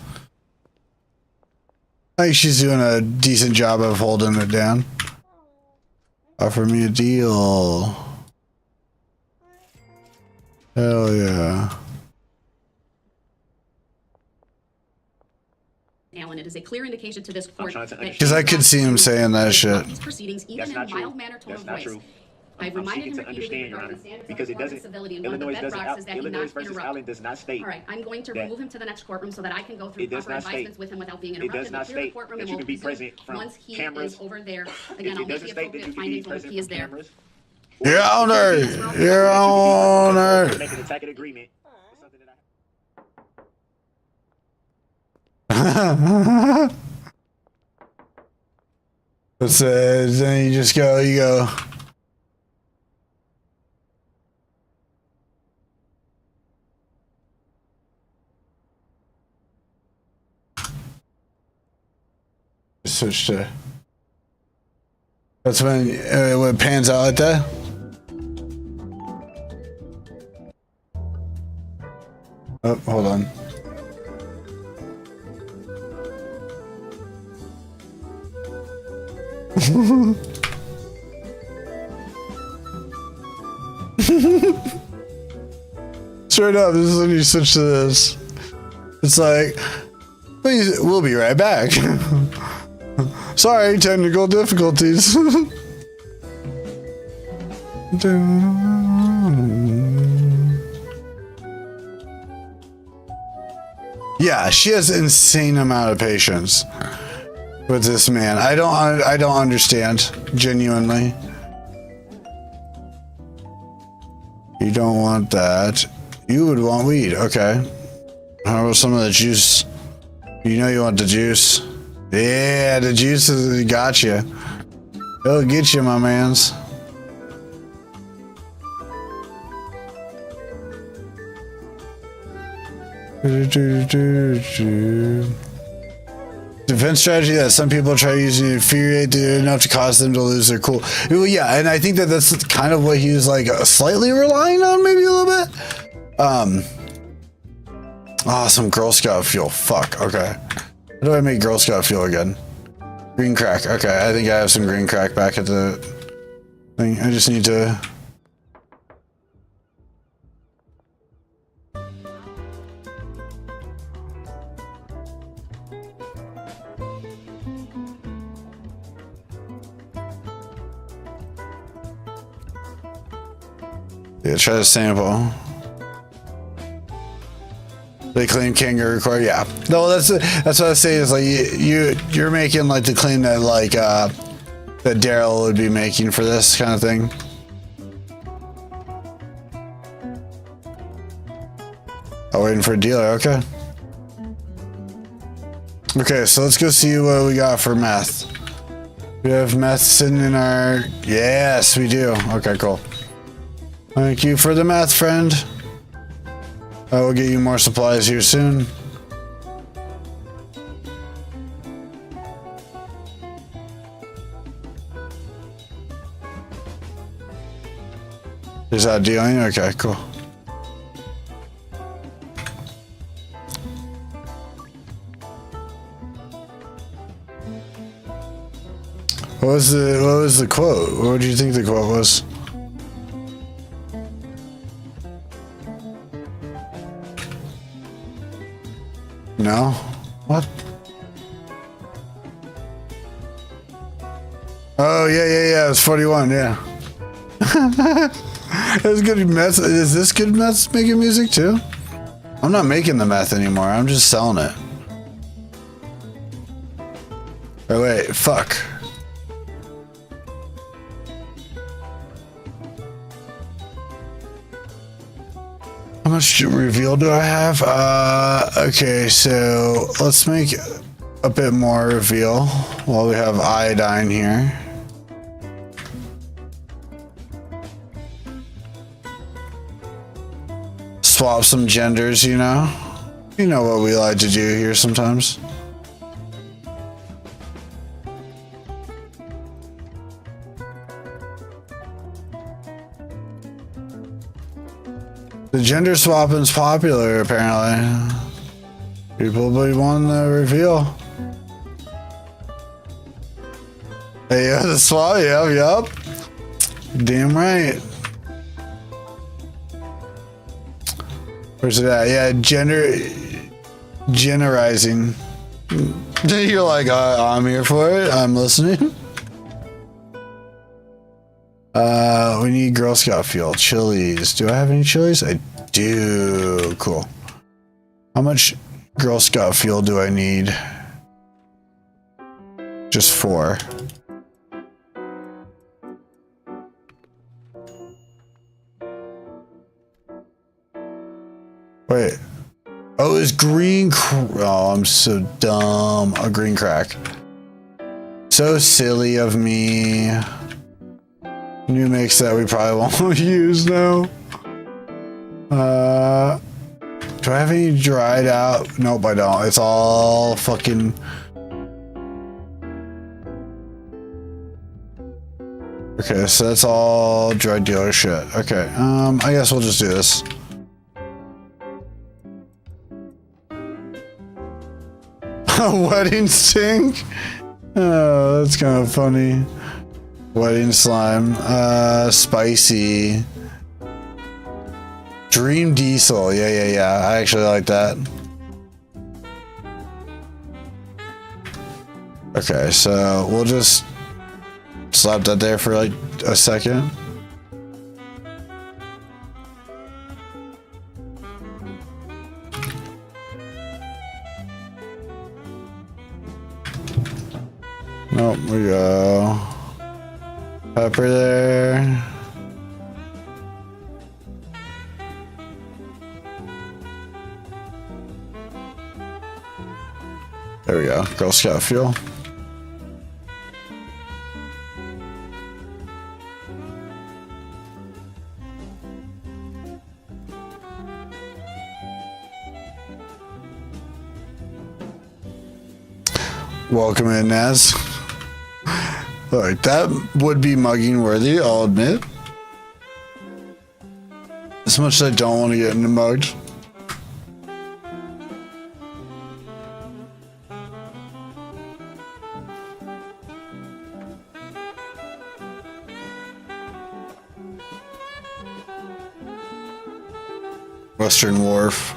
I think she's doing a decent job of holding it down. Offer me a deal. Hell yeah. Allen, it is a clear indication to this court trying to that Because I could see him saying that shit. these proceedings, even That's in a not true. mild manner tone That's of not voice. true. I've I'm reminded seeking him to repeatedly understand, Your regarding Honor, the standards because of it doesn't. civility, and one of the Illinois doesn't. bedrocks is that he Illinois not versus interrupt. Allen does not state. All right, I'm going to that- remove him to the next courtroom so that I can go through It does proper not state- advisements with him without being it interrupted. does not We'll clear the state courtroom that and you we'll can be resume present from once he cameras. is over there. If Again, I'll it make doesn't the state that appropriate you can be findings once present he is from there. cameras. Your Honor! Your Honor! Make an attack of agreement. That's it. Then you go. Switch to. That's when it pans out like that. Oh, hold on. Straight up, this is when you switch to this. It's like, we'll be right back. Sorry, technical difficulties. Yeah, she has insane amount of patience with this man. I don't understand, genuinely. You don't want that. You would want weed, okay. How about some of the juice? You know you want the juice. Yeah, the juice got you. It'll get you, my mans. Defense strategy that some people try using to infuriate enough to cause them to lose their cool. Well, yeah, and I think that that's kind of what he was like slightly relying on, maybe a little bit. Some Girl Scout fuel. Fuck. Okay. How do I make Girl Scout fuel again? Green crack. Okay, I think I have some green crack back at the thing. I just need to. Yeah, try to sample. They claim kangaroo court. Yeah. No, that's what I say is like you're making like the claim that like that Daryl would be making for this kind of thing. waiting for a dealer. Okay. Okay, so let's go see what we got for meth. We have meth sitting in our... Yes, we do. Okay, cool. Thank you for the meth, friend. I will get you more supplies here soon. Is that dealing? Okay, cool. What was the quote? What do you think the quote was? No? What? Oh yeah, it's 41, yeah. That's good meth. Is this good meth making music too? I'm not making the meth anymore, I'm just selling it. Oh wait, fuck. How much reveal do I have? Okay, so let's make a bit more reveal while we have iodine here. Swap some genders, you know? You know what we like to do here sometimes. The gender swapping's popular, apparently. People be wanting the reveal. Hey, yeah, the swap, yup. Damn right. Where's it at? Yeah, genderizing. You're like, I'm here for it. I'm listening. We need Girl Scout fuel. Chilies. Do I have any chilies? I do. Cool. How much Girl Scout fuel do I need? Just 4. Wait. Oh, it's green. Oh, I'm so dumb. A green crack. So silly of me. New mix that we probably won't use now. Do I have any dried out? Nope, I don't. It's all fucking... Okay, so that's all drug dealer shit. Okay, I guess we'll just do this. A wedding stink? Oh, that's kind of funny. Wedding slime. Spicy. Dream diesel. Yeah. I actually like that. Okay, so we'll just slap that there for like a second. Nope, we go. Pepper there. There we go. Girl Scout fuel. Welcome in, Naz. Alright, that would be mugging worthy, I'll admit. As much as I don't want to get into mugged. Western Wharf.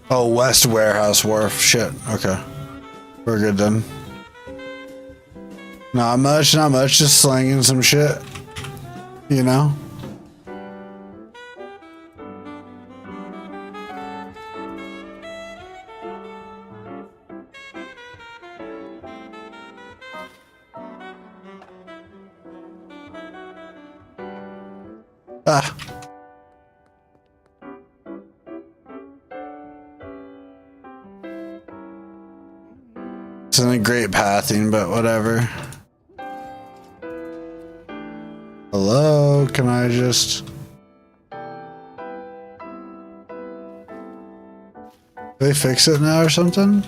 Oh, West Warehouse Wharf. Shit. Okay. We're good then. Not much. Just slanging some shit. You know? Ah. isn't great pathing, but whatever. Hello, can I just... Did they fix it now or something?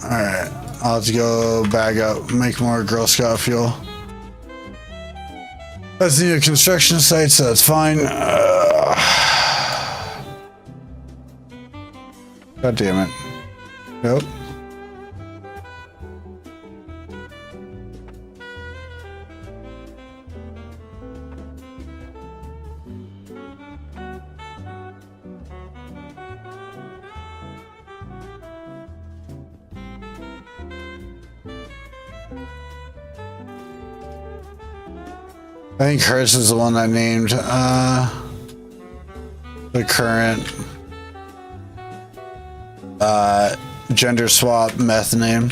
Alright. I'll have to go bag up, make more Girl Scout fuel. That's near construction site, so that's fine. God damn it. Nope. I think hers is the one I named the current gender swap meth name,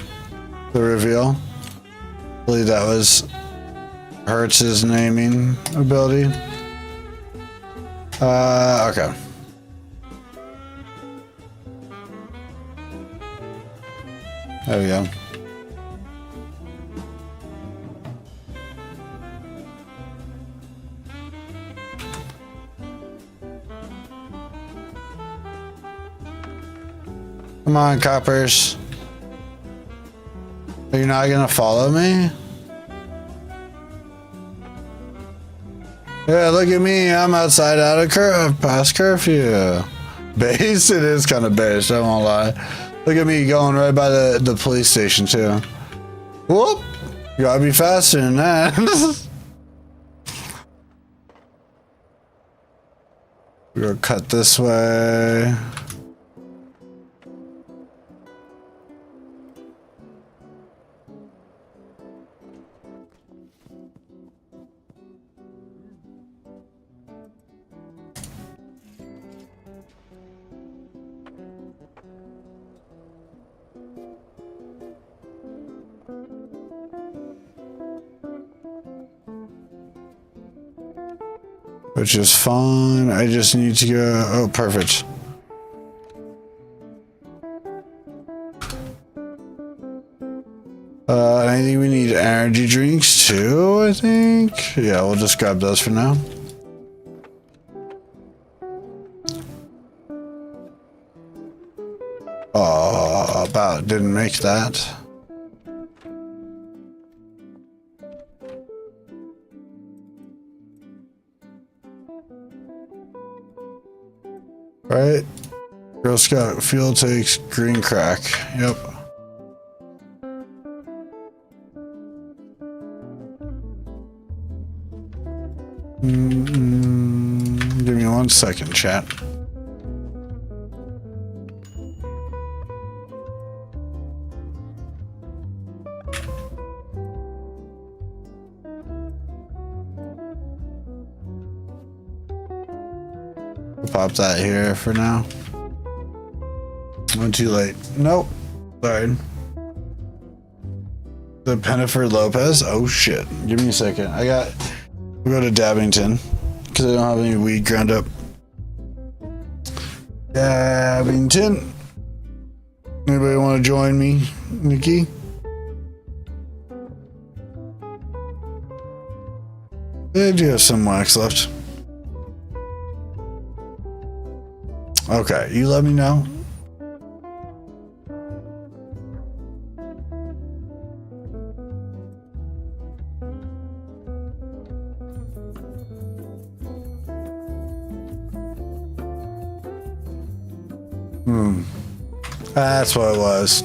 the reveal. I believe that was Hertz's naming ability. Okay. There we go. Come on, coppers. Are you not gonna follow me? Yeah, look at me. I'm outside out of past curfew. Base? It is kind of base, I won't lie. Look at me going right by the police station, too. Whoop! You gotta be faster than that. We're gonna cut this way. Which is fine. I just need to go. Oh, perfect. I think we need energy drinks too, I think. Yeah, we'll just grab those for now. Oh, about didn't make that. Right? Girl Scout fuel takes green crack. Yep. Give me 1 second, chat. Pop that here for now. I'm too late. Nope. Sorry. The Pennifer Lopez? Oh shit. Give me a second. We'll go to Dabbington because I don't have any weed ground up. Dabbington. Anybody want to join me, Nikki? I do have some wax left. Okay, you let me know. That's what it was.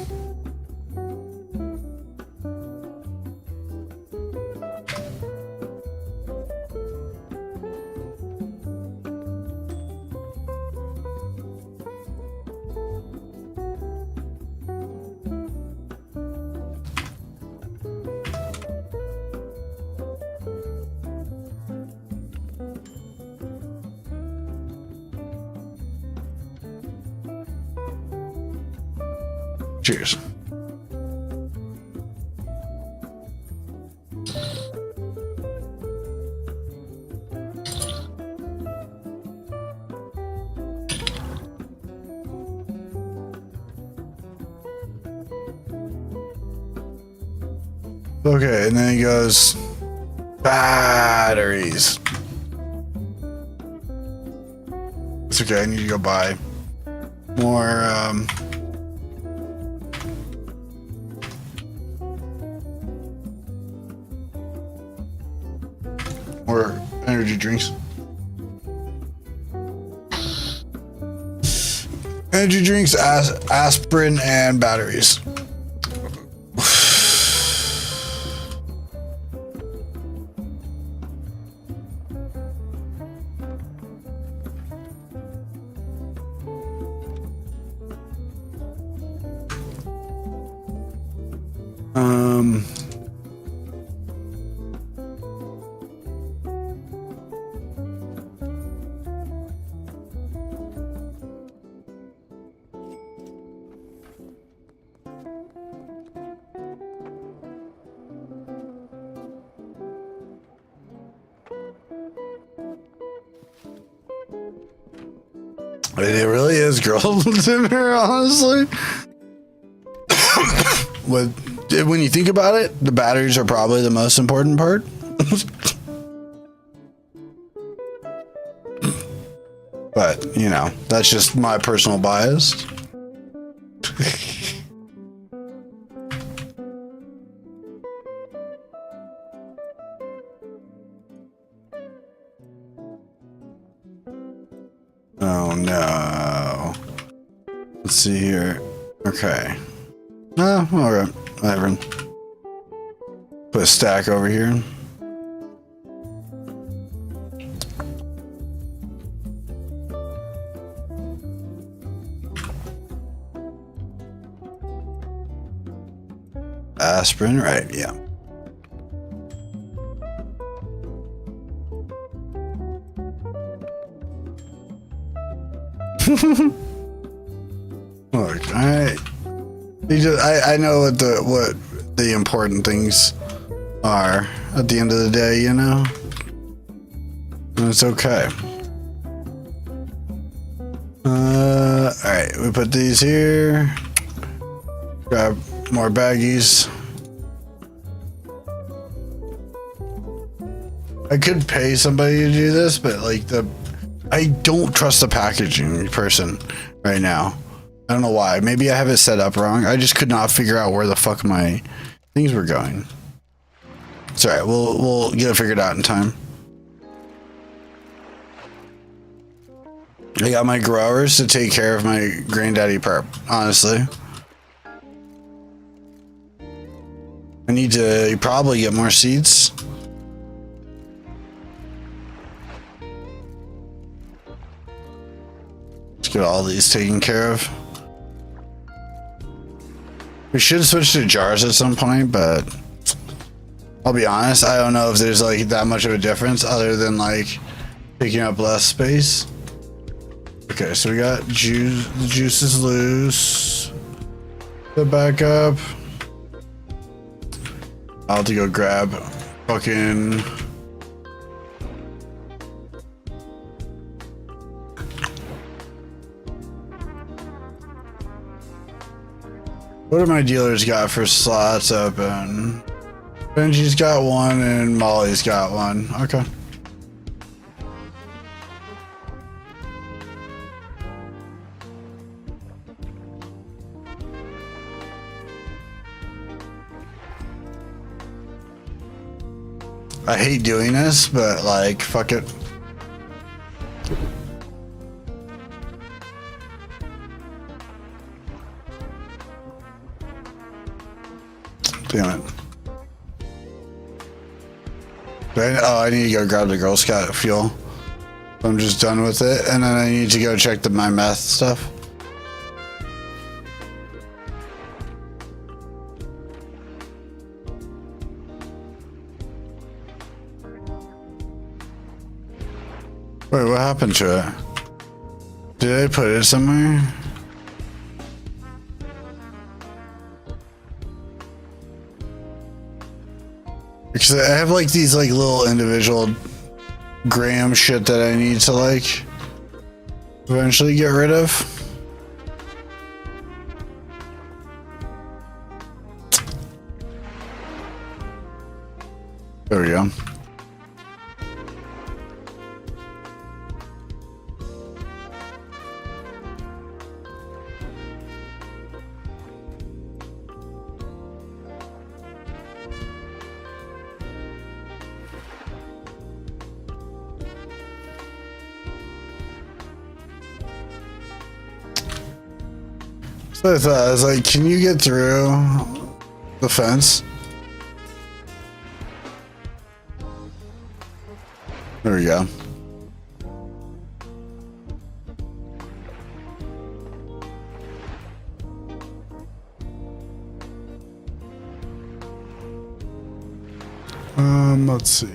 Cheers. Okay, and then he goes, batteries. It's okay, I need to go buy more, more energy drinks. Energy drinks, aspirin, and batteries. It really is girl dinner, honestly. When you think about it, the batteries are probably the most important part. But, you know, that's just my personal bias. Oh no. Let's see here. Okay. Oh, alright. Whatever. Put a stack over here. Aspirin, right, yeah. Look, I know what the important things are at the end of the day, you know? And it's okay. Alright, we put these here. Grab more baggies. I could pay somebody to do this, but like I don't trust the packaging person right now. I don't know why. Maybe I have it set up wrong. I just could not figure out where the fuck my things were going. It's alright, we'll get it figured out in time. I got my growers to take care of my granddaddy perp, honestly. I need to probably get more seeds. Let's get all these taken care of. We should switch to jars at some point, but I'll be honest, I don't know if there's like that much of a difference other than like taking up less space. Okay, so we got juice. The juice is loose. Put back up. I'll have to go grab fucking. What do my dealers got for slots open? Benji's got one and Molly's got one. Okay. I hate doing this, but like, fuck it. Damn it. I need to go grab the Girl Scout fuel. I'm just done with it, and then I need to go check my meth stuff. Wait, what happened to it? Did I put it somewhere? Cause I have like these like little individual gram shit that I need to like eventually get rid of. There we go. So I thought, I was like, can you get through the fence? There we go. Let's see.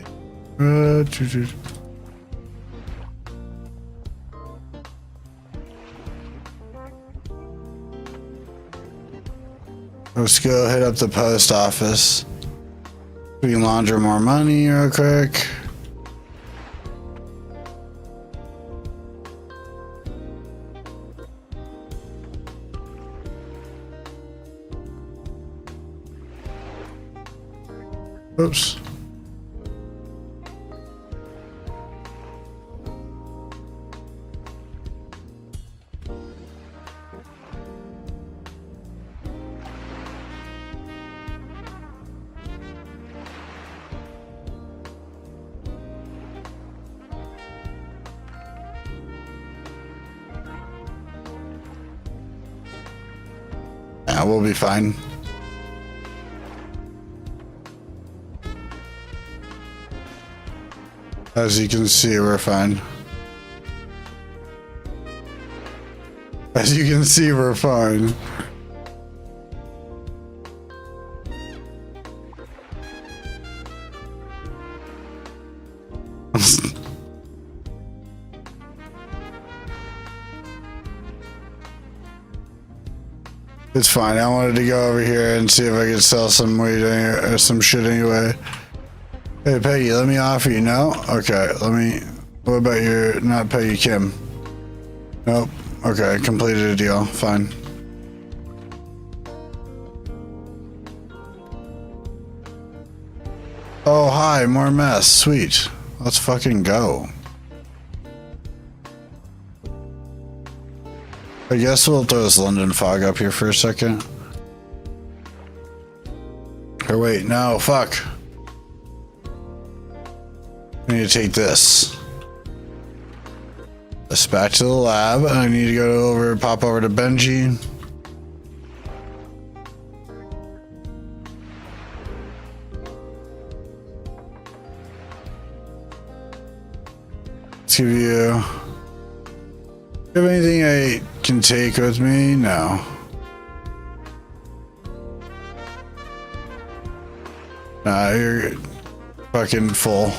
Let's go hit up the post office. We can launder more money real quick. Oops. Yeah, we'll be fine. As you can see, we're fine. As you can see, we're fine. It's fine. I wanted to go over here and see if I could sell some weed or some shit anyway. Hey, Peggy, let me offer you. No? Okay, let me... What about your... Not Peggy, Kim? Nope. Okay, completed a deal. Fine. Oh, hi. More mess. Sweet. Let's fucking go. I guess we'll throw this London fog up here for a second. Or wait, no, fuck. I need to take this. This back to the lab. I need to go over, pop over to Benji. Let's give you... Do you have anything I can take with me? No. Nah, you're fucking full.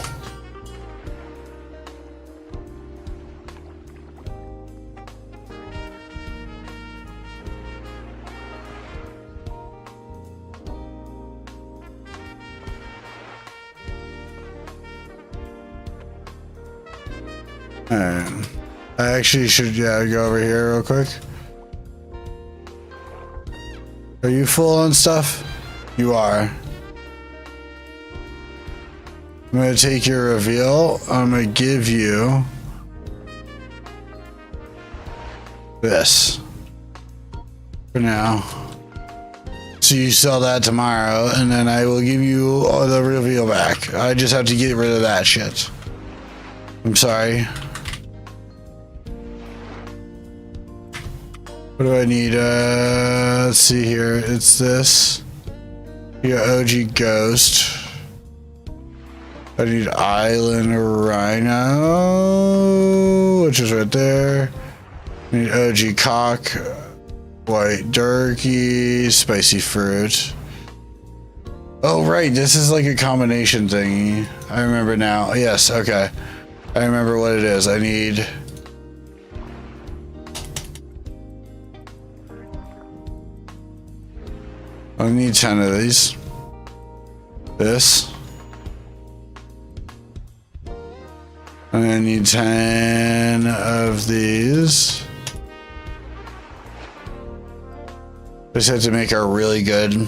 Alright. I actually should, yeah, go over here real quick. Are you full on stuff? You are. I'm gonna take your reveal. I'm gonna give you this for now. So you sell that tomorrow, and then I will give you all the reveal back. I just have to get rid of that shit. I'm sorry. What do I need? Let's see here. It's this. You got OG Ghost. I need Island Rhino, which is right there. I need OG Cock, White Durkey, Spicy Fruit. Oh, right. This is like a combination thingy. I remember now. Yes, okay. I remember what it is. I need... I need 10 of these. This. And I need 10 of these. Just have to make her really good.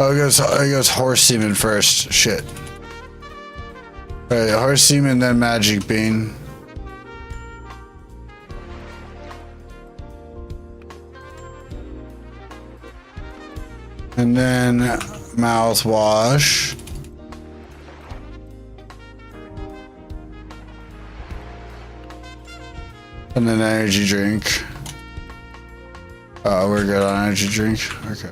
Oh, it goes horse semen first. Shit. Alright, horse semen, then magic bean. And then mouthwash. And then energy drink. Oh, we're good on energy drink? Okay.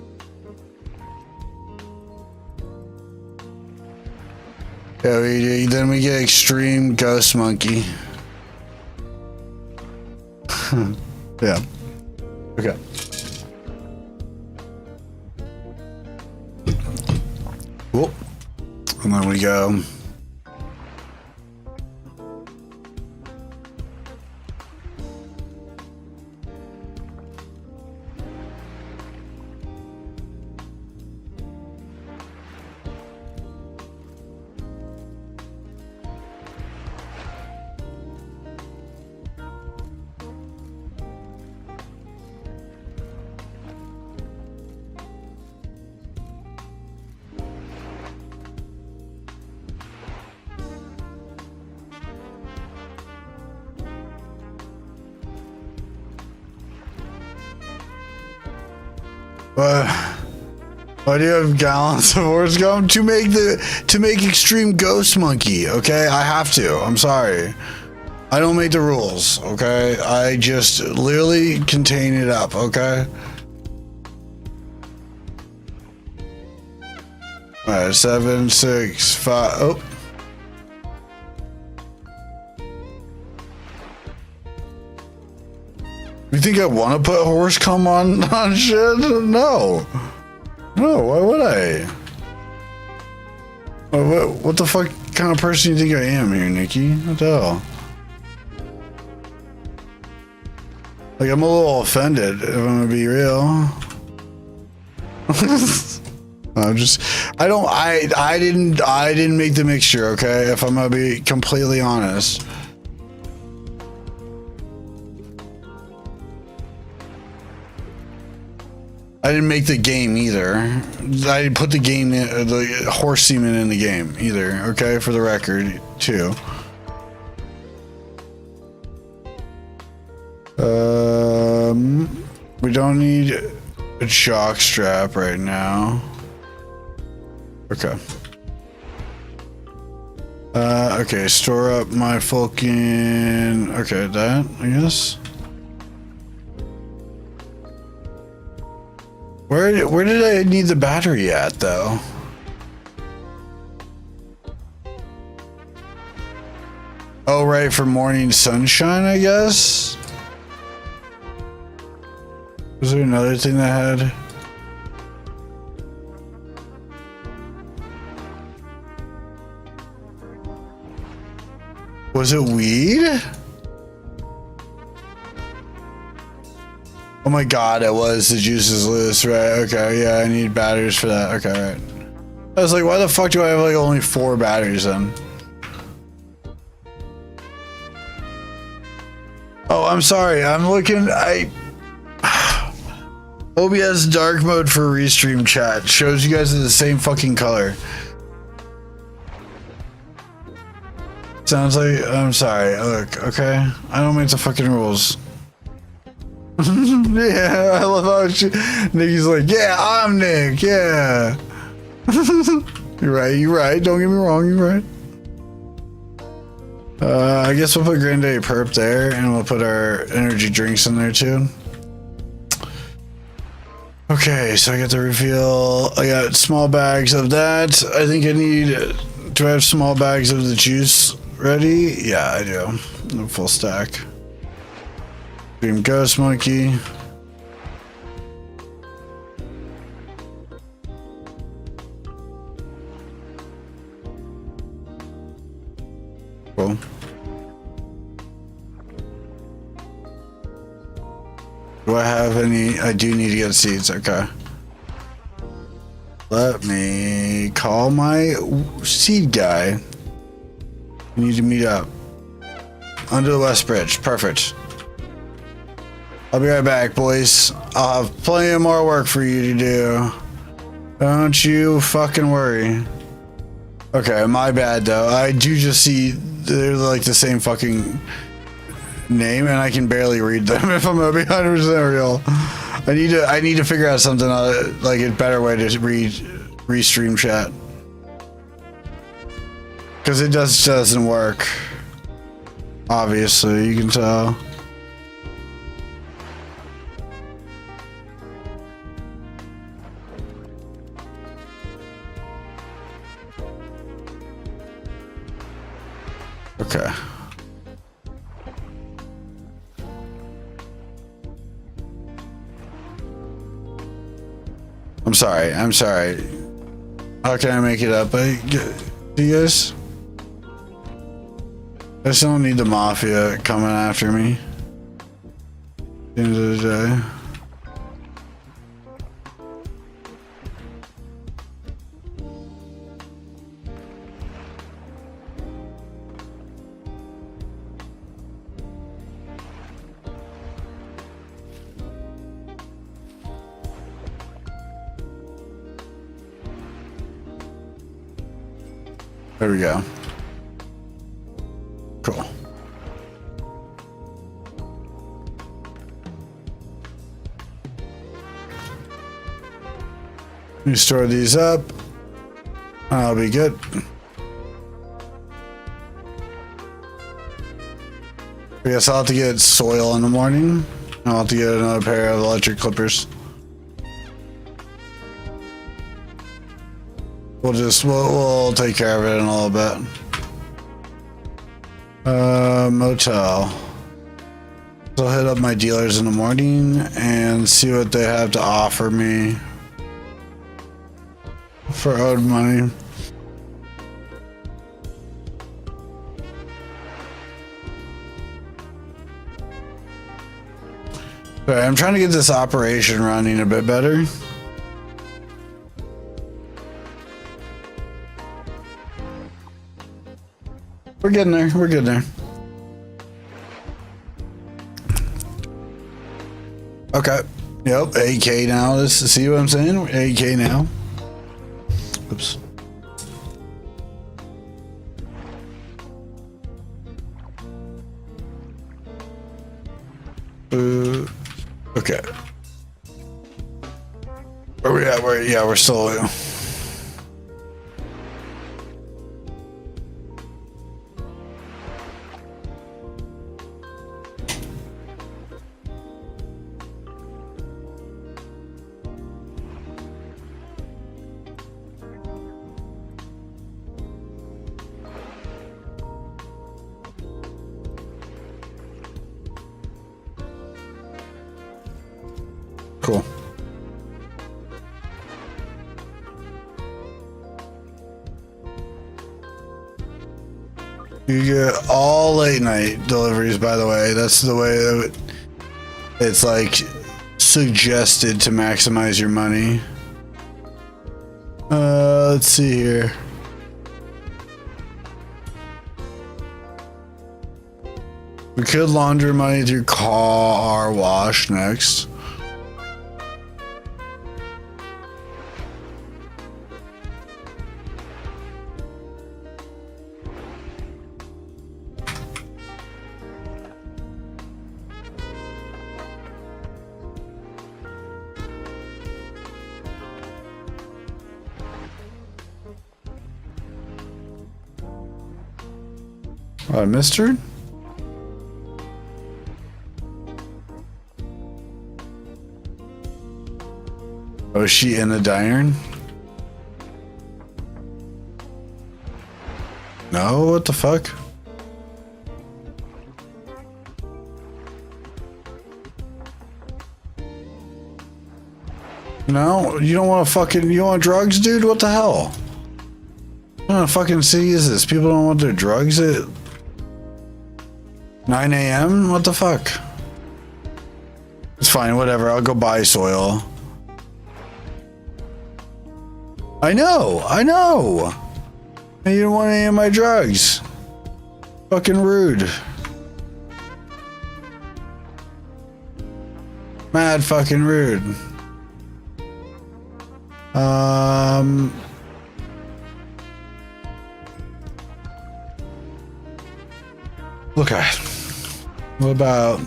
Yeah, then we get extreme ghost monkey. Yeah. Okay. Cool. And then we go. Why do you have gallons of horse gum? To make extreme ghost monkey, okay? I have to. I'm sorry. I don't make the rules, okay? I just literally contain it up, okay? Alright, 7, 6, 5. Oh. You think I want to put horse cum on shit? No. No, why would I? What the fuck kind of person do you think I am here, Nikki? What the hell? Like, I'm a little offended, if I'm gonna be real. I didn't make the mixture, okay? If I'm gonna be completely honest. I didn't make the game either. I didn't put the game in, the horse semen in the game either, okay? For the record, too. We don't need a jock strap right now. Okay. Okay, store up my fucking... Okay, that, I guess. Where did I need the battery at, though? Oh, right, for morning sunshine, I guess? Was there another thing that had... Was it weed? Oh my god, it was. The juice is loose, right? Okay, yeah, I need batteries for that. Okay, right. I was like, why the fuck do I have like only 4 batteries then? Oh, I'm sorry. I'm looking. OBS dark mode for restream chat shows you guys in the same fucking color. Sounds like. I'm sorry. Look, okay. I don't make the fucking rules. Yeah, I love how Nikki's like, yeah, I'm Nick, yeah. You're right, don't get me wrong, you're right. I guess we'll put Granddaddy Perp there, and we'll put our energy drinks in there too. Okay, so I got the refill. I got small bags of that. I think I need, do I have small bags of the juice ready? Yeah, I do. A full stack. Dream Ghost Monkey. Cool. Do I have any? I do need to get seeds. Okay. Let me call my seed guy. We need to meet up. Under the West Bridge. Perfect. I'll be right back, boys. I'll have plenty of more work for you to do. Don't you fucking worry. Okay, my bad though. I do just see they're like the same fucking name, and I can barely read them. If I'm gonna be 100% real, I need to figure out something like a better way to restream chat, because it just doesn't work. Obviously, you can tell. Okay. I'm sorry. How can I make it up? Do you guys? I just don't need the mafia coming after me. At the end of the day. There we go. Cool. Let me store these up. I'll be good. I guess I'll have to get soil in the morning. I'll have to get another pair of electric clippers. We'll take care of it in a little bit. Motel. So I'll hit up my dealers in the morning and see what they have to offer me for owed money. Alright, I'm trying to get this operation running a bit better. We're getting there. We're getting there. Okay. Yep. 8K now. See what I'm saying? 8K now. Oops. Okay. Where we at? We're still. Cool. You get all late night deliveries, by the way. That's the way that it's like suggested to maximize your money. Let's see here. We could launder money through car wash next. I missed her? Oh, is she in the diner? No, what the fuck? No, you don't want to fucking, you want drugs, dude? What the hell? What kind of fucking city is this? People don't want their drugs at 9 a.m.? What the fuck? It's fine, whatever. I'll go buy soil. I know. And you don't want any of my drugs. Fucking rude. Mad fucking rude. Okay. What about...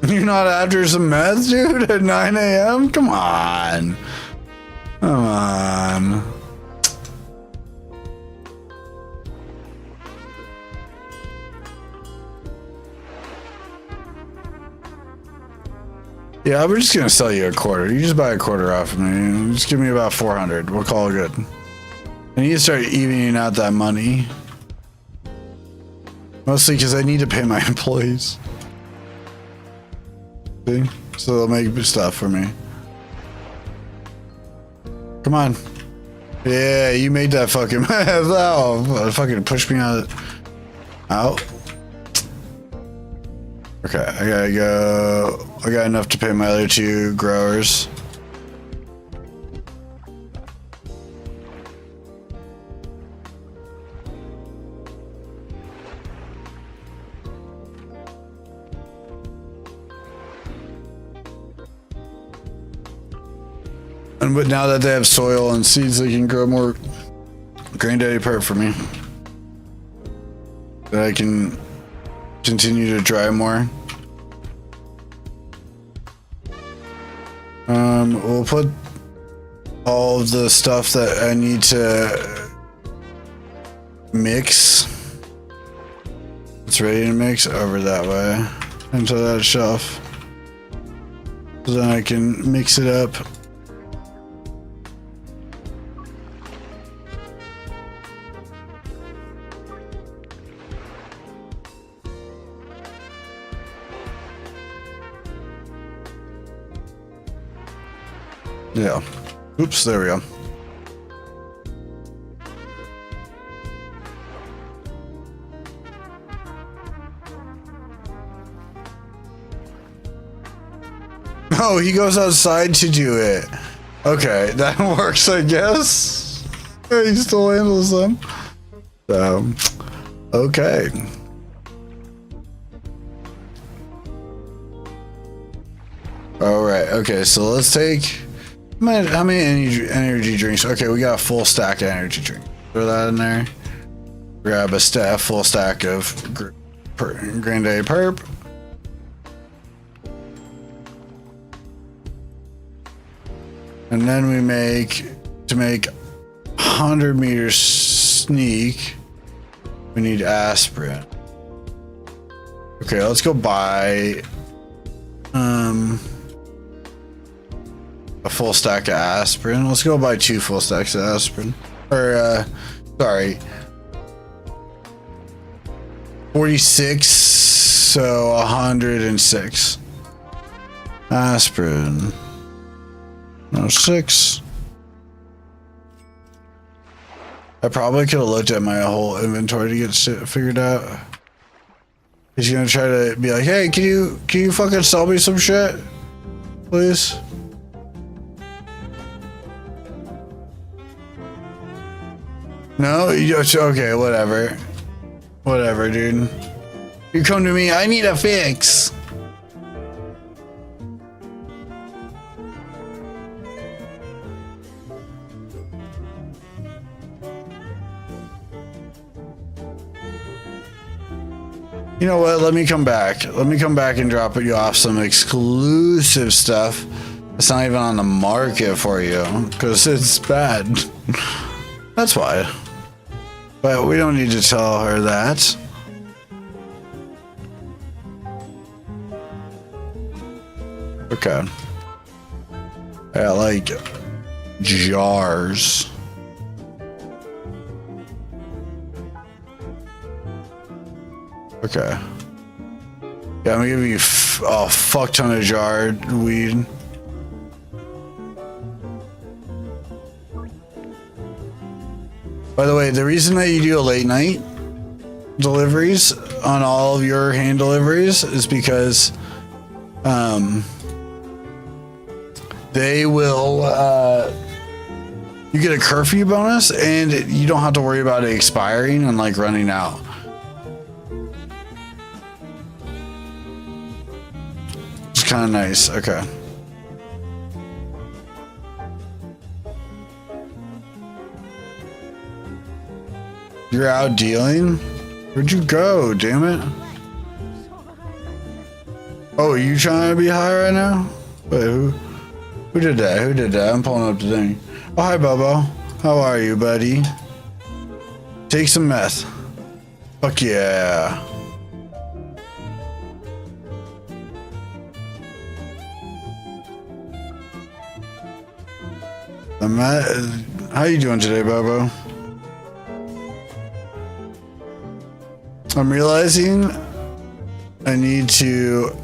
You're not after some meth, dude, at 9 a.m.? Come on. Come on. Yeah, we're just gonna sell you a quarter. You just buy a quarter off of me. Just give me about 400. We'll call it good. I need to start evening out that money. Mostly because I need to pay my employees. See? So they'll make stuff for me. Come on. Yeah, you made that fucking mess. Oh, fucking push me out. Okay, I gotta go. I got enough to pay my other 2 growers. But now that they have soil and seeds, they can grow more Granddaddy Perp for me. That I can continue to dry more. We'll put all of the stuff that I need to mix. It's ready to mix over that way into that shelf. So then I can mix it up. Yeah. Oops, there we go. Oh, he goes outside to do it. Okay, that works, I guess. He still handles them. So, okay. All right. Okay, so let's take. How many energy drinks? Okay, we got a full stack of energy drinks. Throw that in there. Grab a full stack of Granddaddy Perp. And then we to make 100 meter sneak, we need aspirin. Okay, let's go buy a full stack of aspirin. Let's go buy 2 full stacks of aspirin. Or, sorry. 46, so 106. Aspirin. No, 6. I probably could have looked at my whole inventory to get shit figured out. He's gonna try to be like, hey, can you fucking sell me some shit? Please? No? Okay, whatever. Whatever, dude. You come to me, I need a fix. You know what? Let me come back. Let me come back and drop you off some exclusive stuff. It's not even on the market for you because it's bad. That's why. But we don't need to tell her that. Okay. I like jars. Okay. Yeah, I'm gonna give you a fuck ton of jarred weed. By By the way, the reason that you do a late night deliveries on all of your hand deliveries is because they will you get a curfew bonus and you don't have to worry about it expiring and like running out. It's kind of nice. Okay. You're out dealing? Where'd you go, damn it? Oh, are you trying to be high right now? Wait, who did that? Who did that? I'm pulling up the thing. Oh, hi, Bobo. How are you, buddy? Take some meth. Fuck yeah. How you doing today, Bobo? I'm realizing I need to.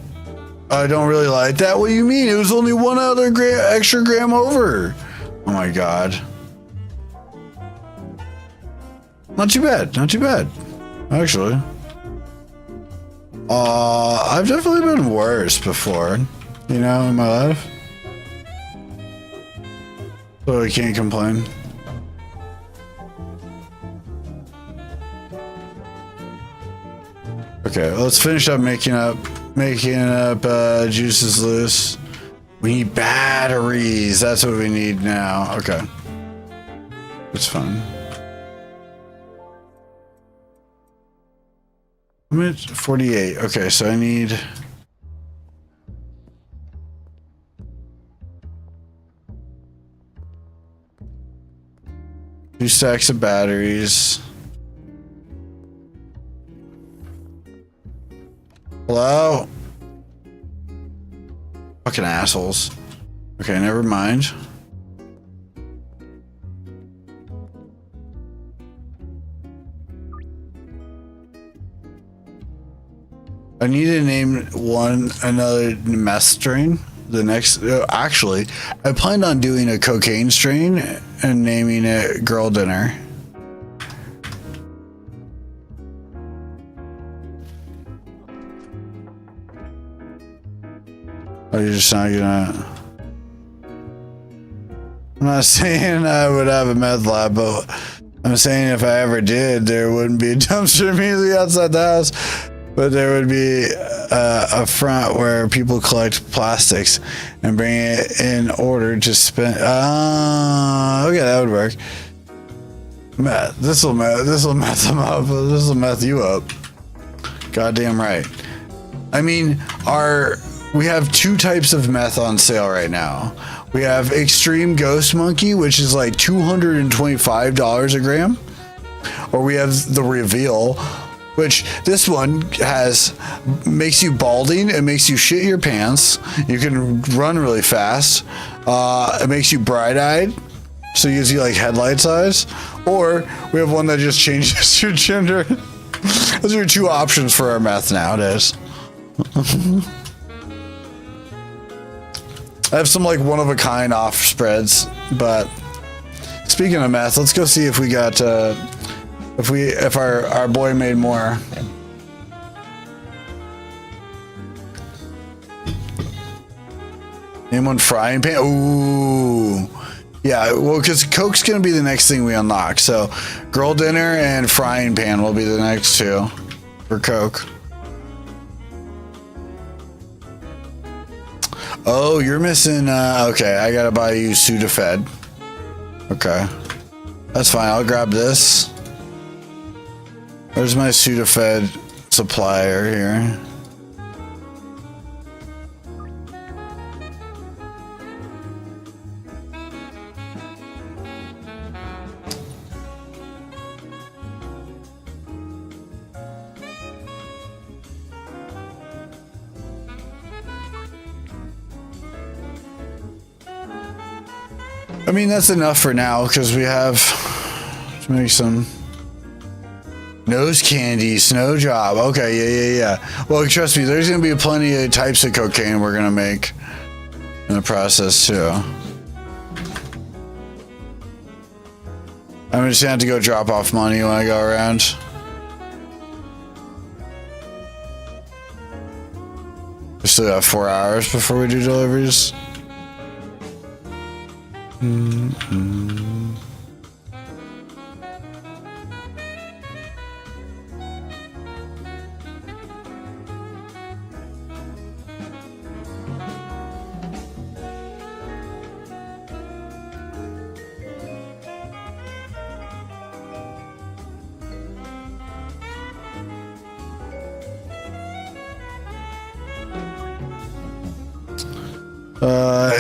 I don't really like that. What do you mean? It was only one other extra gram over. Oh my god. Not too bad. Not too bad. Actually. I've definitely been worse before, you know, in my life. So I can't complain. Okay, let's finish up making up juices loose. We need batteries. That's what we need now. Okay. It's fine. I'm at 48. Okay, so I need 2 stacks of batteries. Hello? Fucking assholes. Okay, never mind. I need to name another meth strain. The next, actually, I planned on doing a cocaine strain and naming it Girl Dinner. Oh, you're just not gonna. I'm not saying I would have a meth lab, but I'm saying if I ever did, there wouldn't be a dumpster immediately outside the house, but there would be a front where people collect plastics and bring it in order to spend. Okay, that would work. This will meth them up. This will meth you up. Goddamn right. I mean, we have 2 types of meth on sale right now. We have Extreme Ghost Monkey, which is like $225 a gram. Or we have the Reveal, which this one makes you balding. It makes you shit your pants. You can run really fast. It makes you bright-eyed. So it gives you like headlights eyes. Or we have one that just changes your gender. Those are your 2 options for our meth nowadays. I have some like one-of-a-kind off spreads, but speaking of meth, let's go see if we got if our boy made more. Name one frying pan. Ooh, yeah. Well, because Coke's gonna be the next thing we unlock. So, Girl Dinner and frying pan will be the next 2 for Coke. Oh, you're missing, okay, I gotta buy you Sudafed. Okay. That's fine, I'll grab this. Where's my Sudafed supplier here? I mean, that's enough for now because we have to make some nose candy, snow job. Okay, yeah. Well, trust me, there's going to be plenty of types of cocaine we're going to make in the process too. I'm just gonna have to go drop off money when I go around. We still got 4 hours before we do deliveries.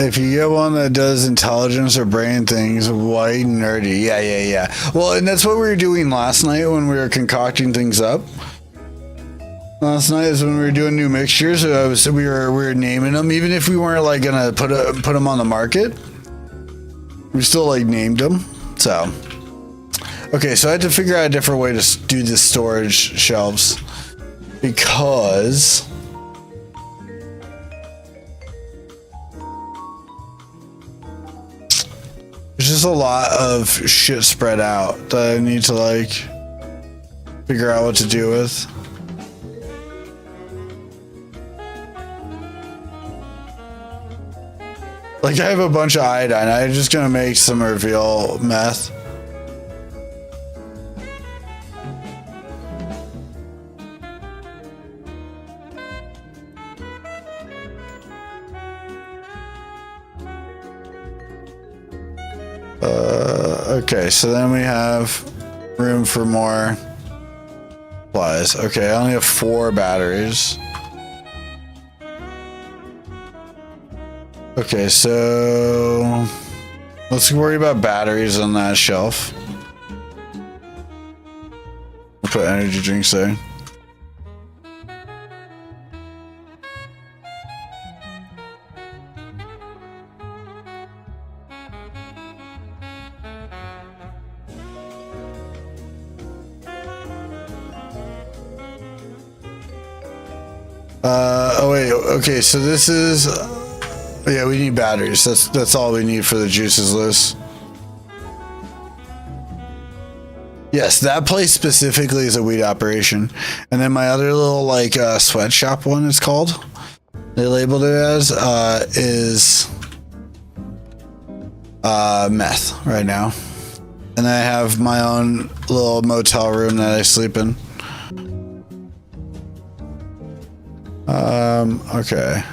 If you get one that does intelligence or brain things, white and nerdy. Yeah. Well, and that's what we were doing last night when we were concocting things up. Last night is when we were doing new mixtures. We were naming them, even if we weren't like gonna put them on the market. We still like named them. So, okay, so I had to figure out a different way to do the storage shelves because. There's just a lot of shit spread out that I need to like figure out what to do with. Like I have a bunch of iodine. I'm just gonna make some reveal meth. Okay, so then we have room for more supplies. Okay, I only have 4 batteries. Okay, so let's worry about batteries on that shelf. We'll put energy drinks there. Oh wait, okay, so this is yeah, we need batteries. That's all we need for the juices list. Yes, that place specifically is a weed operation. And then my other little like sweatshop one it's called. They labeled it as is meth right now. And then I have my own little motel room that I sleep in. Okay.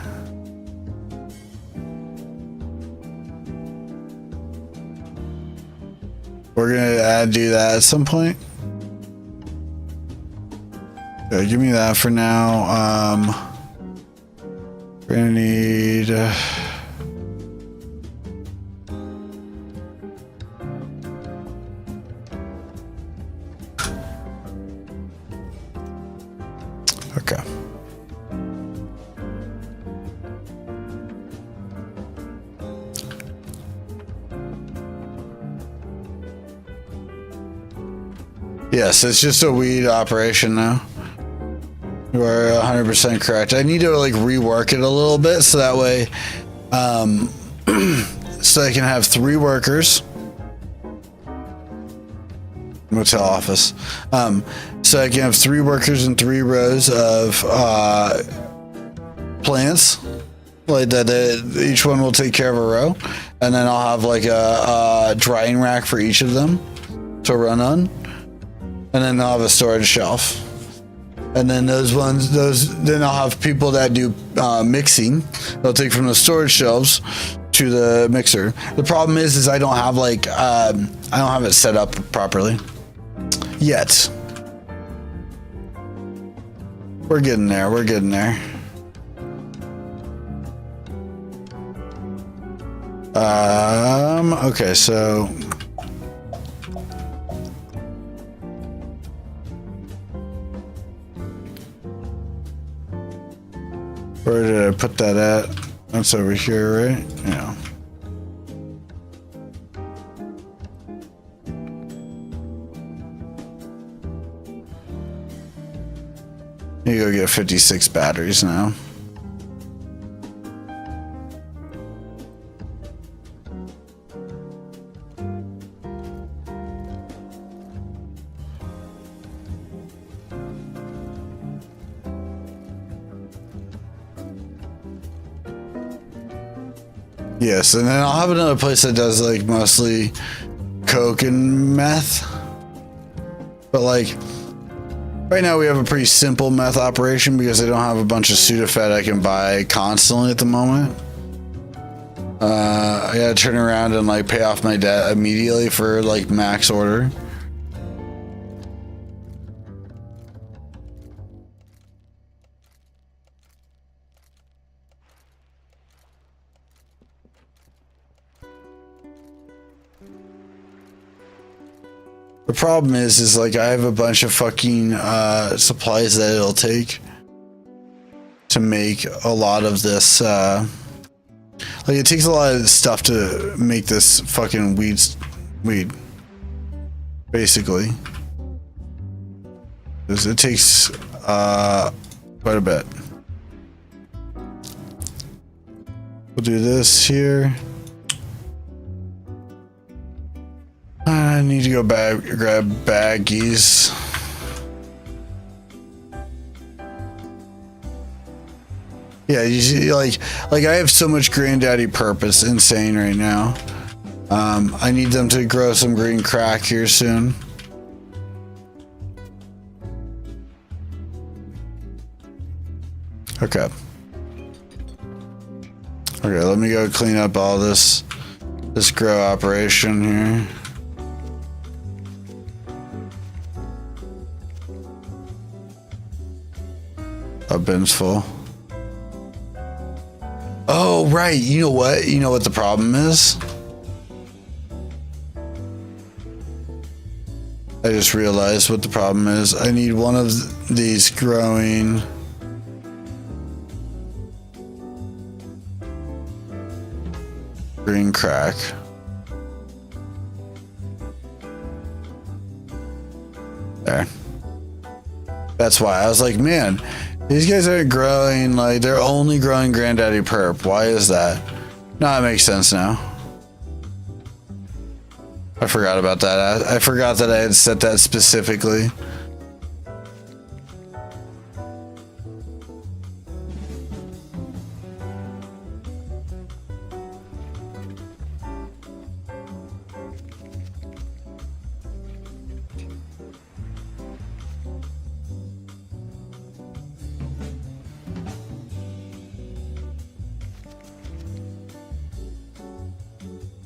We're gonna do that at some point. Okay, give me that for now. We're gonna need okay. Yes, it's just a weed operation now. You are 100% correct. I need to like rework it a little bit so that way, so I can have 3 workers. Motel office. So I can have 3 workers and 3 rows of plants. Like that, each one will take care of a row, and then I'll have like a drying rack for each of them to run on. And then I'll have a storage shelf. And then then I'll have people that do mixing. They'll take from the storage shelves to the mixer. The problem is I don't have like, I don't have it set up properly yet. We're getting there. We're getting there. Okay, so where did I put that at? That's over here, right? Yeah. You go get 56 batteries now. Yes, and then I'll have another place that does like mostly coke and meth. But like right now we have a pretty simple meth operation because I don't have a bunch of Sudafed I can buy constantly at the moment. I gotta turn around and like pay off my debt immediately for like max order. The problem is like I have a bunch of fucking supplies that it'll take to make a lot of this. Like it takes a lot of stuff to make this fucking weed, basically. It takes quite a bit. We'll do this here. I need to go back, grab baggies. Yeah, you see, like I have so much granddaddy purpose, insane right now. I need them to grow some green crack here soon. Okay. Okay, let me go clean up all this grow operation here. A bin's full. Oh, right. You know what? You know what the problem is? I just realized what the problem is. I need one of these growing green crack. There. That's why I was like, man, these guys aren't growing, like, they're only growing Granddaddy Perp. Why is that? No, it makes sense now. I forgot about that. I forgot that I had set that specifically.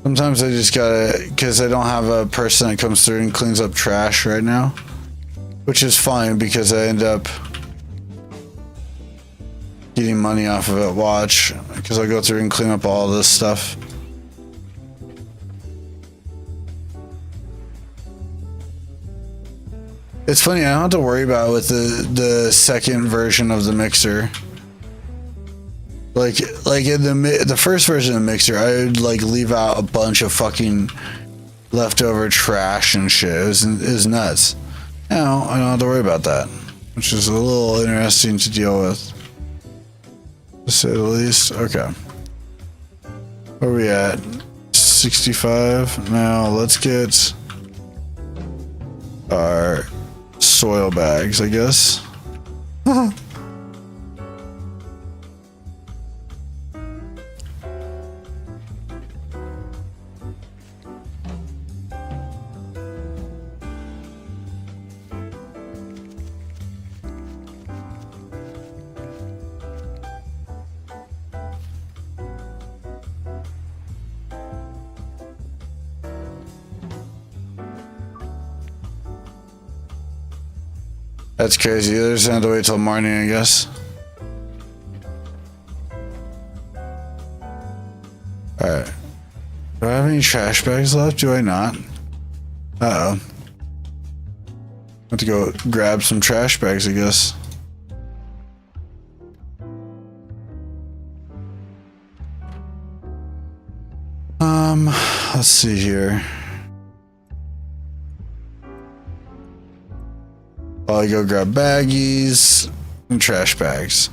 Sometimes I just gotta, because I don't have a person that comes through and cleans up trash right now, which is fine because I end up getting money off of it. Watch, because I'll go through and clean up all this stuff. It's funny, I don't have to worry about it with the second version of the mixer. Like in the first version of the mixer, I would like leave out a bunch of fucking leftover trash and shit. It was nuts. Now I don't have to worry about that, which is a little interesting to deal with, to say the least. Okay, where are we at? 65. Now let's get our soil bags, I guess. That's crazy. They're just gonna have to wait till morning, I guess. Alright. Do I have any trash bags left? Do I not? Uh-oh. Have to go grab some trash bags, I guess. Let's see here. I'll go grab baggies and trash bags.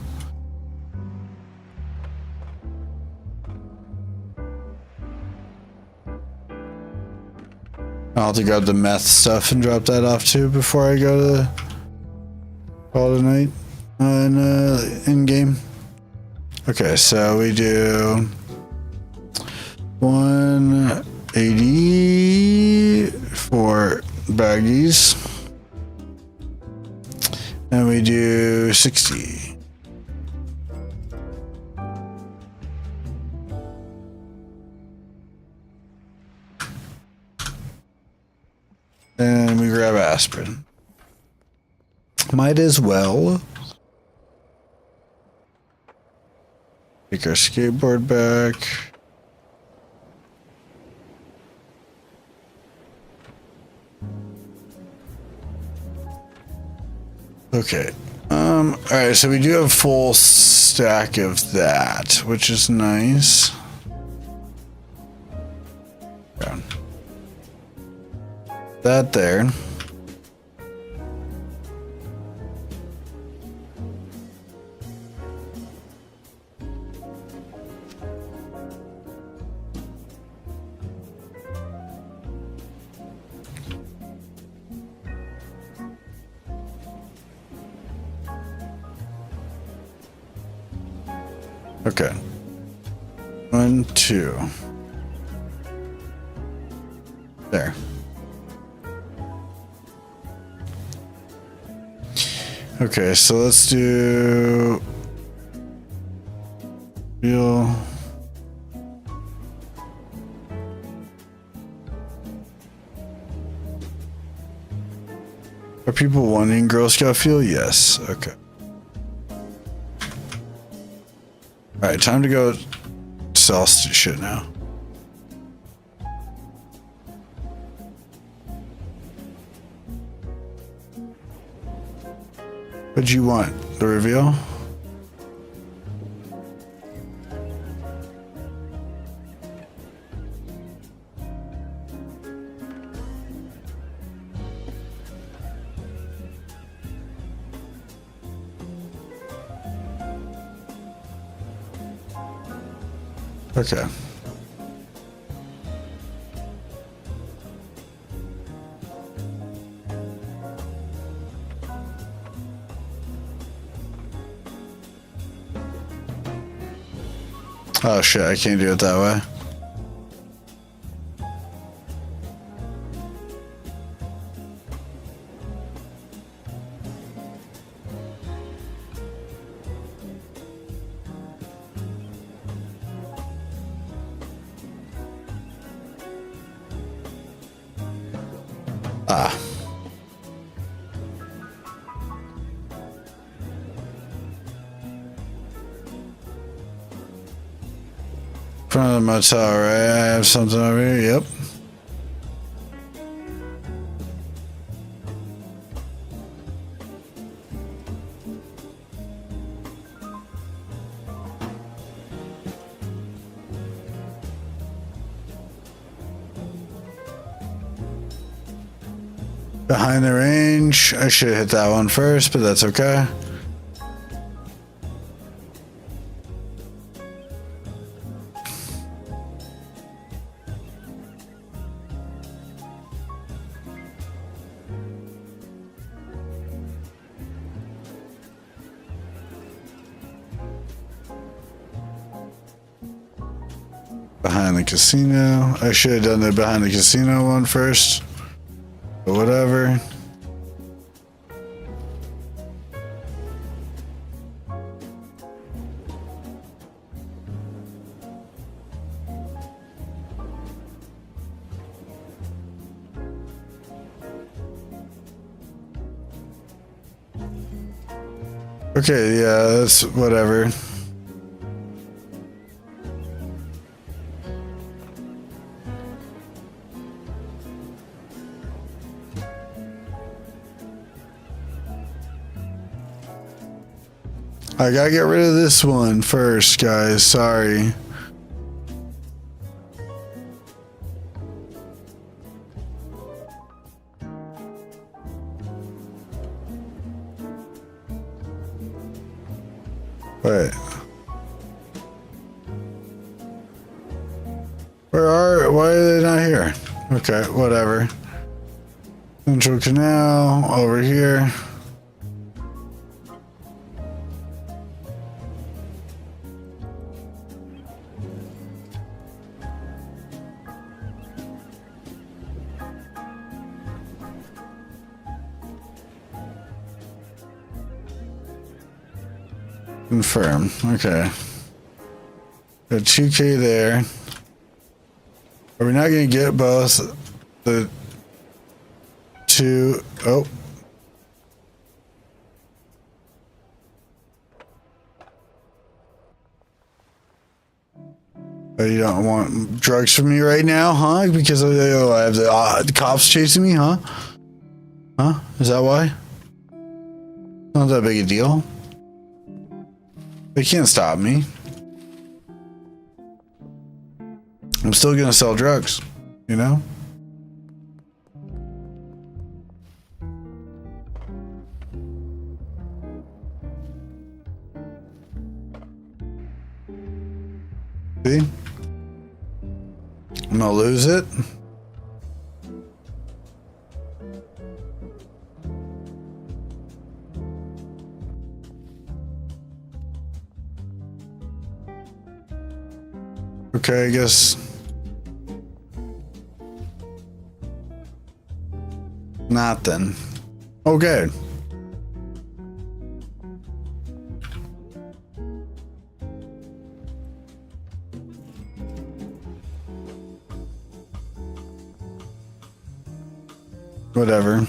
I'll have to grab the meth stuff and drop that off too before I go to call it a night in game. Okay, so we do $180 for baggies. And we do 60. And we grab aspirin. Might as well. Take our skateboard back. Okay. Alright, so we do have a full stack of that, which is nice. Down. That there. Okay. 1, 2. There. Okay, so let's do fuel. Are people wanting Girl Scout fuel? Yes. Okay. Alright, time to go sell shit now. What'd you want? The reveal? Okay. Oh shit, I can't do it that way. Ah. Front of the motel, right? I have something over here. Yep. Behind the range. I should have hit that one first, but that's okay. Behind the casino. I should have done the behind the casino one first. But whatever. Okay, yeah, that's whatever. I gotta get rid of this one first, guys. Sorry. Wait. Why are they not here? Okay, whatever. Central Canal over here. Confirm. Okay. Got 2K there. Are we not going to get both the two? Oh. Oh, you don't want drugs from me right now, huh? Because I have the cops chasing me, huh? Huh? Is that why? Not that big a deal. They can't stop me. I'm still gonna sell drugs, you know? See? I'm gonna lose it. Okay, I guess not then. Okay. Whatever.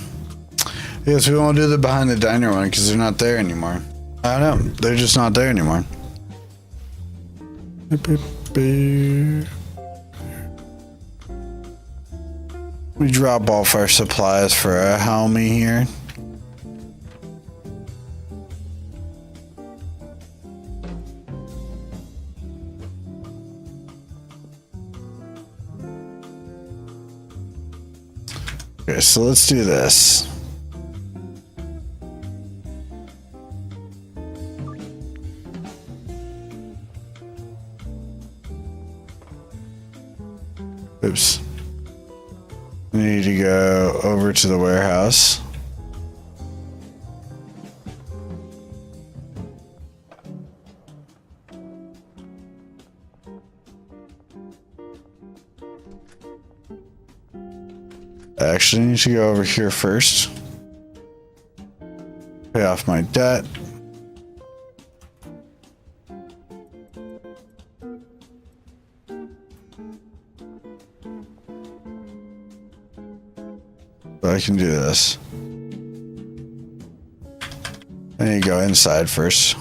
Yes, we won't do the behind the diner one because they're not there anymore. I don't know. They're just not there anymore. We drop off our supplies for a homie here. Okay, so let's do this. Oops. We need to go over to the warehouse. I actually need to go over here first. Pay off my debt. But I can do this. I need to go inside first.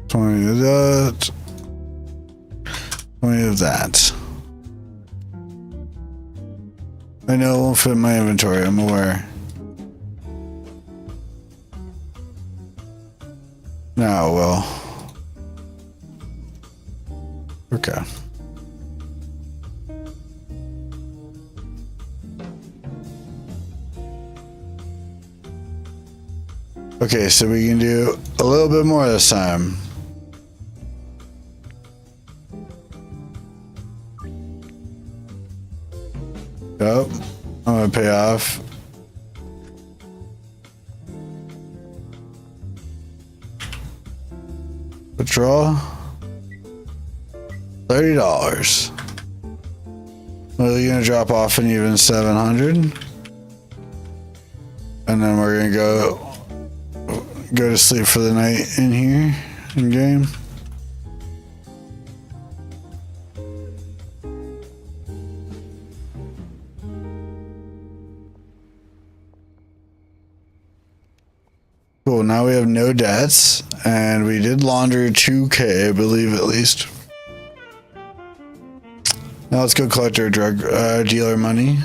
$20 of that. $20 of that. I know it won't fit in my inventory, I'm aware. Now it will. Okay. Okay, so we can do a little bit more this time. Yep, I'm gonna pay off. Withdraw. $30. Well, you're gonna drop off an even 700, and then we're gonna go to sleep for the night in here in game. Cool, now we have no debts, and we did launder 2K, I believe, at least. Now let's go collect our drug dealer money.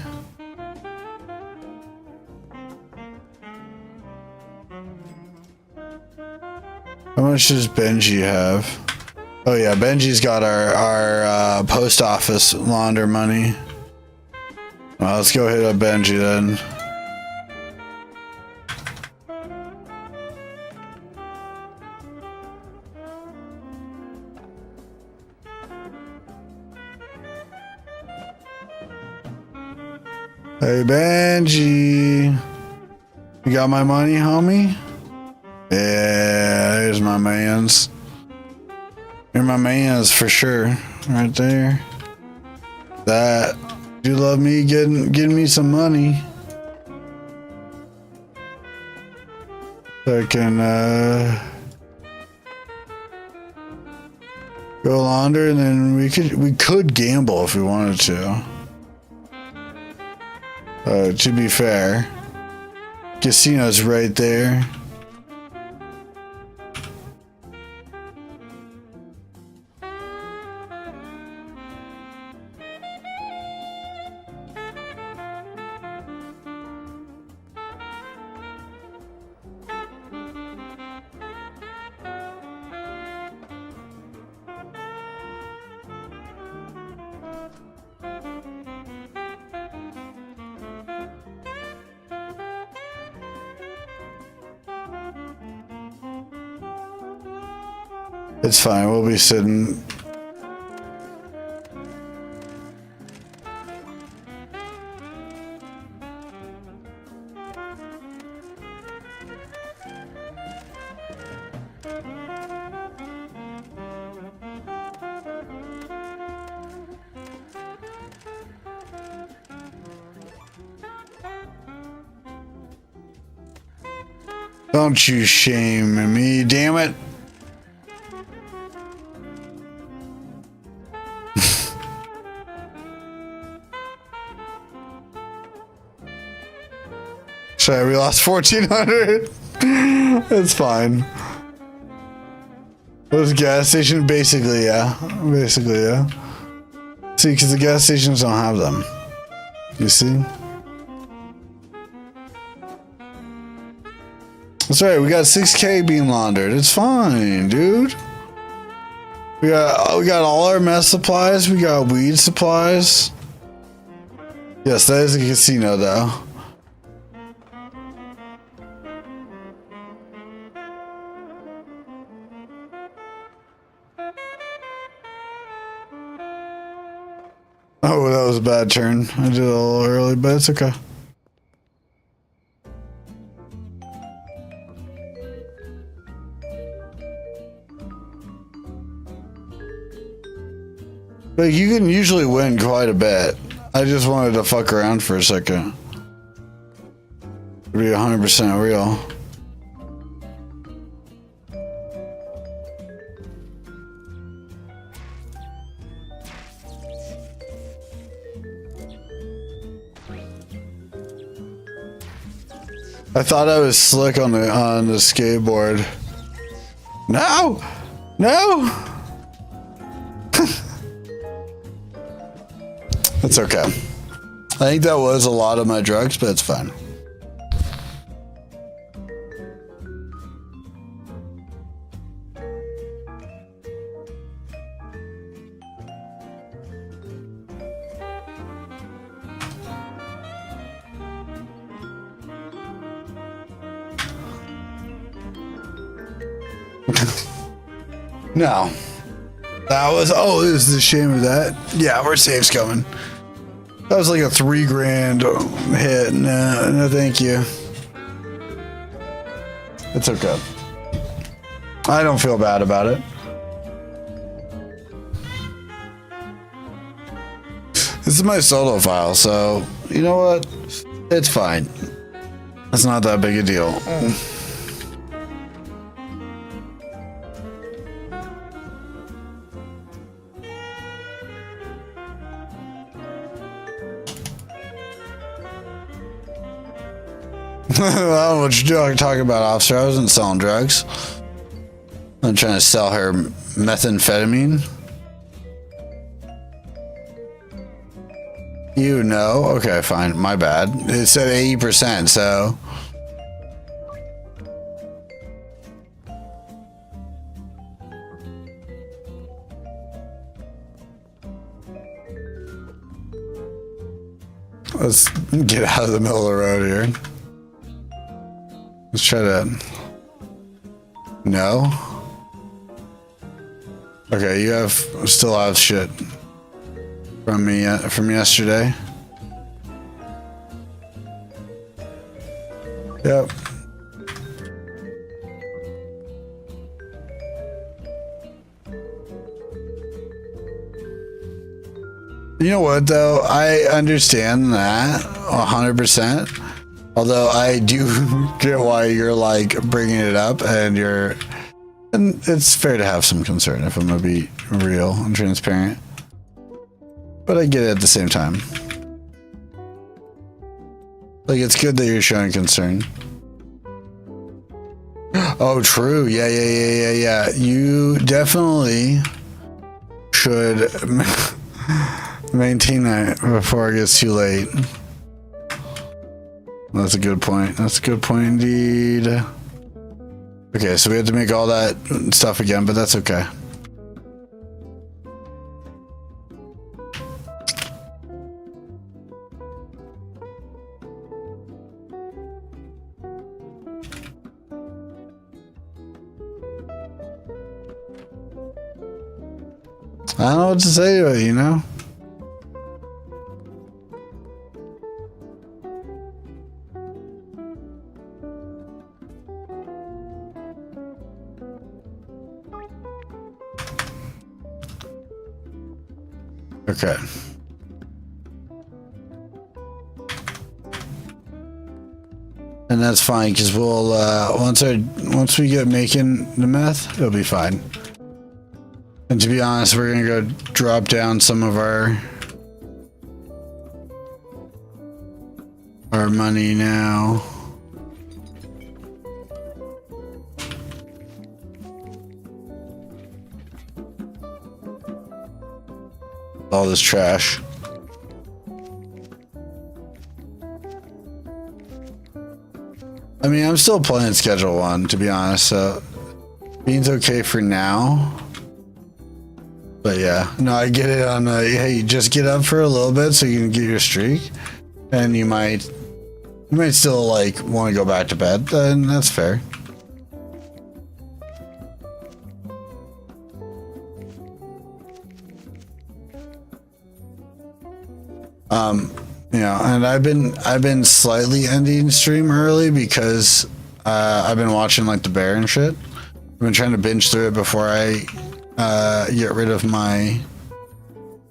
How much does Benji have? Oh yeah, Benji's got our post office launder money. Well, let's go hit up Benji then. Hey Benji, you got my money, homie? Yeah, here's my mans. You're my man's for sure. Right there. That. You love me getting me some money. So I can go launder, and then we could gamble if we wanted to. To be fair, casino's right there. It's fine, we'll be sitting. Don't you shame me, damn it. Sorry, we lost 1,400. It's fine. Those gas stations, basically, yeah. Basically, yeah. See, because the gas stations don't have them. You see? That's right, we got 6K being laundered. It's fine, dude. We got all our meth supplies. We got weed supplies. Yes, that is a casino, though. Oh, that was a bad turn. I did it a little early, but it's okay. Like, you can usually win quite a bit. I just wanted to fuck around for a second. To be 100% real. I thought I was slick on the skateboard. No! No! It's okay. I think that was a lot of my drugs, but it's fine. No. That was, oh, it was the shame of that. Yeah, we're safe's coming. That was like a $3,000 hit. No, thank you. It's okay. I don't feel bad about it. This is my solo file, so you know what? It's fine. It's not that big a deal. I don't know what you're talking about, officer. I wasn't selling drugs. I'm trying to sell her methamphetamine. You know? Okay, fine. My bad. It said 80%, so. Let's get out of the middle of the road here. Let's try to. No. Okay, you still have shit from me from yesterday. Yep. You know what though? I understand that 100%. Although I do get why you're like bringing it up, and it's fair to have some concern if I'm gonna be real and transparent. But I get it at the same time. Like, it's good that you're showing concern. Oh, true. Yeah. You definitely should maintain that before it gets too late. That's a good point. That's a good point indeed. Okay, so we have to make all that stuff again, but that's okay. I don't know what to say to it, you know? Okay. And that's fine, because we'll once we get making the meth, it'll be fine. And to be honest, we're gonna go drop down some of our money now. All this trash. I mean, I'm still playing Schedule 1, to be honest, so being's okay for now. But yeah, no, I get it on the, hey, just get up for a little bit so you can get your streak, and you might still like want to go back to bed, then that's fair. You know, and I've been slightly ending stream early because I've been watching like The Bear and shit. I've been trying to binge through it before I get rid of my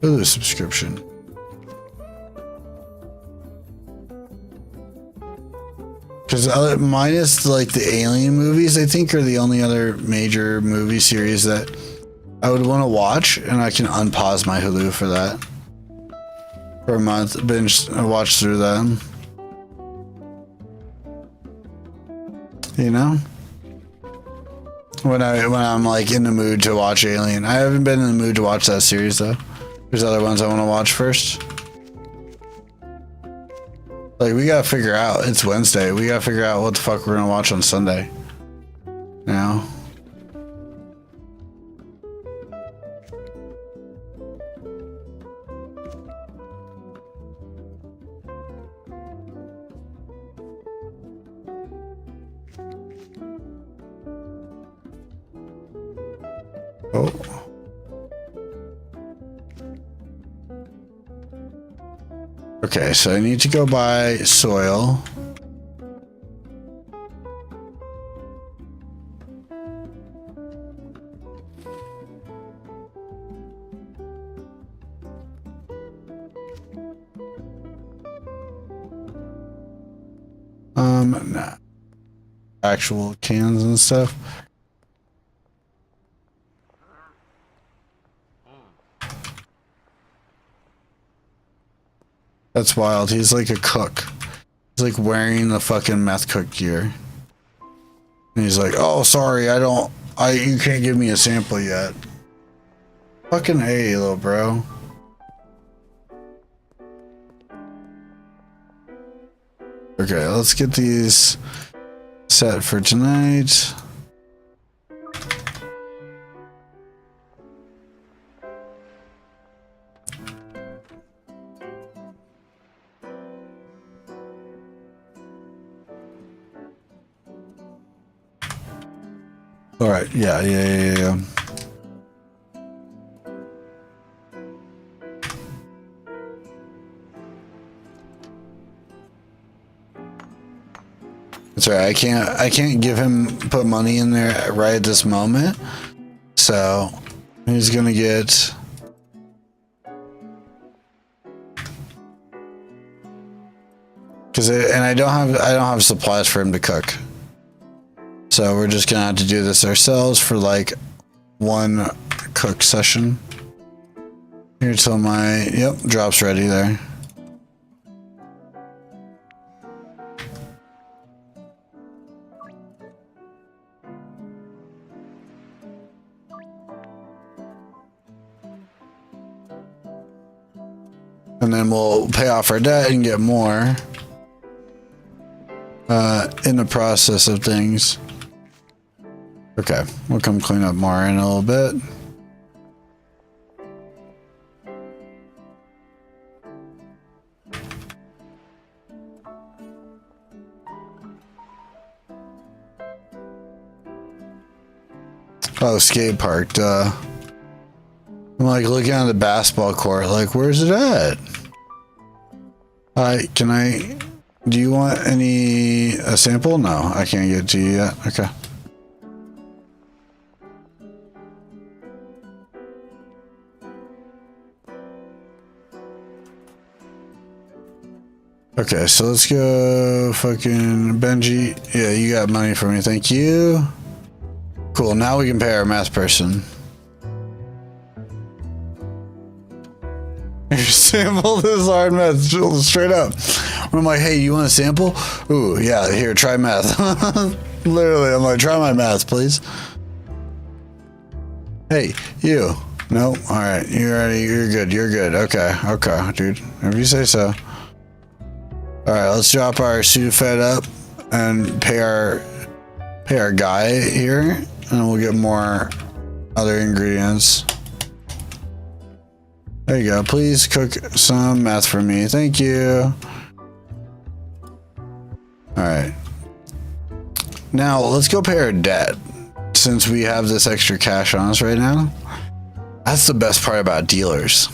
Hulu subscription. Because minus like the Alien movies, I think are the only other major movie series that I would want to watch, and I can unpause my Hulu for that. For a month, binge, watch through them. You know? When I'm like in the mood to watch Alien. I haven't been in the mood to watch that series though. There's other ones I want to watch first. Like, we gotta figure out, it's Wednesday, we gotta figure out what the fuck we're gonna watch on Sunday. Now. Oh. Okay, so I need to go buy soil. Nah. Actual cans and stuff. That's wild. He's like a cook. He's like wearing the fucking meth cook gear. And he's like, oh, sorry, you can't give me a sample yet. Fucking A, little bro. Okay, let's get these set for tonight. All right, yeah. That's right. I can't put money in there right at this moment. So he's gonna get and I don't have supplies for him to cook. So we're just gonna have to do this ourselves for like one cook session. Here till my drop's ready there. And then we'll pay off our debt and get more in the process of things. Okay, we'll come clean up more in a little bit. Oh, skate park, duh. I'm like looking at the basketball court, like, where's it at? Hi, do you want a sample? No, I can't get it to you yet. Okay. Okay, so let's go fucking Benji. Yeah, you got money for me, thank you. Cool, now we can pay our math person. Sample this hard math straight up. I'm like, hey, you want a sample? Ooh, yeah, here, try math. Literally, I'm like, try my math, please. Hey, you. Nope. All right, you ready? You're good. You're good. Okay, dude. If you say so. All right, let's drop our Sudafed up and pay our guy here, and we'll get more other ingredients. There you go. Please cook some meth for me. Thank you. All right. Now let's go pay our debt, since we have this extra cash on us right now. That's the best part about dealers.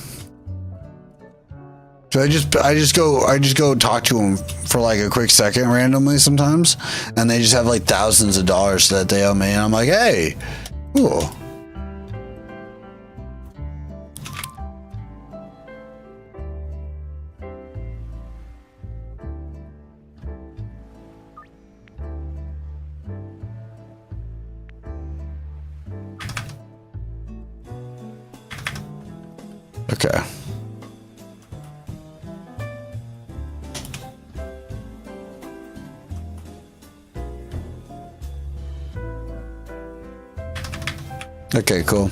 So I just go talk to them for like a quick second randomly sometimes, and they just have like thousands of dollars that they owe me, and I'm like, hey, cool. Okay. Okay, cool.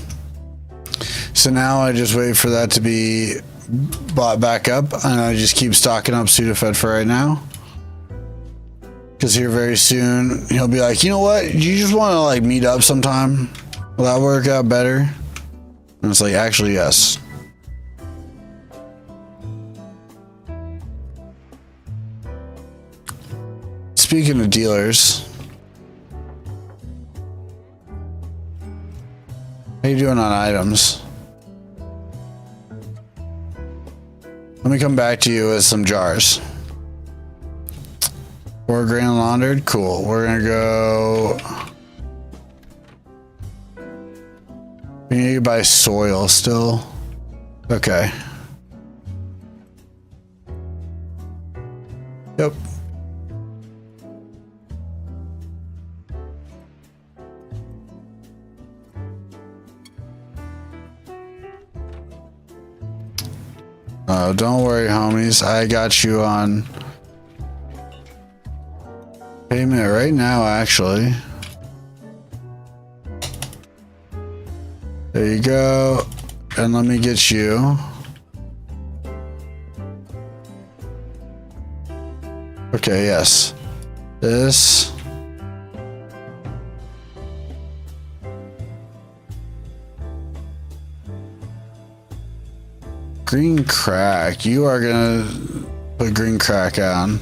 So now I just wait for that to be bought back up, and I just keep stocking up Sudafed for right now. Because here very soon, he'll be like, you know what? You just want to like meet up sometime? Will that work out better? And it's like, actually, yes. Speaking of dealers, how you doing on items? Let me come back to you with some jars. 4 grand laundered, cool. We're gonna go. We need to buy soil still. Okay. Yep. Don't worry, homies. I got you on payment right now, actually. There you go. And let me get you. Okay, yes. This. Green crack. You are gonna put green crack on.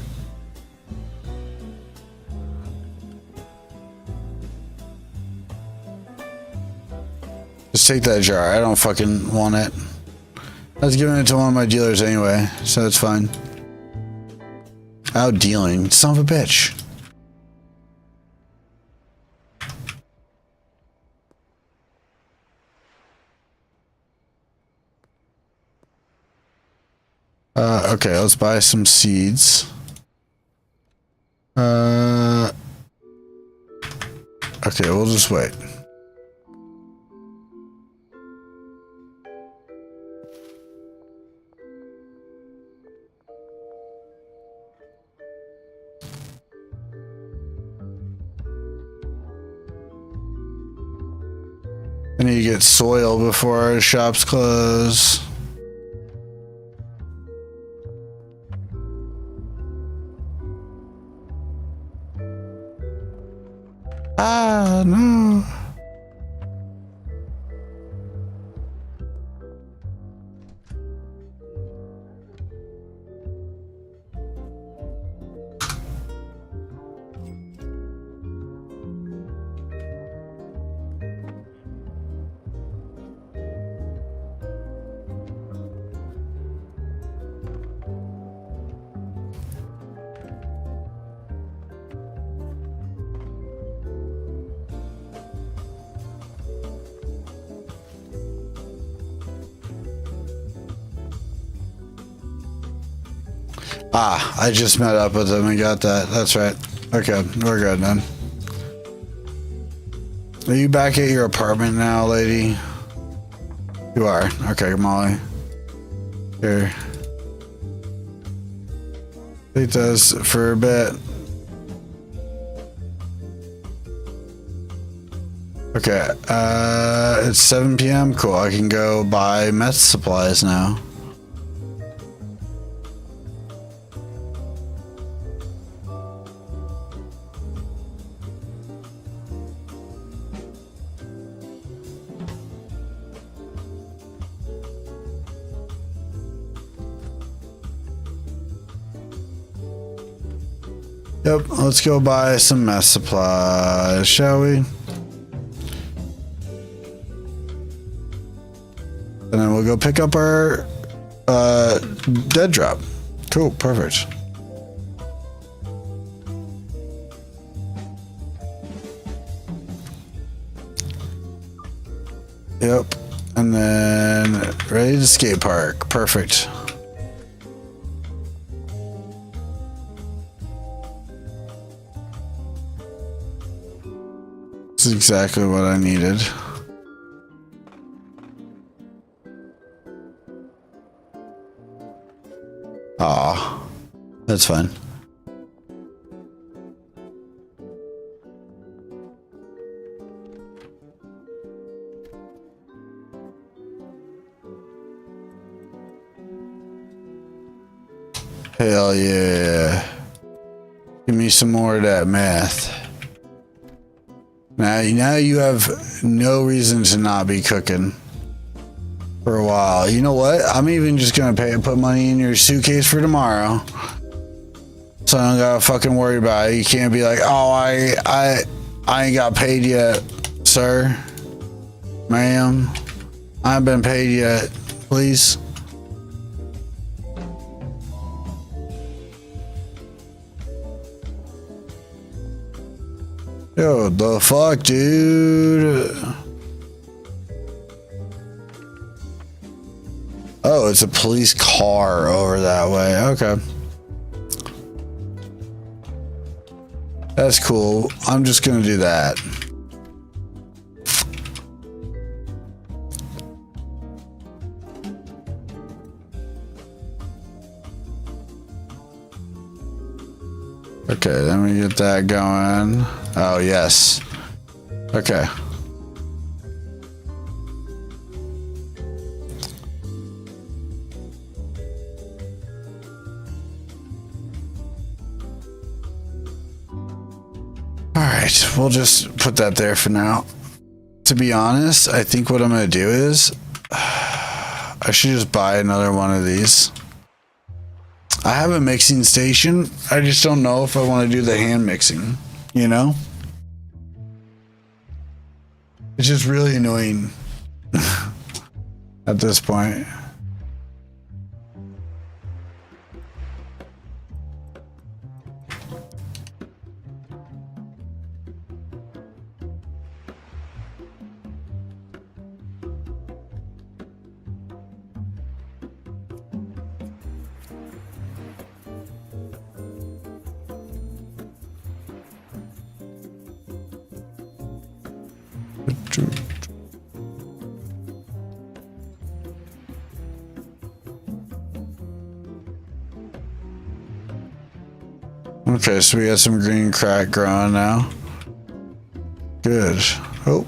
Just take that jar. I don't fucking want it. I was giving it to one of my dealers anyway, so it's fine. Out dealing. Son of a bitch. Okay, let's buy some seeds. Okay, we'll just wait. I need to get soil before our shops close. Ah, no. Ah, I just met up with him and got that. That's right. Okay, we're good then. Are you back at your apartment now, lady? You are. Okay, Molly. Here. Take this for a bit. Okay, it's 7 p.m. Cool, I can go buy meth supplies now. Yep, let's go buy some meth supplies, shall we? And then we'll go pick up our dead drop. Cool, perfect. Yep, and then ready to skate park. Perfect. This is exactly what I needed. Aw, that's fine. Hell yeah. Give me some more of that meth. Now you have no reason to not be cooking for a while. You know what? I'm even just gonna put money in your suitcase for tomorrow, so I don't gotta fucking worry about it. You can't be like, oh, I ain't got paid yet, sir, ma'am. I haven't been paid yet, please. Yo, the fuck, dude? Oh, it's a police car over that way. Okay. That's cool. I'm just gonna do that. Okay, let me get that going. Oh, yes. Okay. Alright, we'll just put that there for now. To be honest, I think what I'm going to do is I should just buy another one of these. I have a mixing station. I just don't know if I want to do the hand mixing, you know? It's just really annoying at this point. Okay, so we got some green crack growing now. Good. Oh.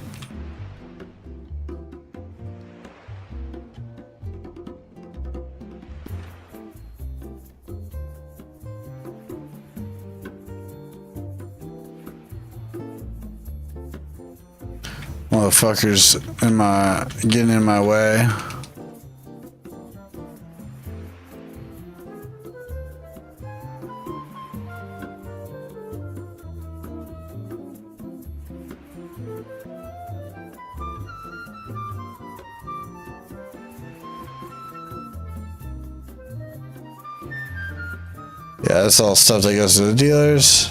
Motherfuckers getting in my way. Yeah, that's all stuff that goes to the dealers.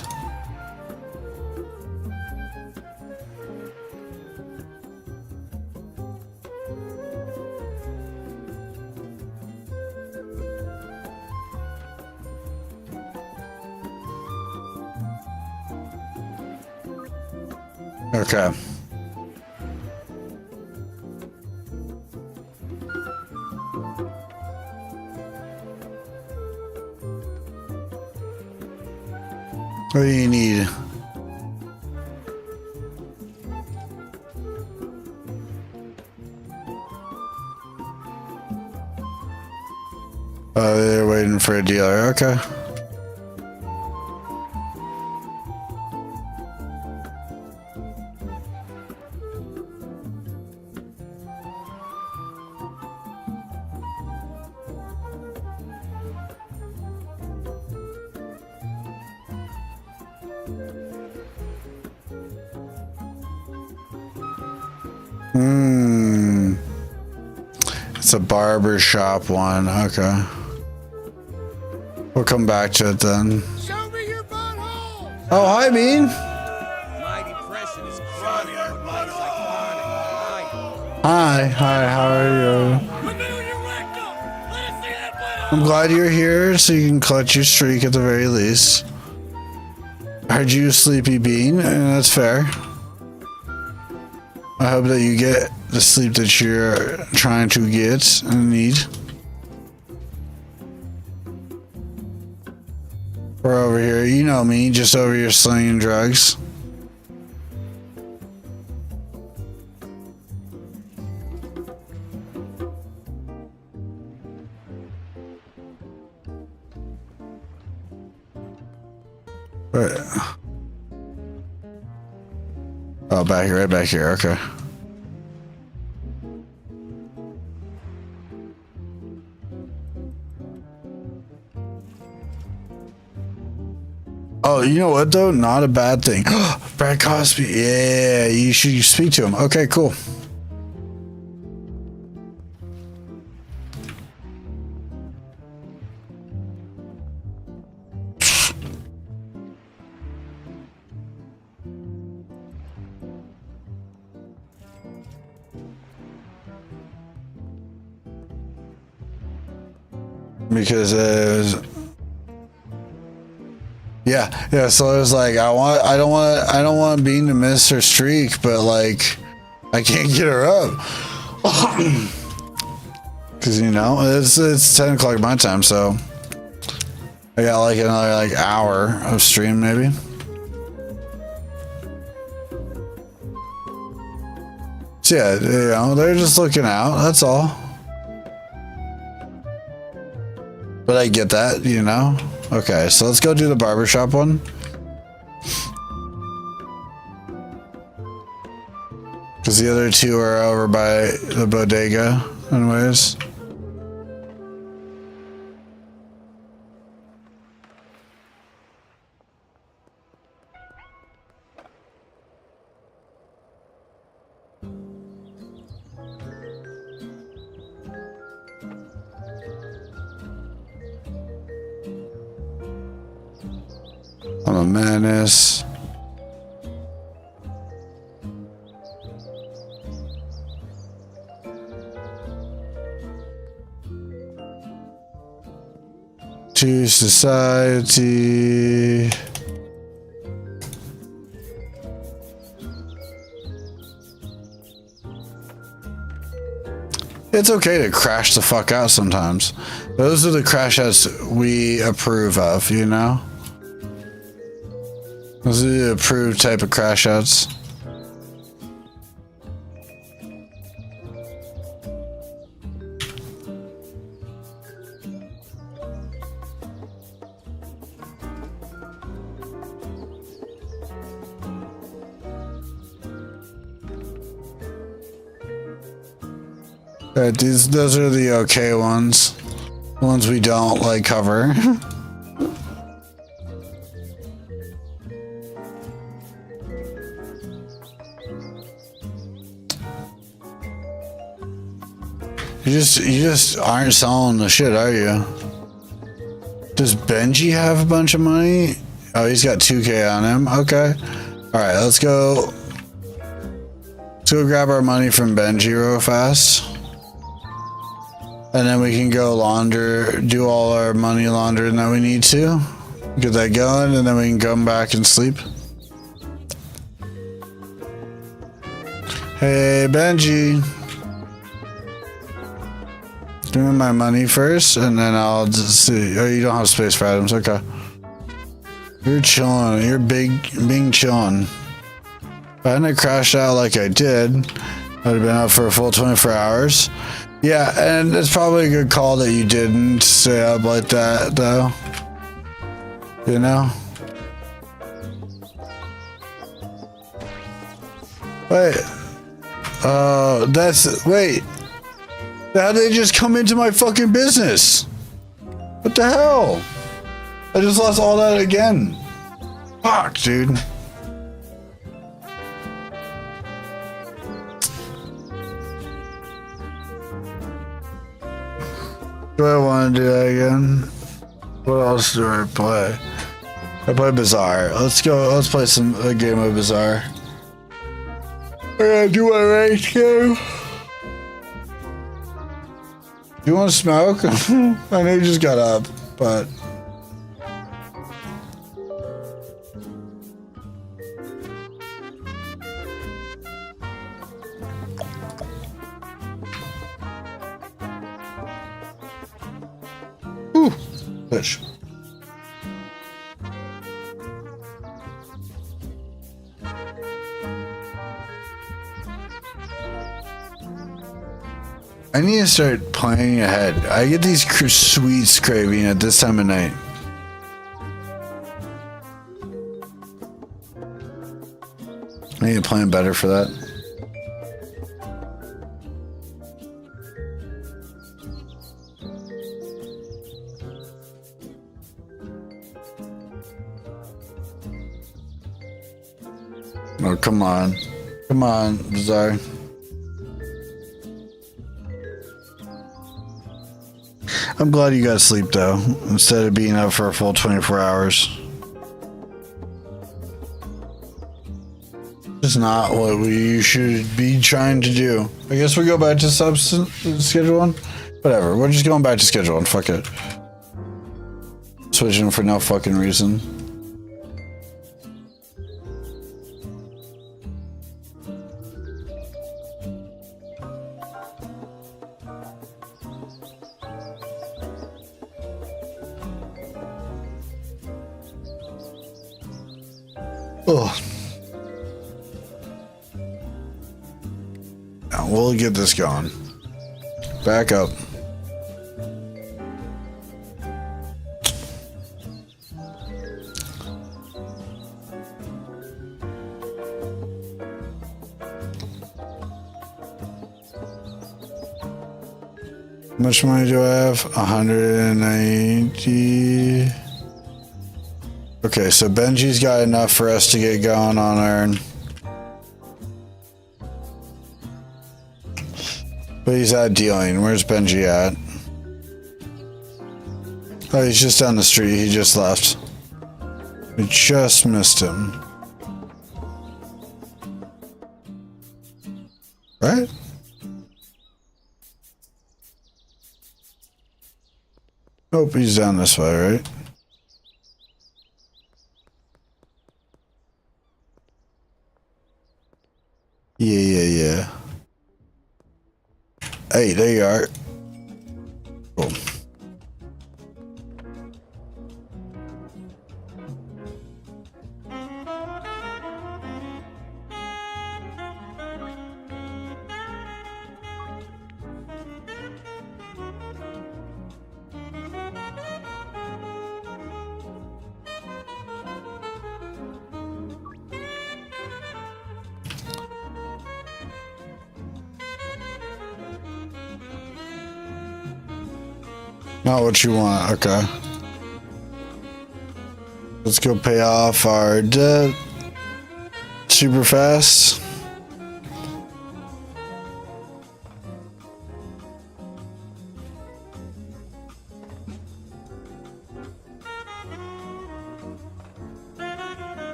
Okay. What do you need? Oh, they're waiting for a dealer. Okay. It's a barber shop one. Okay. We'll come back to it then. Show me your butthole! Oh, hi, Bean. My depression is chronic. Hi, how are you? I'm glad you're here so you can clutch your streak at the very least. I heard you sleepy, Bean, and that's fair. I hope that you get the sleep that you're trying to get and need. We're over here, you know me, just over here slinging drugs. Right. Oh, back here, right back here, okay. Oh, you know what though? Not a bad thing. Brad Cosby. Yeah, you should speak to him. Okay, cool. Because yeah, so it was like I don't want Bean to miss her streak, but like I can't get her up. Cause you know, it's 10 o'clock my time, so I got like another like hour of stream maybe. So yeah, you know, they're just looking out, that's all. But I get that, you know. Okay, so let's go do the barbershop one. Because the other two are over by the bodega, anyways. I'm a menace. To society. It's okay to crash the fuck out sometimes. Those are the crash outs we approve of, you know? Those are the approved type of crash outs. Those are the okay ones. The ones we don't like cover. You just aren't selling the shit, are you? Does Benji have a bunch of money? Oh, he's got 2K on him. Okay. All right, let's go. Let's go grab our money from Benji real fast. And then we can go do all our money laundering that we need to. Get that going, and then we can come back and sleep. Hey, Benji. Give me my money first, and then I'll just see. Oh, you don't have space for items. Okay. You're chilling. You're being chilling. If I hadn't crashed out like I did, I'd have been up for a full 24 hours. Yeah, and it's probably a good call that you didn't stay up like that, though. You know? Wait. Wait. How did they just come into my fucking business? What the hell? I just lost all that again. Fuck, dude. Do I want to do that again? What else do I play? I play Bizarre. Let's go. Let's play a game of Bizarre. I gotta do my race game. Do you want to smoke? I know you just got up, but. Ooh, fish. I need to start planning ahead. I get these sweets craving at this time of night. I need to plan better for that. Oh, come on. Come on, Bizarre. I'm glad you got sleep, though, instead of being up for a full 24 hours. It's not what we should be trying to do. I guess we go back to schedule one? Whatever, we're just going back to schedule one. Fuck it. Switching for no fucking reason. Oh. Now we'll get this going. Back up. How much money do I have? 190. Okay, so Benji's got enough for us to get going on our... But he's out dealing. Where's Benji at? Oh, he's just down the street. He just left. We just missed him. Right? Nope, he's down this way, right? Yeah. Hey, there you are. Cool. Not what you want, okay. Let's go pay off our debt super fast.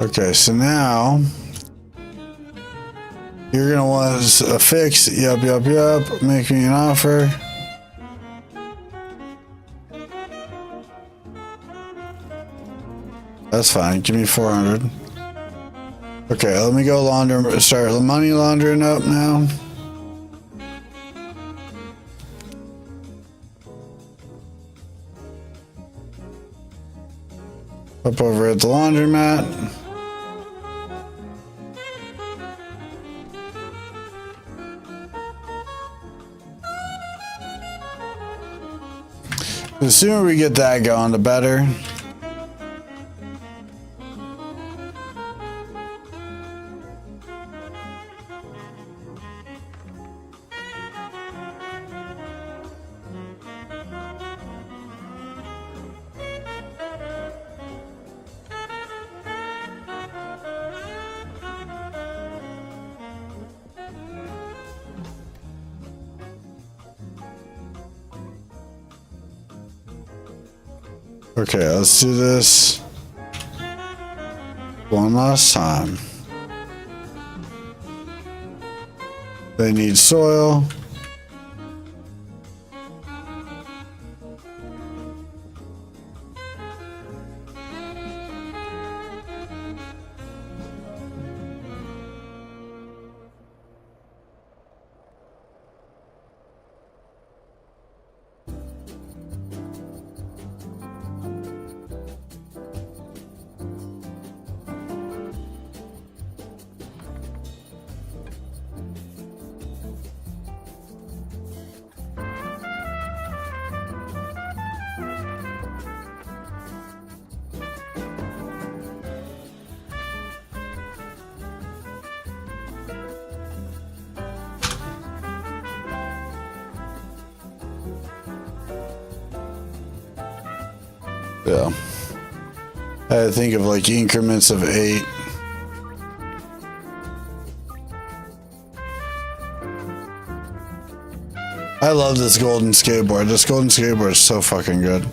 Okay, so now you're gonna want a fix. Yup. Make me an offer. That's fine. Give me 400. Okay, let me go start the money laundering up now. Up over at the laundromat. The sooner we get that going, the better. Okay, let's do this one last time. They need soil. Yeah. I had to think of like increments of 8. I love this golden skateboard. This golden skateboard is so fucking good.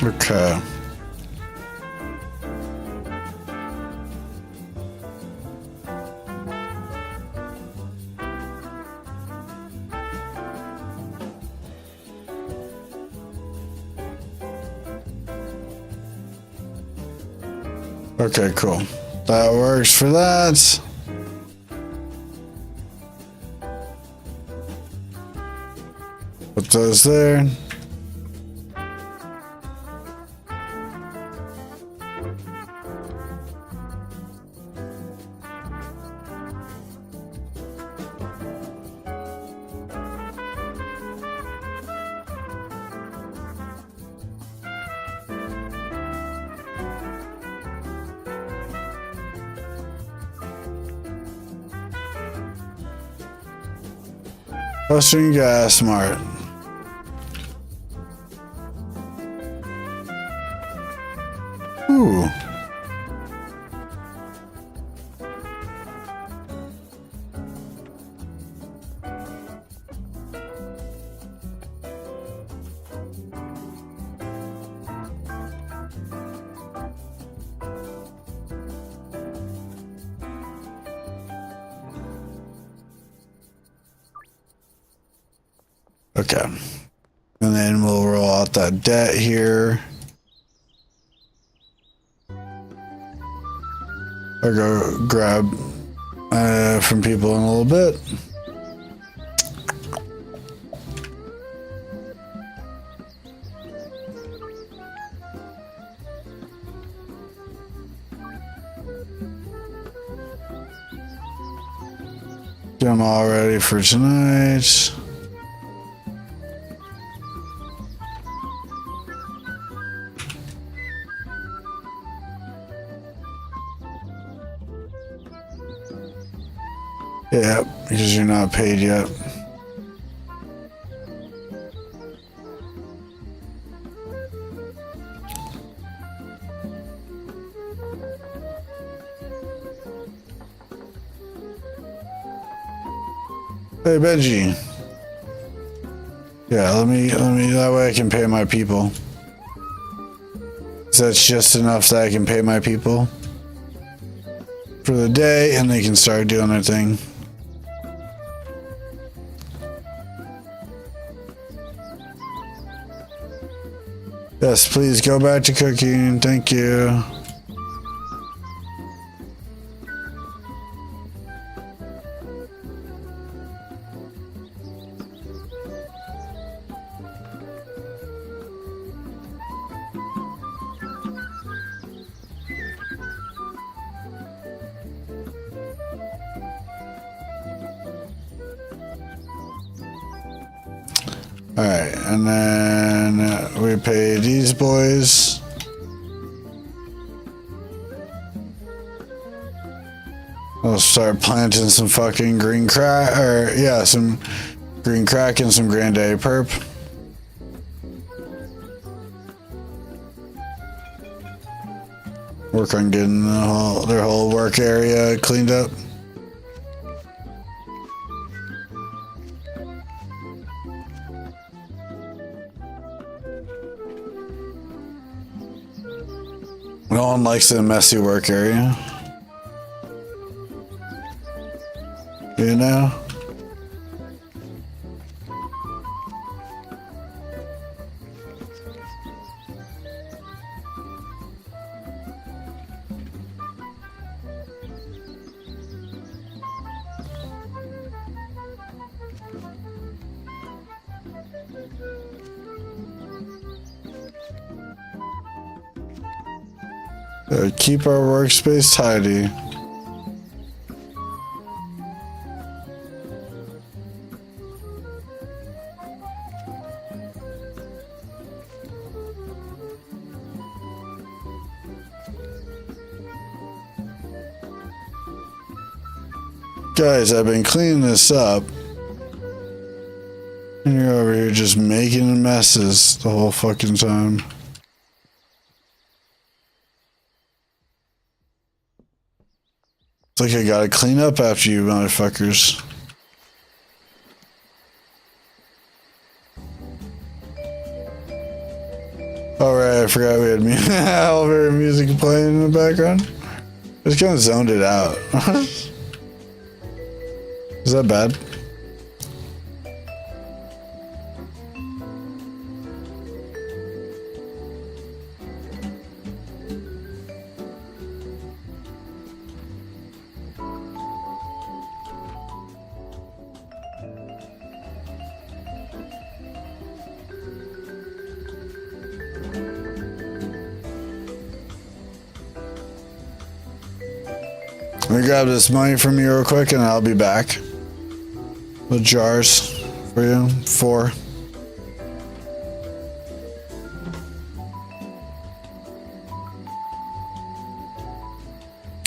Okay. Okay, cool. That works for that. Put those there. Western Gas Mart. Ooh. Okay. And then we'll roll out that debt here. I'll go grab from people in a little bit. Get them all ready for tonight. Yeah, because you're not paid yet. Hey Benji. Yeah, let me that way I can pay my people. So that's just enough that I can pay my people for the day and they can start doing their thing. Yes, please go back to cooking. Thank you. Alright, and then we pay these boys. I'll start planting some fucking green crack, or yeah, some green crack and some Grande Perp. Work on getting their whole work area cleaned up. No one likes a messy work area. You know? Keep our workspace tidy. Guys, I've been cleaning this up. And you're over here just making messes the whole fucking time. It's like I gotta clean up after you motherfuckers. Alright, I forgot we had elevator music playing in the background. I just kind of zoned it out. Is that bad? Let me grab this money from you real quick and I'll be back. The jars for you. 4.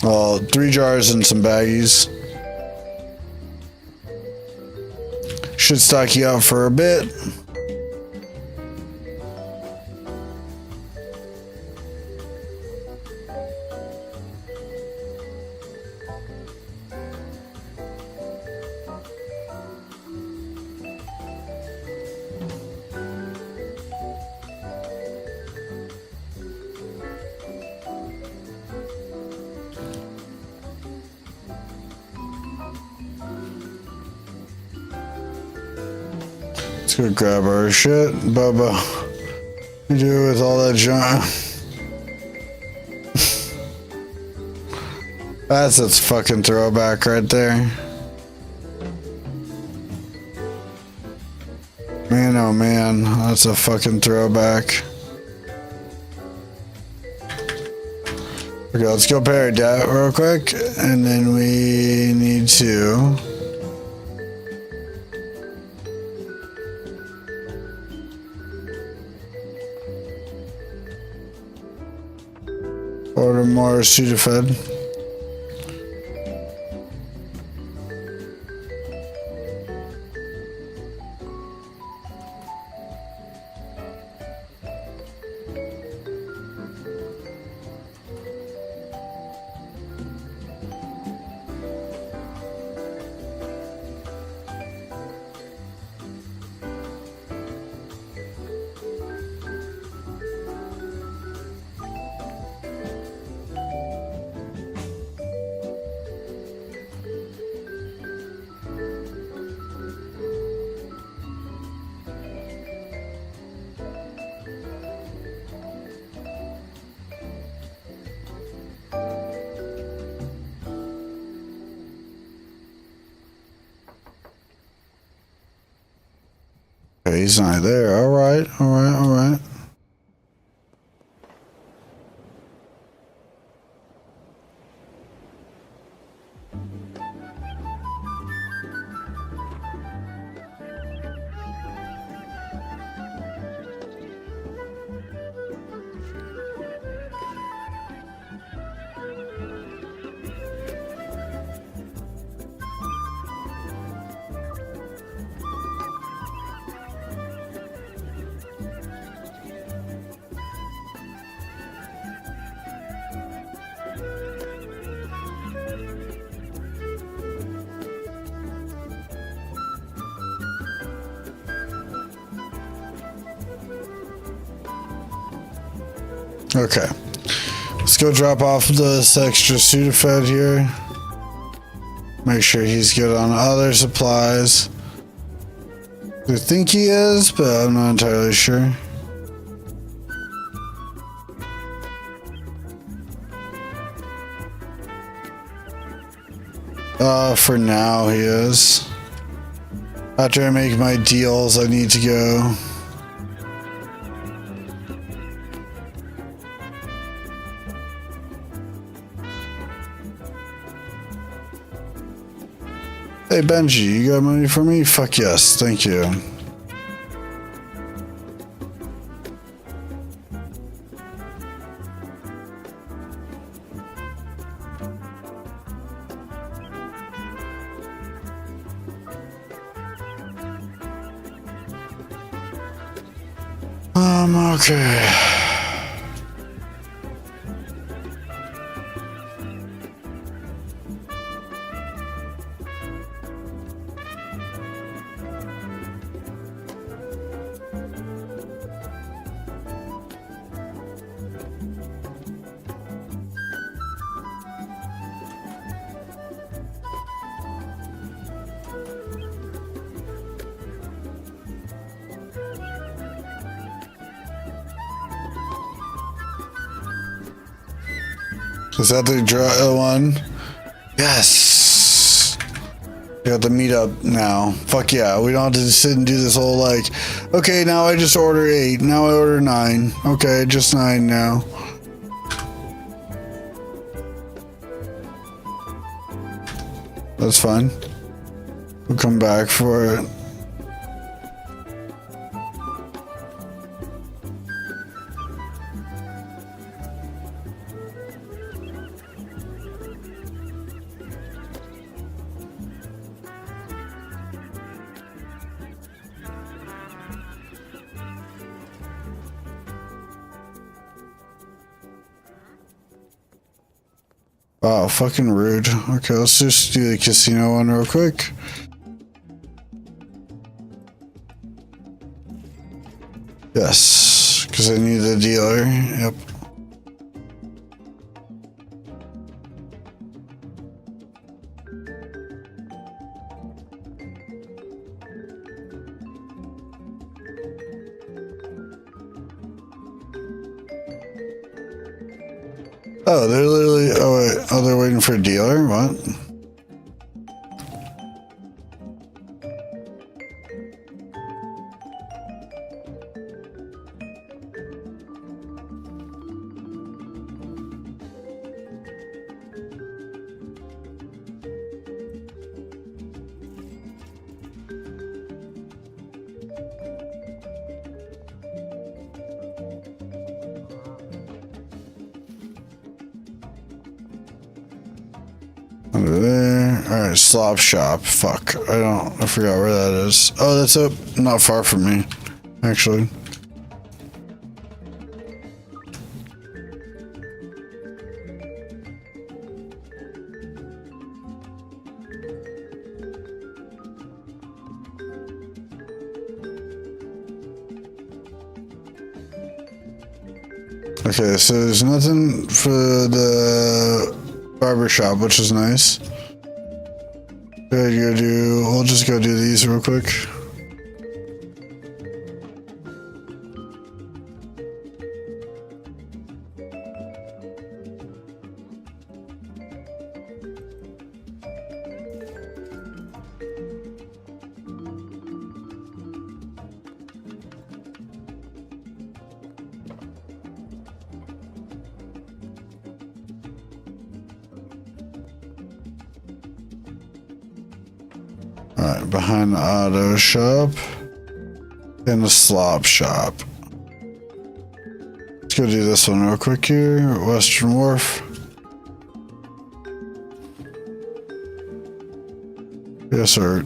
Well, 3 jars and some baggies. Should stock you out for a bit. Let's go grab our shit. Bubba, what do you do with all that junk? That's its fucking throwback right there. Man, oh man, that's a fucking throwback. Okay, let's go pair that real quick, and then we need to. Order more Sudafed. Okay, he's not there. All right, all right, all right. Okay, let's go drop off this extra Sudafed here. Make sure he's good on other supplies. I think he is, but I'm not entirely sure. For now he is. After I make my deals, I need to go. Hey Benji, you got money for me? Fuck yes, thank you. Okay. Is that the dry one? Yes. We got the meetup now. Fuck yeah. We don't have to sit and do this whole like, okay, now I just order 8. Now I order 9. Okay, just 9 now. That's fine. We'll come back for it. Wow, fucking rude. Okay, let's just do the casino one real quick. Yes, because I need a dealer. Yep. Oh, they're literally. Oh, wait. Oh, they're waiting for a dealer? What? Under there. Alright, slop shop. Fuck. I forgot where that is. Oh, that's up not far from me, actually. Okay, so there's nothing for the barber shop, which is nice. We'll just go do these real quick. Alright, behind the auto shop and the slop shop. Let's go do this one real quick here. Western Wharf. Yes, sir.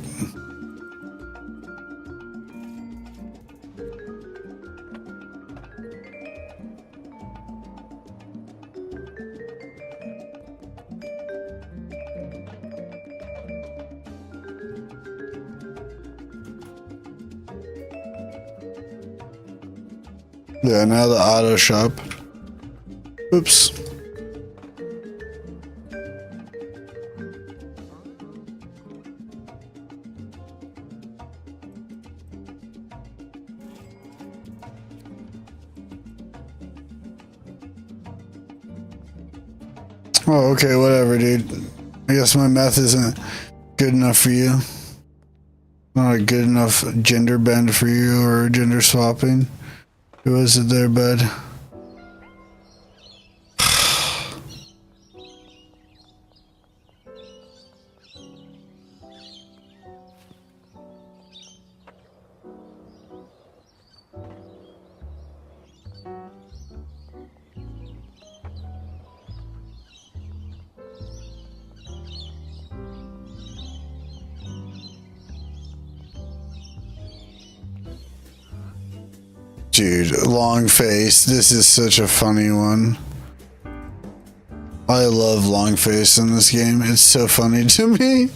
Yeah, now the auto shop. Oops. Oh, okay, whatever, dude. I guess my math isn't good enough for you. Not a good enough gender bend for you or gender swapping. Who is it there, bud? Dude, long face. This is such a funny one. I love long face in this game. It's so funny to me.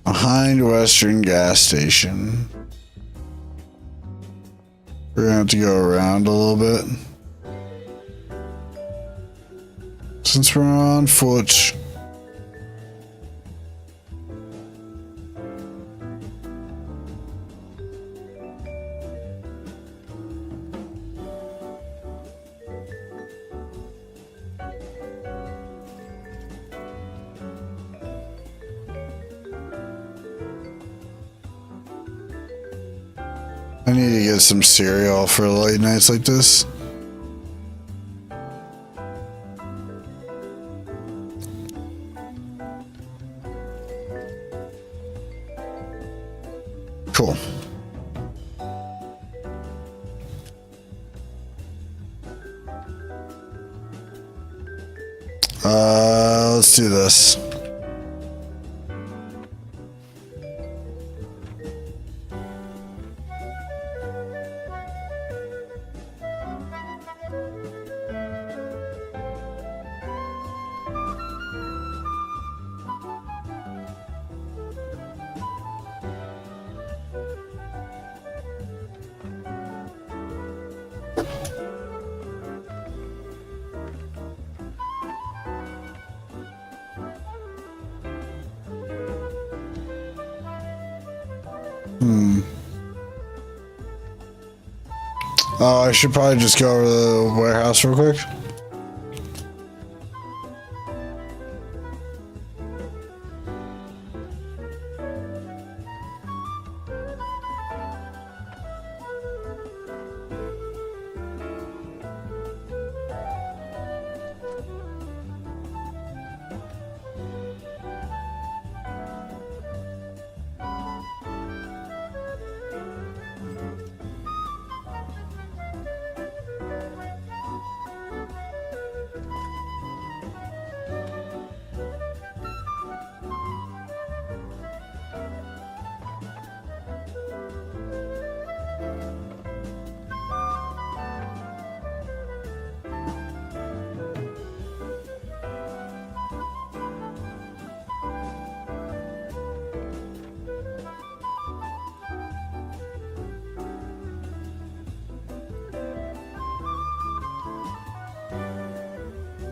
Behind Western gas station. We're gonna have to go around a little bit. Since we're on foot. I need to get some cereal for late nights like this. Cool. Let's do this. Oh, I should probably just go over to the warehouse real quick.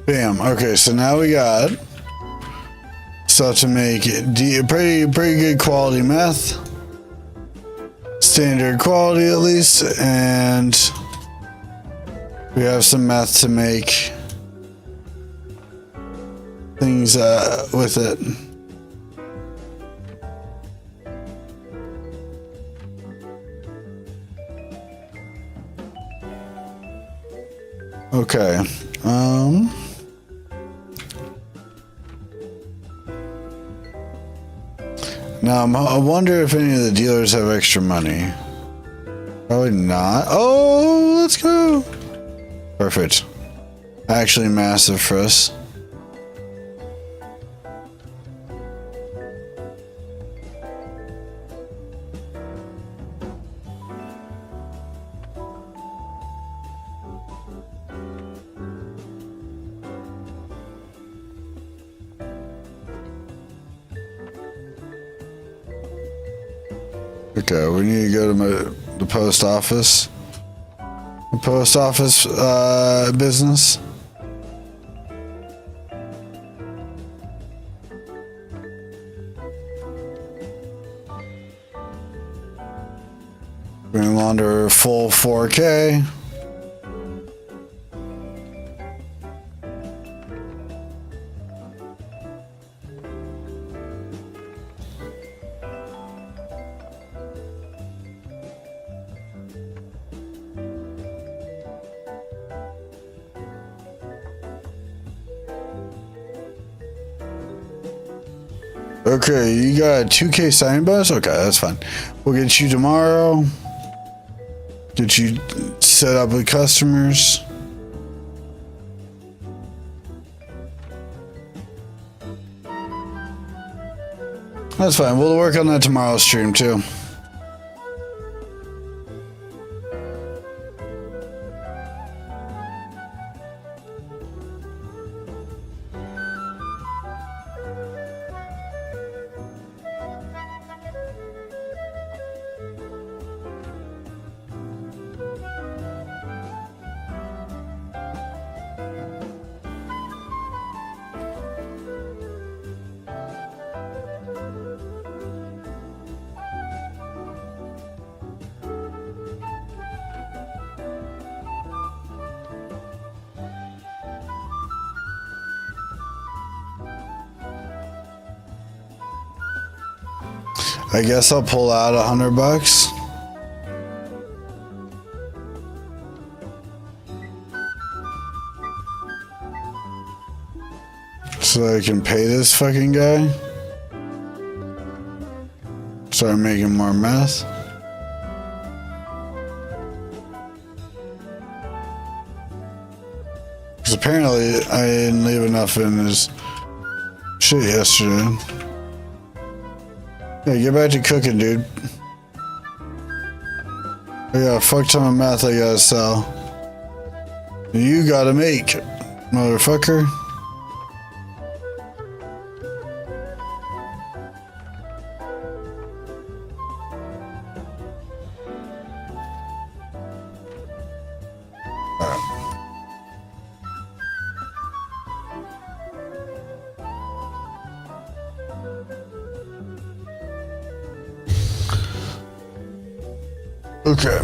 Bam. Okay, so now we got stuff to make pretty good quality meth, standard quality at least, and we have some meth to make things with it. Okay. Now, I wonder if any of the dealers have extra money. Probably not. Oh, let's go. Perfect. Actually massive for us. Okay, we need to go to the post office. The post office business. Green launder full 4K. Okay, you got a 2K signing bonus? Okay, that's fine. We'll get you tomorrow. Get you set up with customers. That's fine. We'll work on that tomorrow's stream too. I guess I'll pull out $100. So I can pay this fucking guy. Start making more meth. Because apparently I didn't leave enough in his shit yesterday. Yeah, get back to cooking, dude. I got a fuck ton of meth I gotta sell. You gotta make, motherfucker. Okay.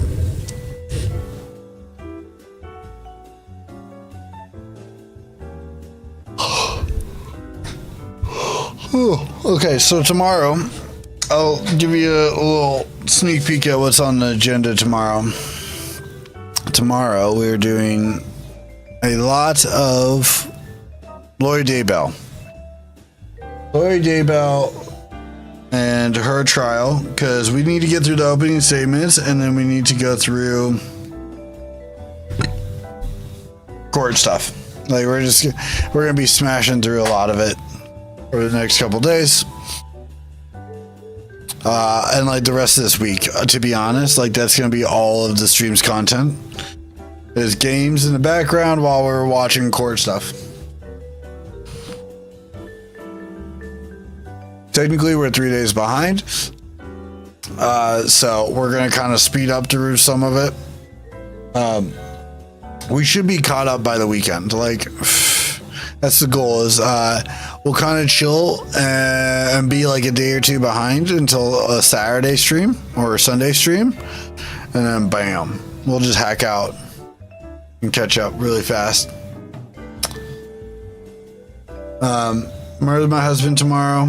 Okay, so tomorrow, I'll give you a little sneak peek at what's on the agenda tomorrow. Tomorrow, we're doing a lot of Lori Daybell. Lori Daybell and her trial, because we need to get through the opening statements, and then we need to go through court stuff. Like, we're gonna be smashing through a lot of it for the next couple days. And like the rest of this week, to be honest, like that's gonna be all of the stream's content. There's games in the background while we're watching court stuff. Technically, we're 3 days behind. So we're gonna kind of speed up through some of it. We should be caught up by the weekend. Like, that's the goal, is we'll kind of chill and be like a day or two behind until a Saturday stream or a Sunday stream, and then bam, we'll just hack out and catch up really fast. Murder my husband tomorrow.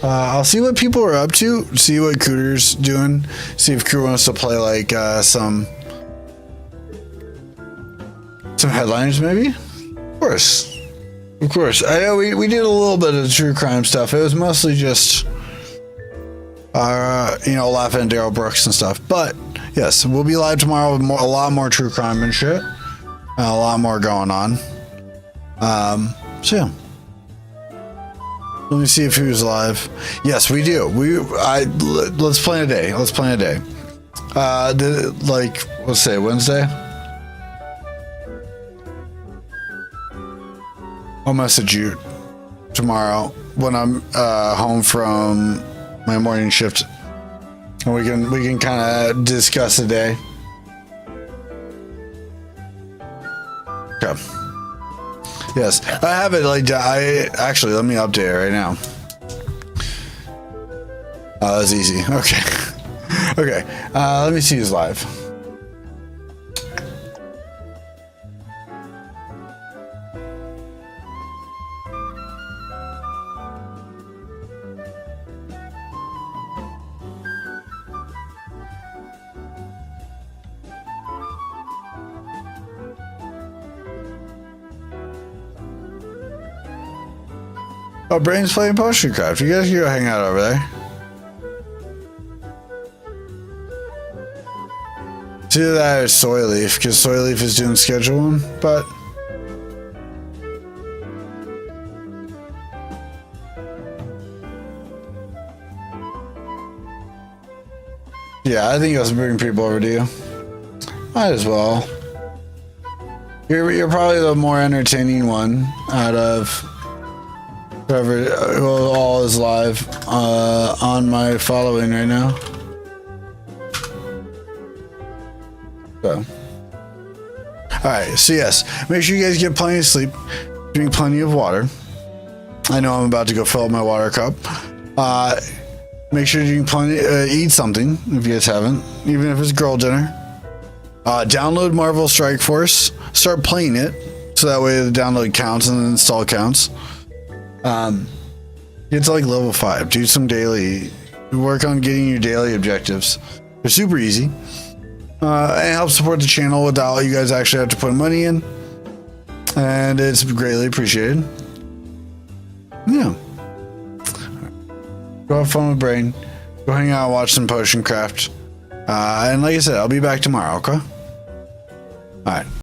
I'll see what people are up to, see what Cooter's doing, see if Crew wants to play like some headliners maybe. Of course. I know we did a little bit of true crime stuff. It was mostly just laughing at Daryl Brooks and stuff. But yes, we'll be live tomorrow with a lot more true crime and shit. A lot more going on. So yeah. Let me see if he was live. Yes, we do. Let's plan a day. Let's plan a day. Let's say Wednesday. I'll message you tomorrow when I'm home from my morning shift, and we can kind of discuss the day. Okay. Yes, I have it. Let me update it right now. Oh, that's easy. Okay. Okay. Let me see who's live. Oh, Brain's playing Potion Craft. You guys can go hang out over there. It's either that or Soy Leaf, because Soy Leaf is doing schedule one, but yeah, I think I'll bring people over to you. Might as well. You're probably the more entertaining one out of whoever all is live on my following right now. So, all right. So yes, make sure you guys get plenty of sleep, drink plenty of water. I know I'm about to go fill up my water cup. Make sure you eat something if you guys haven't, even if it's girl dinner. Download Marvel Strike Force. Start playing it, so that way the download counts and the install counts. Get to like level 5. Do some daily. Work on getting your daily objectives. They're super easy. And help support the channel without you guys actually have to put money in. And it's greatly appreciated. Yeah. Go have fun with Brain. Go hang out and watch some Potion Craft. And like I said, I'll be back tomorrow, okay? Alright.